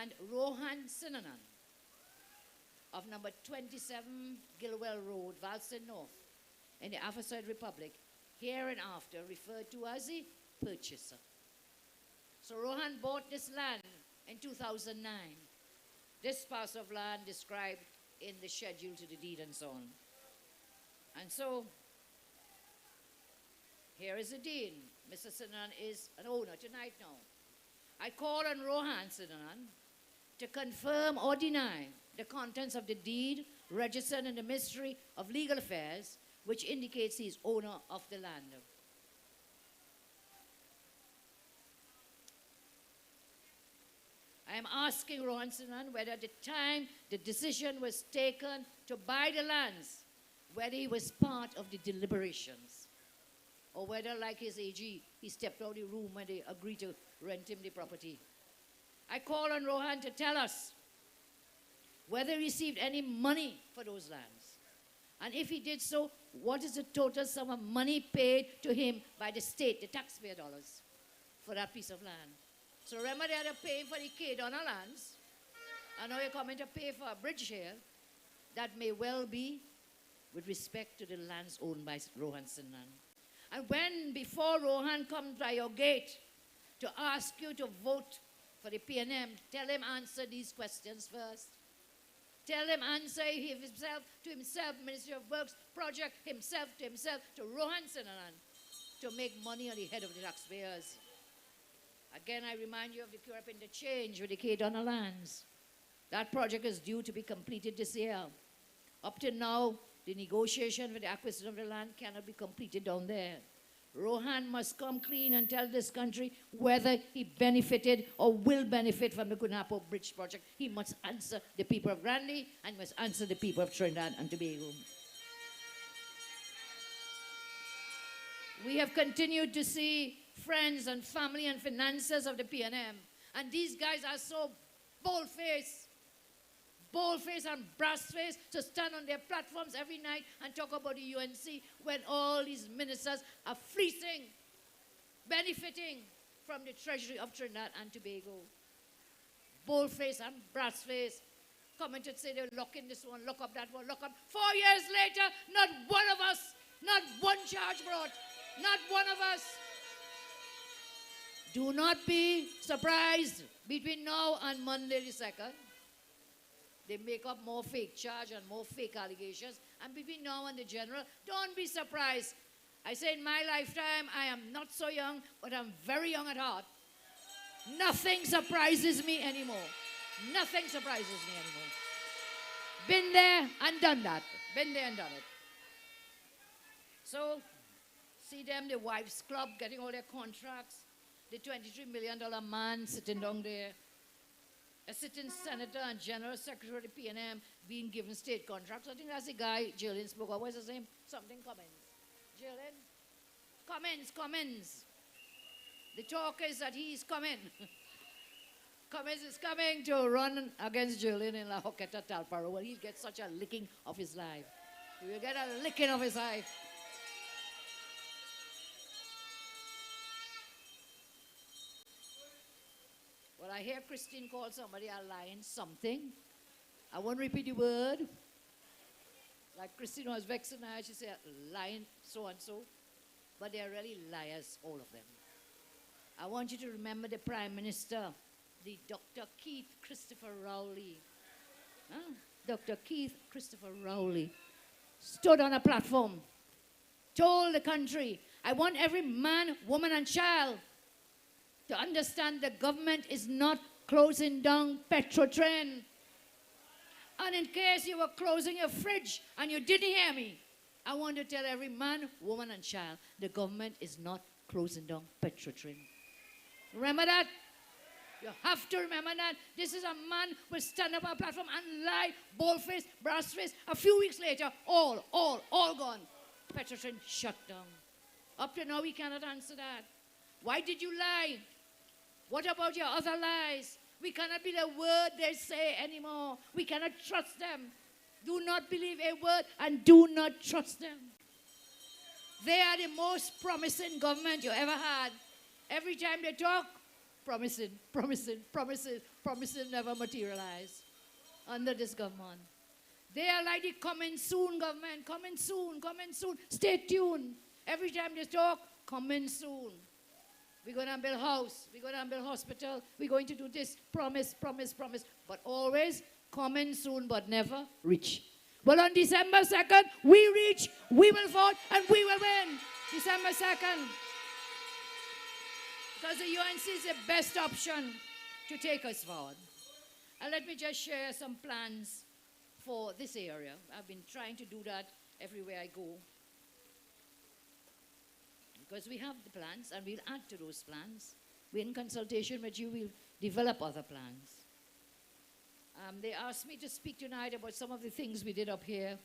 and Rohan Sinanan of number 27 Gilwell Road, Valston North, in the aforesaid Republic, hereinafter referred to as the purchaser. So Rohan bought this land in 2009. This parcel of land described in the schedule to the deed and so on. And so, here is the deed. Mr. Sinanan is an owner tonight now. I call on Rohan Sinanan to confirm or deny the contents of the deed registered in the Ministry of Legal Affairs, which indicates he is owner of the land. I am asking Rohan Sinanan whether at the time the decision was taken to buy the lands, whether he was part of the deliberations, or whether, like his AG, he stepped out of the room when they agreed to rent him the property. I call on Rohan to tell us whether he received any money for those lands. And if he did so, what is the total sum of money paid to him by the state, the taxpayer dollars, for that piece of land? So remember, they had to pay for the K-Donner lands, and now you're coming to pay for a bridge here that may well be with respect to the lands owned by Rohan Sinanan. And when, before Rohan comes by your gate to ask you to vote for the PNM, tell him answer these questions first. Tell him answer himself, Ministry of Works, project himself, to Rohan Sinanan, to make money on the head of the taxpayers. Again, I remind you of the Europe interchange with the K-Donner lands. That project is due to be completed this year. Up to now, the negotiation for the acquisition of the land cannot be completed down there. Rohan must come clean and tell this country whether he benefited or will benefit from the Gunapo Bridge project. He must answer the people of Grandy and must answer the people of Trinidad and Tobago. We have continued to see friends and family and financiers of the PNM. And these guys are so bold-faced and brass-faced to stand on their platforms every night and talk about the UNC when all these ministers are fleecing, benefiting from the treasury of Trinidad and Tobago. Bold-faced and brass-faced, coming to say they're locking this one, lock up that one, lock up. 4 years later, not one of us, not one charge brought, not one of us. Do not be surprised between now and Monday the 2nd. They make up more fake charge and more fake allegations. And between now and the general, don't be surprised. I say in my lifetime, I am not so young, but I'm very young at heart. Nothing surprises me anymore. Nothing surprises me anymore. Been there and done that. Been there and done it. So, see them, the wives club, getting all their contracts. The $23 million man sitting down there. A sitting senator and general secretary of the PNM being given state contracts. I think that's the guy Jillian spoke of. What's his name? Something Cummins. Jillian? Cummins. The talk is that he's coming. Cummins is coming to run against Jillian in La Hoqueta Talparo. Well, he'll get such a licking of his life. He will get a licking of his life. Well, I hear Christine call somebody a lion something. I won't repeat the word. Like Christine was vexing her, she said lion so-and-so. But they're really liars, all of them. I want you to remember the Prime Minister, the Dr. Keith Christopher Rowley. Huh? Dr. Keith Christopher Rowley stood on a platform, told the country, I want every man, woman, and child to understand the government is not closing down Petrotrin. And in case you were closing your fridge and you didn't hear me, I want to tell every man, woman, and child, the government is not closing down Petrotrin. Remember that? You have to remember that. This is a man who will stand up on a platform and lie, bold-faced, brass-faced. A few weeks later, all gone. Petrotrin shut down. Up to now, we cannot answer that. Why did you lie? What about your other lies? We cannot believe a word they say anymore. We cannot trust them. Do not believe a word and do not trust them. They are the most promising government you ever had. Every time they talk, promising, never materialize under this government. They are like the coming soon government, coming soon. Stay tuned. Every time they talk, coming soon. We're going to build a house. We're going to build a hospital. We're going to do this. Promise. But always coming soon, but never reach. Well, on December 2nd, we reach, we will vote, and we will win. December 2nd. Because the UNC is the best option to take us forward. And let me just share some plans for this area. I've been trying to do that everywhere I go. Because we have the plans, and we'll add to those plans. We're in consultation with you. We'll develop other plans. They asked me to speak tonight about some of the things we did up here,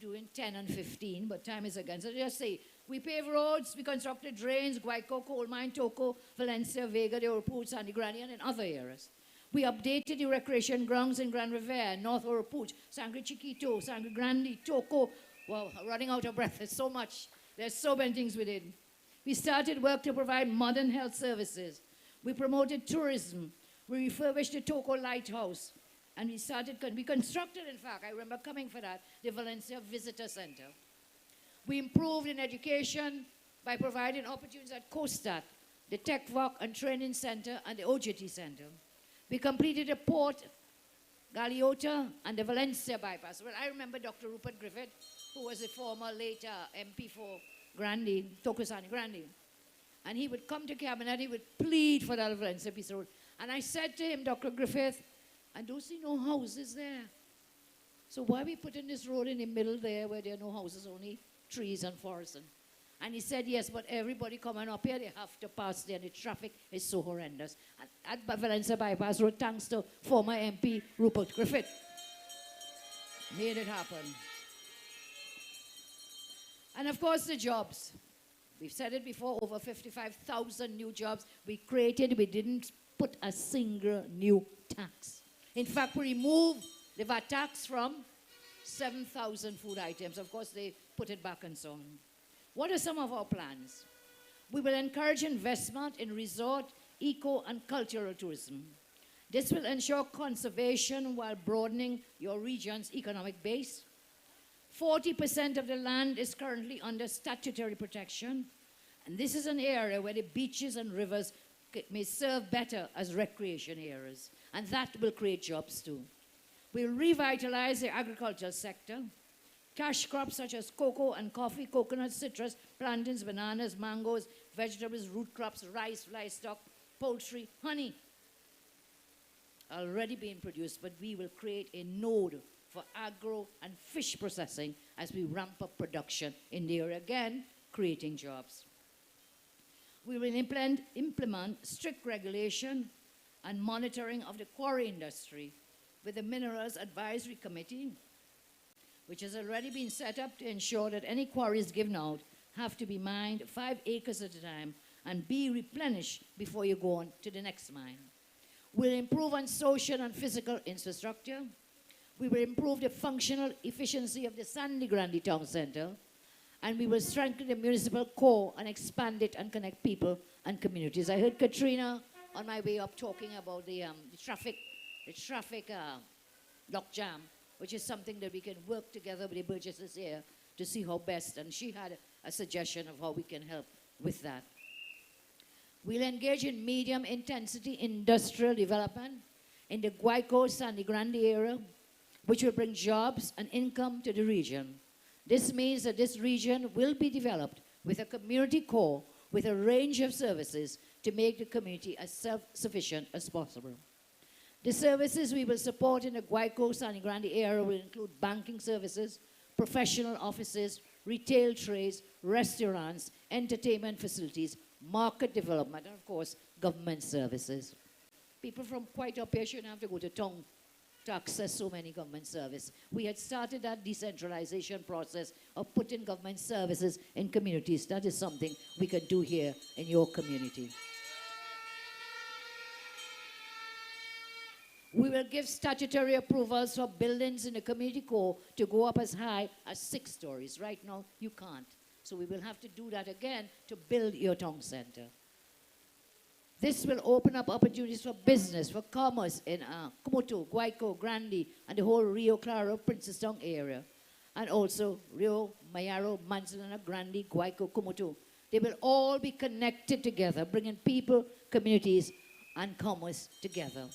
doing 10 and 15, but time is against. So just say, we paved roads, we constructed drains, Guayco, Coal Mine, Toco, Valencia, Vega, the Orpooch, Sandy Granny, and in other areas. We updated the recreation grounds in Grand Riviere, North Orpooch, Sangre Chiquito, Sangre Grande, Toco. Wow, running out of breath. There's so much. There's so many things we did. We started work to provide modern health services. We promoted tourism. We refurbished the Toco Lighthouse. And we constructed, in fact, I remember coming for that, the Valencia Visitor Center. We improved in education by providing opportunities at COSTAT, the Tech Work and Training Center, and the OJT Center. We completed the port, Galeota, and the Valencia bypass. Well, I remember Dr. Rupert Griffith, who was a former later MP for Grande, Tocosani Grande. And he would come to cabinet, he would plead for the Valencia piece of road. And I said to him, Dr. Griffith, I don't see no houses there. So why are we putting this road in the middle there where there are no houses, only trees and forests? And he said, yes, but everybody coming up here, they have to pass there. The traffic is so horrendous. And at Valencia Bypass Road, thanks to former MP Rupert Griffith, made it happen. And of course, the jobs. We've said it before, over 55,000 new jobs we created. We didn't put a single new tax. In fact, we removed the VAT tax from 7,000 food items. Of course, they put it back and so on. What are some of our plans? We will encourage investment in resort, eco, and cultural tourism. This will ensure conservation while broadening your region's economic base. 40% of the land is currently under statutory protection, and this is an area where the beaches and rivers may serve better as recreation areas, and that will create jobs too. We'll revitalize the agricultural sector. Cash crops such as cocoa and coffee, coconuts, citrus, plantains, bananas, mangoes, vegetables, root crops, rice, livestock, poultry, honey, already being produced, but we will create a node for agro and fish processing as we ramp up production in the area, again, creating jobs. We will implement strict regulation and monitoring of the quarry industry with the Minerals Advisory Committee, which has already been set up to ensure that any quarries given out have to be mined 5 acres at a time and be replenished before you go on to the next mine. We'll improve on social and physical infrastructure. We will improve the functional efficiency of the Sandy Grande Town Centre, and we will strengthen the municipal core and expand it and connect people and communities. I heard Katrina on my way up talking about the traffic lock jam, which is something that we can work together with the Burgesses here to see how best, and she had a suggestion of how we can help with that. We'll engage in medium-intensity industrial development in the Guayco Sandy Grande area, which will bring jobs and income to the region. This means that this region will be developed with a community core with a range of services to make the community as self-sufficient as possible. The services we will support in the Guayco Sandy Grande area will include banking services, professional offices, retail trades, restaurants, entertainment facilities, market development, and of course, government services. People from quite up here shouldn't have to go to town to access so many government services. We had started that decentralization process of putting government services in communities. That is something we can do here in your community. We will give statutory approvals for buildings in the community core to go up as high as 6 stories. Right now, you can't. So we will have to do that again to build your town center. This will open up opportunities for business, for commerce in Kumoto, Guayco, Grande, and the whole Rio Claro, Princestown area. And also Rio, Mayaro, Manzanilla, Grande, Guayco, Kumoto. They will all be connected together, bringing people, communities, and commerce together.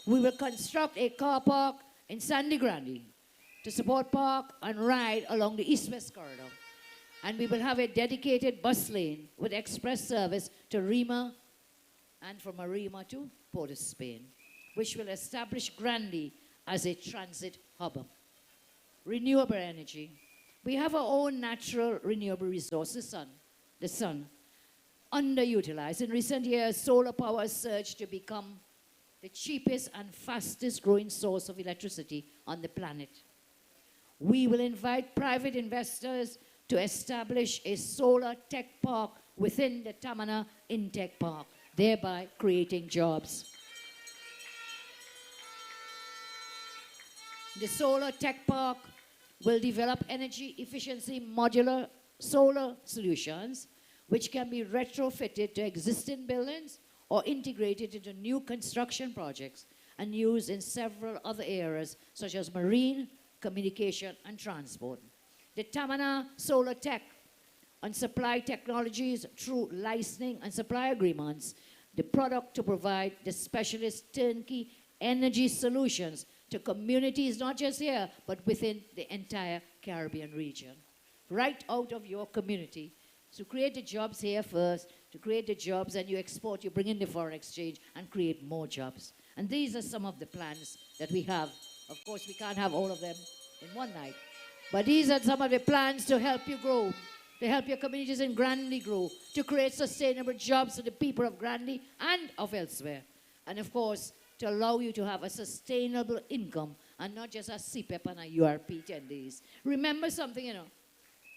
We will construct a car park in Sandy Grande to support park and ride along the east-west corridor. And we will have a dedicated bus lane with express service to Rima and from Arima to Port of Spain, which will establish Grande as a transit hub. Renewable energy. We have our own natural renewable resource, the sun, underutilized. In recent years, solar power has surged to become the cheapest and fastest growing source of electricity on the planet. We will invite private investors to establish a solar tech park within the Tamana Intech Park, thereby creating jobs. The solar tech park will develop energy efficiency modular solar solutions which can be retrofitted to existing buildings or integrated into new construction projects and used in several other areas such as marine, communication, and transport. The Tamana Solar Tech on supply technologies through licensing and supply agreements, the product to provide the specialist turnkey energy solutions to communities, not just here, but within the entire Caribbean region. Right out of your community. So create the jobs here first, to create the jobs, and you export, you bring in the foreign exchange and create more jobs. And these are some of the plans that we have. Of course, we can't have all of them in one night. But these are some of the plans to help you grow, to help your communities in Grande grow, to create sustainable jobs for the people of Grande and of elsewhere. And of course, to allow you to have a sustainable income and not just a CPEP and a URP 10 days. Remember something,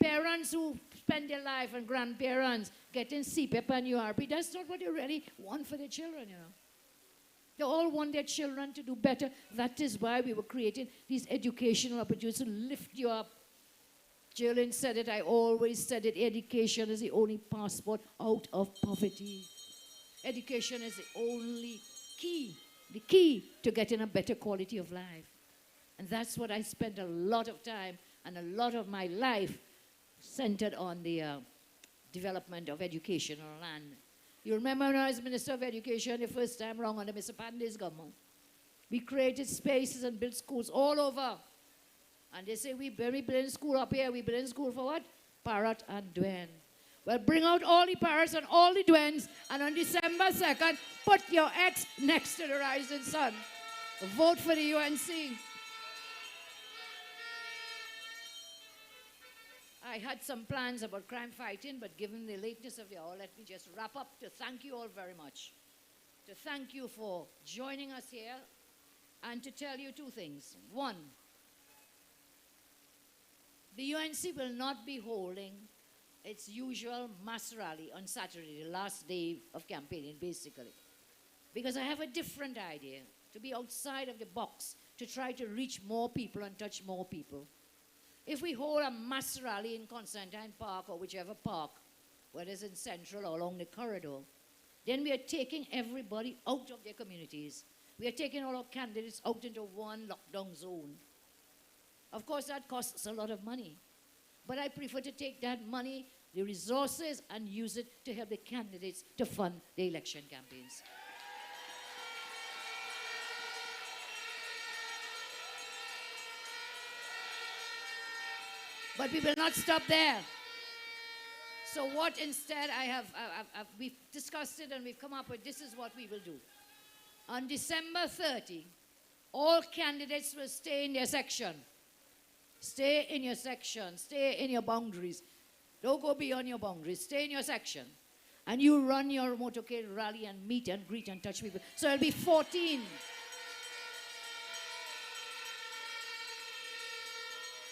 parents who spend their life and grandparents getting CPAP and URP, that's not what they really want for their children, you know. They all want their children to do better. That is why we were creating these educational opportunities to lift you up. Jillian said it, I always said it, education is the only passport out of poverty. Education is the only key, the key to getting a better quality of life. And that's what I spent a lot of time and a lot of my life centered on the development of education on land. You remember when I was Minister of Education the first time around under Mr. Pandey's government? We created spaces and built schools all over. And they say, we build school up here, we build school for what? Parrot and Dwen. Well, bring out all the parrots and all the Dwens, and on December 2nd, put your X next to the rising sun. Vote for the UNC. I had some plans about crime fighting, but given the lateness of the hour, let me just wrap up to thank you all very much. To thank you for joining us here, and to tell you two things. One, the UNC will not be holding its usual mass rally on Saturday, the last day of campaigning, basically. Because I have a different idea, to be outside of the box, to try to reach more people and touch more people. If we hold a mass rally in Constantine Park or whichever park, whether it's in Central or along the corridor, then we are taking everybody out of their communities. We are taking all our candidates out into one lockdown zone. Of course, that costs a lot of money. But I prefer to take that money, the resources, and use it to help the candidates to fund the election campaigns. But we will not stop there. So what instead we've discussed it and we've come up with, this is what we will do. On December 30, all candidates will stay in their section. Stay in your section. Stay in your boundaries. Don't go beyond your boundaries. Stay in your section. And you run your motorcade rally and meet and greet and touch people. So it'll be 14.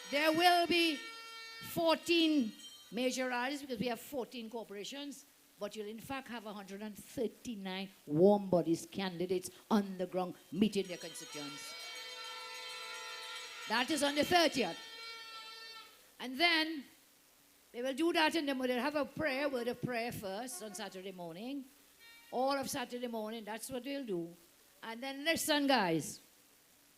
There will be 14 major rallies because we have 14 corporations, but you'll in fact have 139 warm bodies candidates on the ground meeting their constituents. That is on the 30th. And then they will do that in the morning. They'll have a prayer, word of prayer first on Saturday morning. All of Saturday morning, that's what they'll do. And then listen, guys.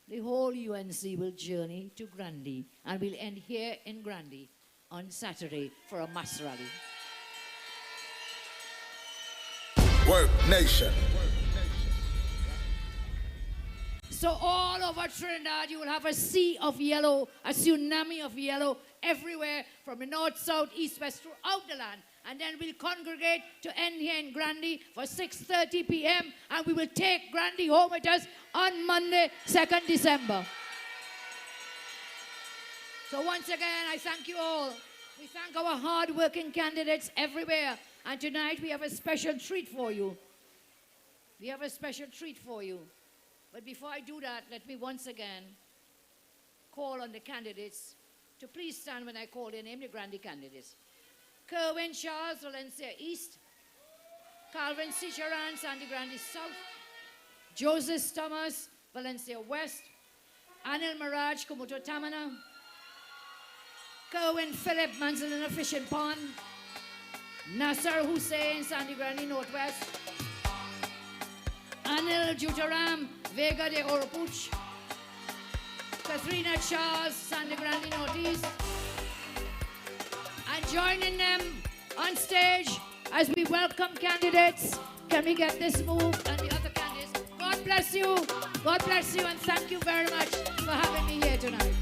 The whole UNC will journey to Grandy and we'll end here in Grandy on Saturday for a mass rally. Work Nation. So all over Trinidad, you will have a sea of yellow, a tsunami of yellow everywhere from the north, south, east, west, throughout the land. And then we'll congregate to end here in Grandy for 6:30 p.m. and we will take Grandy home with us on Monday, 2nd December. So once again, I thank you all. We thank our hard-working candidates everywhere. And tonight we have a special treat for you. We have a special treat for you. But before I do that, let me once again call on the candidates to please stand when I call their name, the Grandy candidates. Kerwin Charles, Valencia East. Calvin Cicharan, Sandy Grandy South. Joseph Thomas, Valencia West. Anil Miraj, Kumuto Tamana. Kerwin Philip, Manzanilla Fishing Pond. Nasser Hussein, Sandy Grandy Northwest. Anil Jutaram, Vega de Oropuch. Kathrina Charles, Sandy Grandy Northeast. And joining them on stage as we welcome candidates. Can we get this move and the other candidates? God bless you. God bless you and thank you very much for having me here tonight.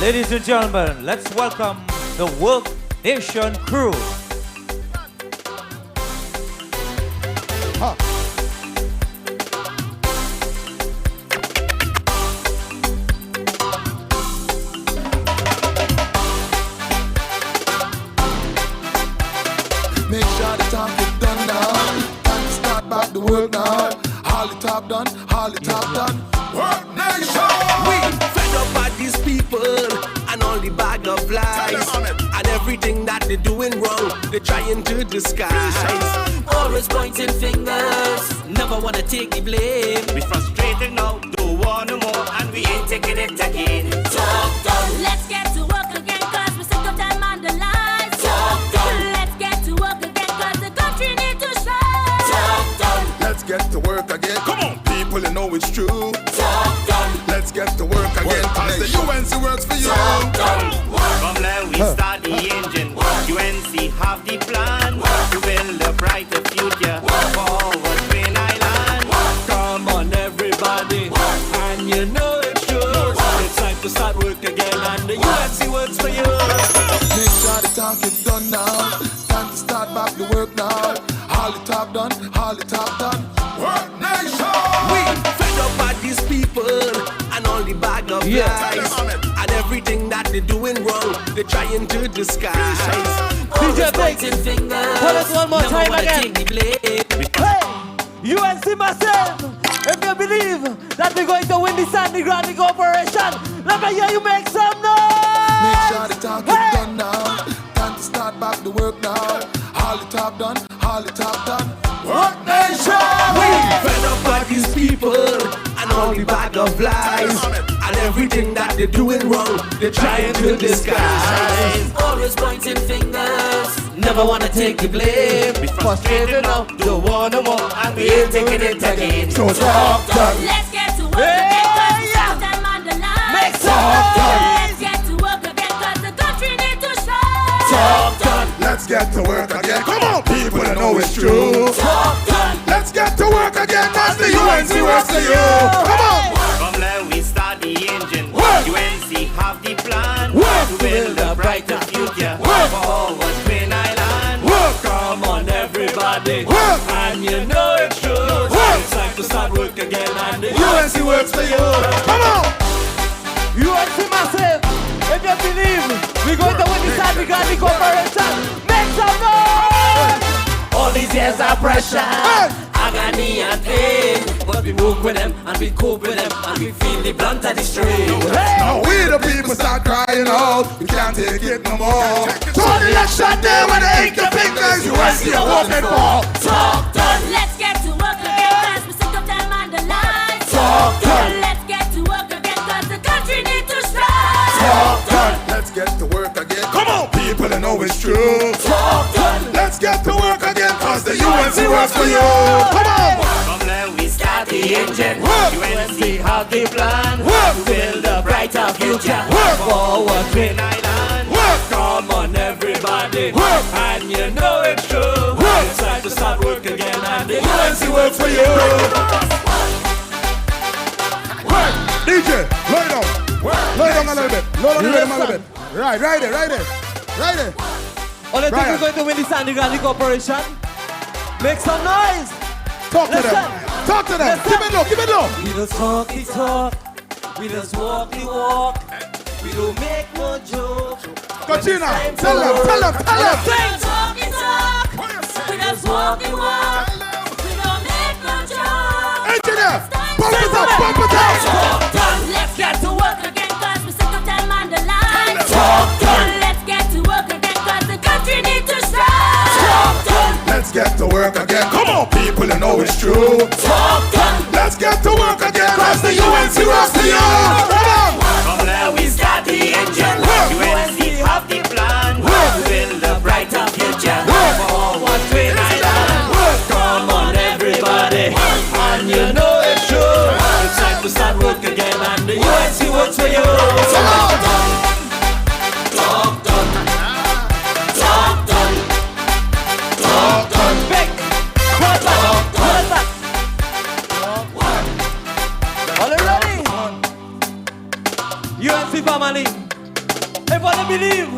Ladies and gentlemen, let's welcome the Work Nation crew. top done, all the top done. Work nation. We fed up by these people and all the bag of lies and everything that they're doing wrong, they're trying to disguise. Always pointing fingers, never wanna take the blame. We frustrated now, don't want no more, and we ain't taking it again. Talk done. Let's get to work again, cause we're sick of them on the line. Talk done. Let's get to work again, cause the country needs to shine. Talk done. Let's get to work again. Come on, people, you know it's true. Talk done. Let's get to work again, cause the UNC works for you. Talk done. From there we start the engine. UNC have the plan to build a brighter future forward Green Island. Come on everybody, and you know it's true. It's time to start work again, and the UNC works for you. Make sure the talk is done now. Time to start back the work now. All the top done, all the top done. Work nation. We fed up by these people and all the bag of lies and everything that they're doing wrong, they're trying to disguise. DJ pointing fingers. Put us one more never time wanna again. take the blame. Hey, UNC myself, if you believe that we're going to win this Sandy Grande Corporation, let me hear you make some noise. Make sure the talk is done now. Time to start back the work now. All the top done, all the top done. Work nation. We fed up by these people and all the bag of lies and everything that they're doing wrong, they're trying to disguise. Always pointing fingers, never wanna take the blame. Be frustrated now, don't want no more, and we ain't taking it again. So talk done. Let's get to work again, cause we stop them on the line. Make some noise. Let's get to work again, cause the country needs to shine. Talk done. Let's get to work again. Come on, people, you know it's true. Talk done. Let's get to work again, cause the UNC works for you. Come on. From there we start the engine. UNC have the plan to build a brighter future forward Green Island. Come on everybody, and you know it's true. It's time to start work again, and the UNC works for you. Come on. UNC myself, if you believe we're going to win this Sandy Grande Corporation, make some noise. all these years of pressure, agony and pain, but we move with them and we cope with them and we feel the blunt of the strain. Now we the people start crying out, we can't take it no more. So the election day when they ache the fingers, UNC are working for. Talk done. Let's get to work again, cause we're sick of them on the line. Talk done. Let's get to work again, cause the country needs to strive. Talk done. Let's get to work again. Come on, people, I know it's true. Talk done. Let's get to work again, cause the UNC works for you. Come on. From there we start the engine. UNC have the plan to build a brighter future forward Green Island. Come on everybody, and you know it's true. It's time to start work again, and the UNC works for you. DJ, lay down. Lay down a little bit. Lay down a little bit. Right there, right there. Right there. Only think we're going to win the Sandy Grande Corporation? Make some noise. Talk to them. Talk to them. Keep it low, keep it low. We just talk the talk. We just walk the walk. We don't make no joke. Katrina, tell them. We don't talk the talk. We just walk the walk. We don't make no joke. Engineer, pump it up, pump it up. Talk done. Let's get to work again, cause we're sick of them on the line. Talk done. Let's get to work again, cause the country needs to strive. Talk done. Let's get to work again. Come on, people, you know it's true. Talk done. Let's get to work again, cause the UNC works for you. Come on. From there we start the engine. UNC have the plan to build a brighter future forward Green Island. Come on everybody, and you know it's true. It's time to start work again, and the UNC works for you. Talk done. Talk done. Talk done. Talk done. Big. Hold back. Are you ready? UNC family, if you believe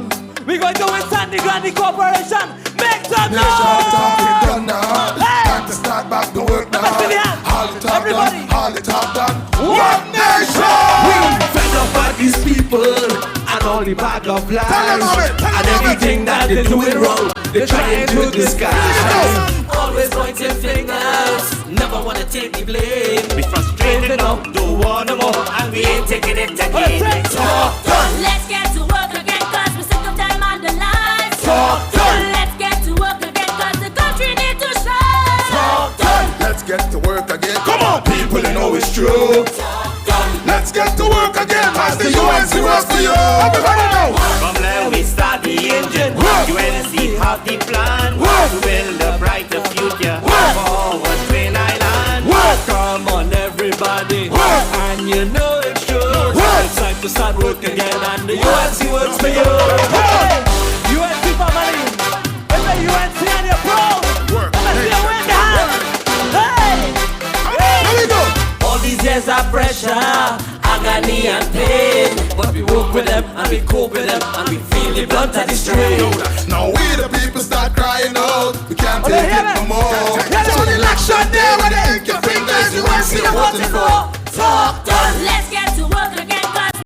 we're going to win Sandy Grande Corporation, make some Make sure the talk is noise! done now. Time to start back the work now. Let's do the hand. All the top Everybody. done, all the top done. Work nation! We fed up by these people and all the bag of lies Tell them of it, tell and them of it. everything that they're doing wrong, they're trying to disguise. Always always pointing fingers, never wanna take the blame. We frustrated now, don't want no more, and we ain't taking it again. Talk done. Let's get to work again, cause we're sick of them on the line. Talk done. Let's get to work again, cause the country needs to shine. Talk done. Let's get to work again. Come on, people, you know it's true. Let's get to work again, cause the UNC works for you. Everybody know. From there we start the engine. UNC have the plan to build a brighter future for our Twin Island. Come on, everybody, and you know it's true. It's time to start work again, and the UNC works for you. Hey, UNC family, when the UNC and you're proud, let me see you in the hand. Hey, here we go. All these years of pressure, agony and pain, but we work with them and we cope with them and we feel the blunt of the strain. Now we the people start crying out. We can't take it no more. So the election day when they ink your fingers, you want to see the voting for.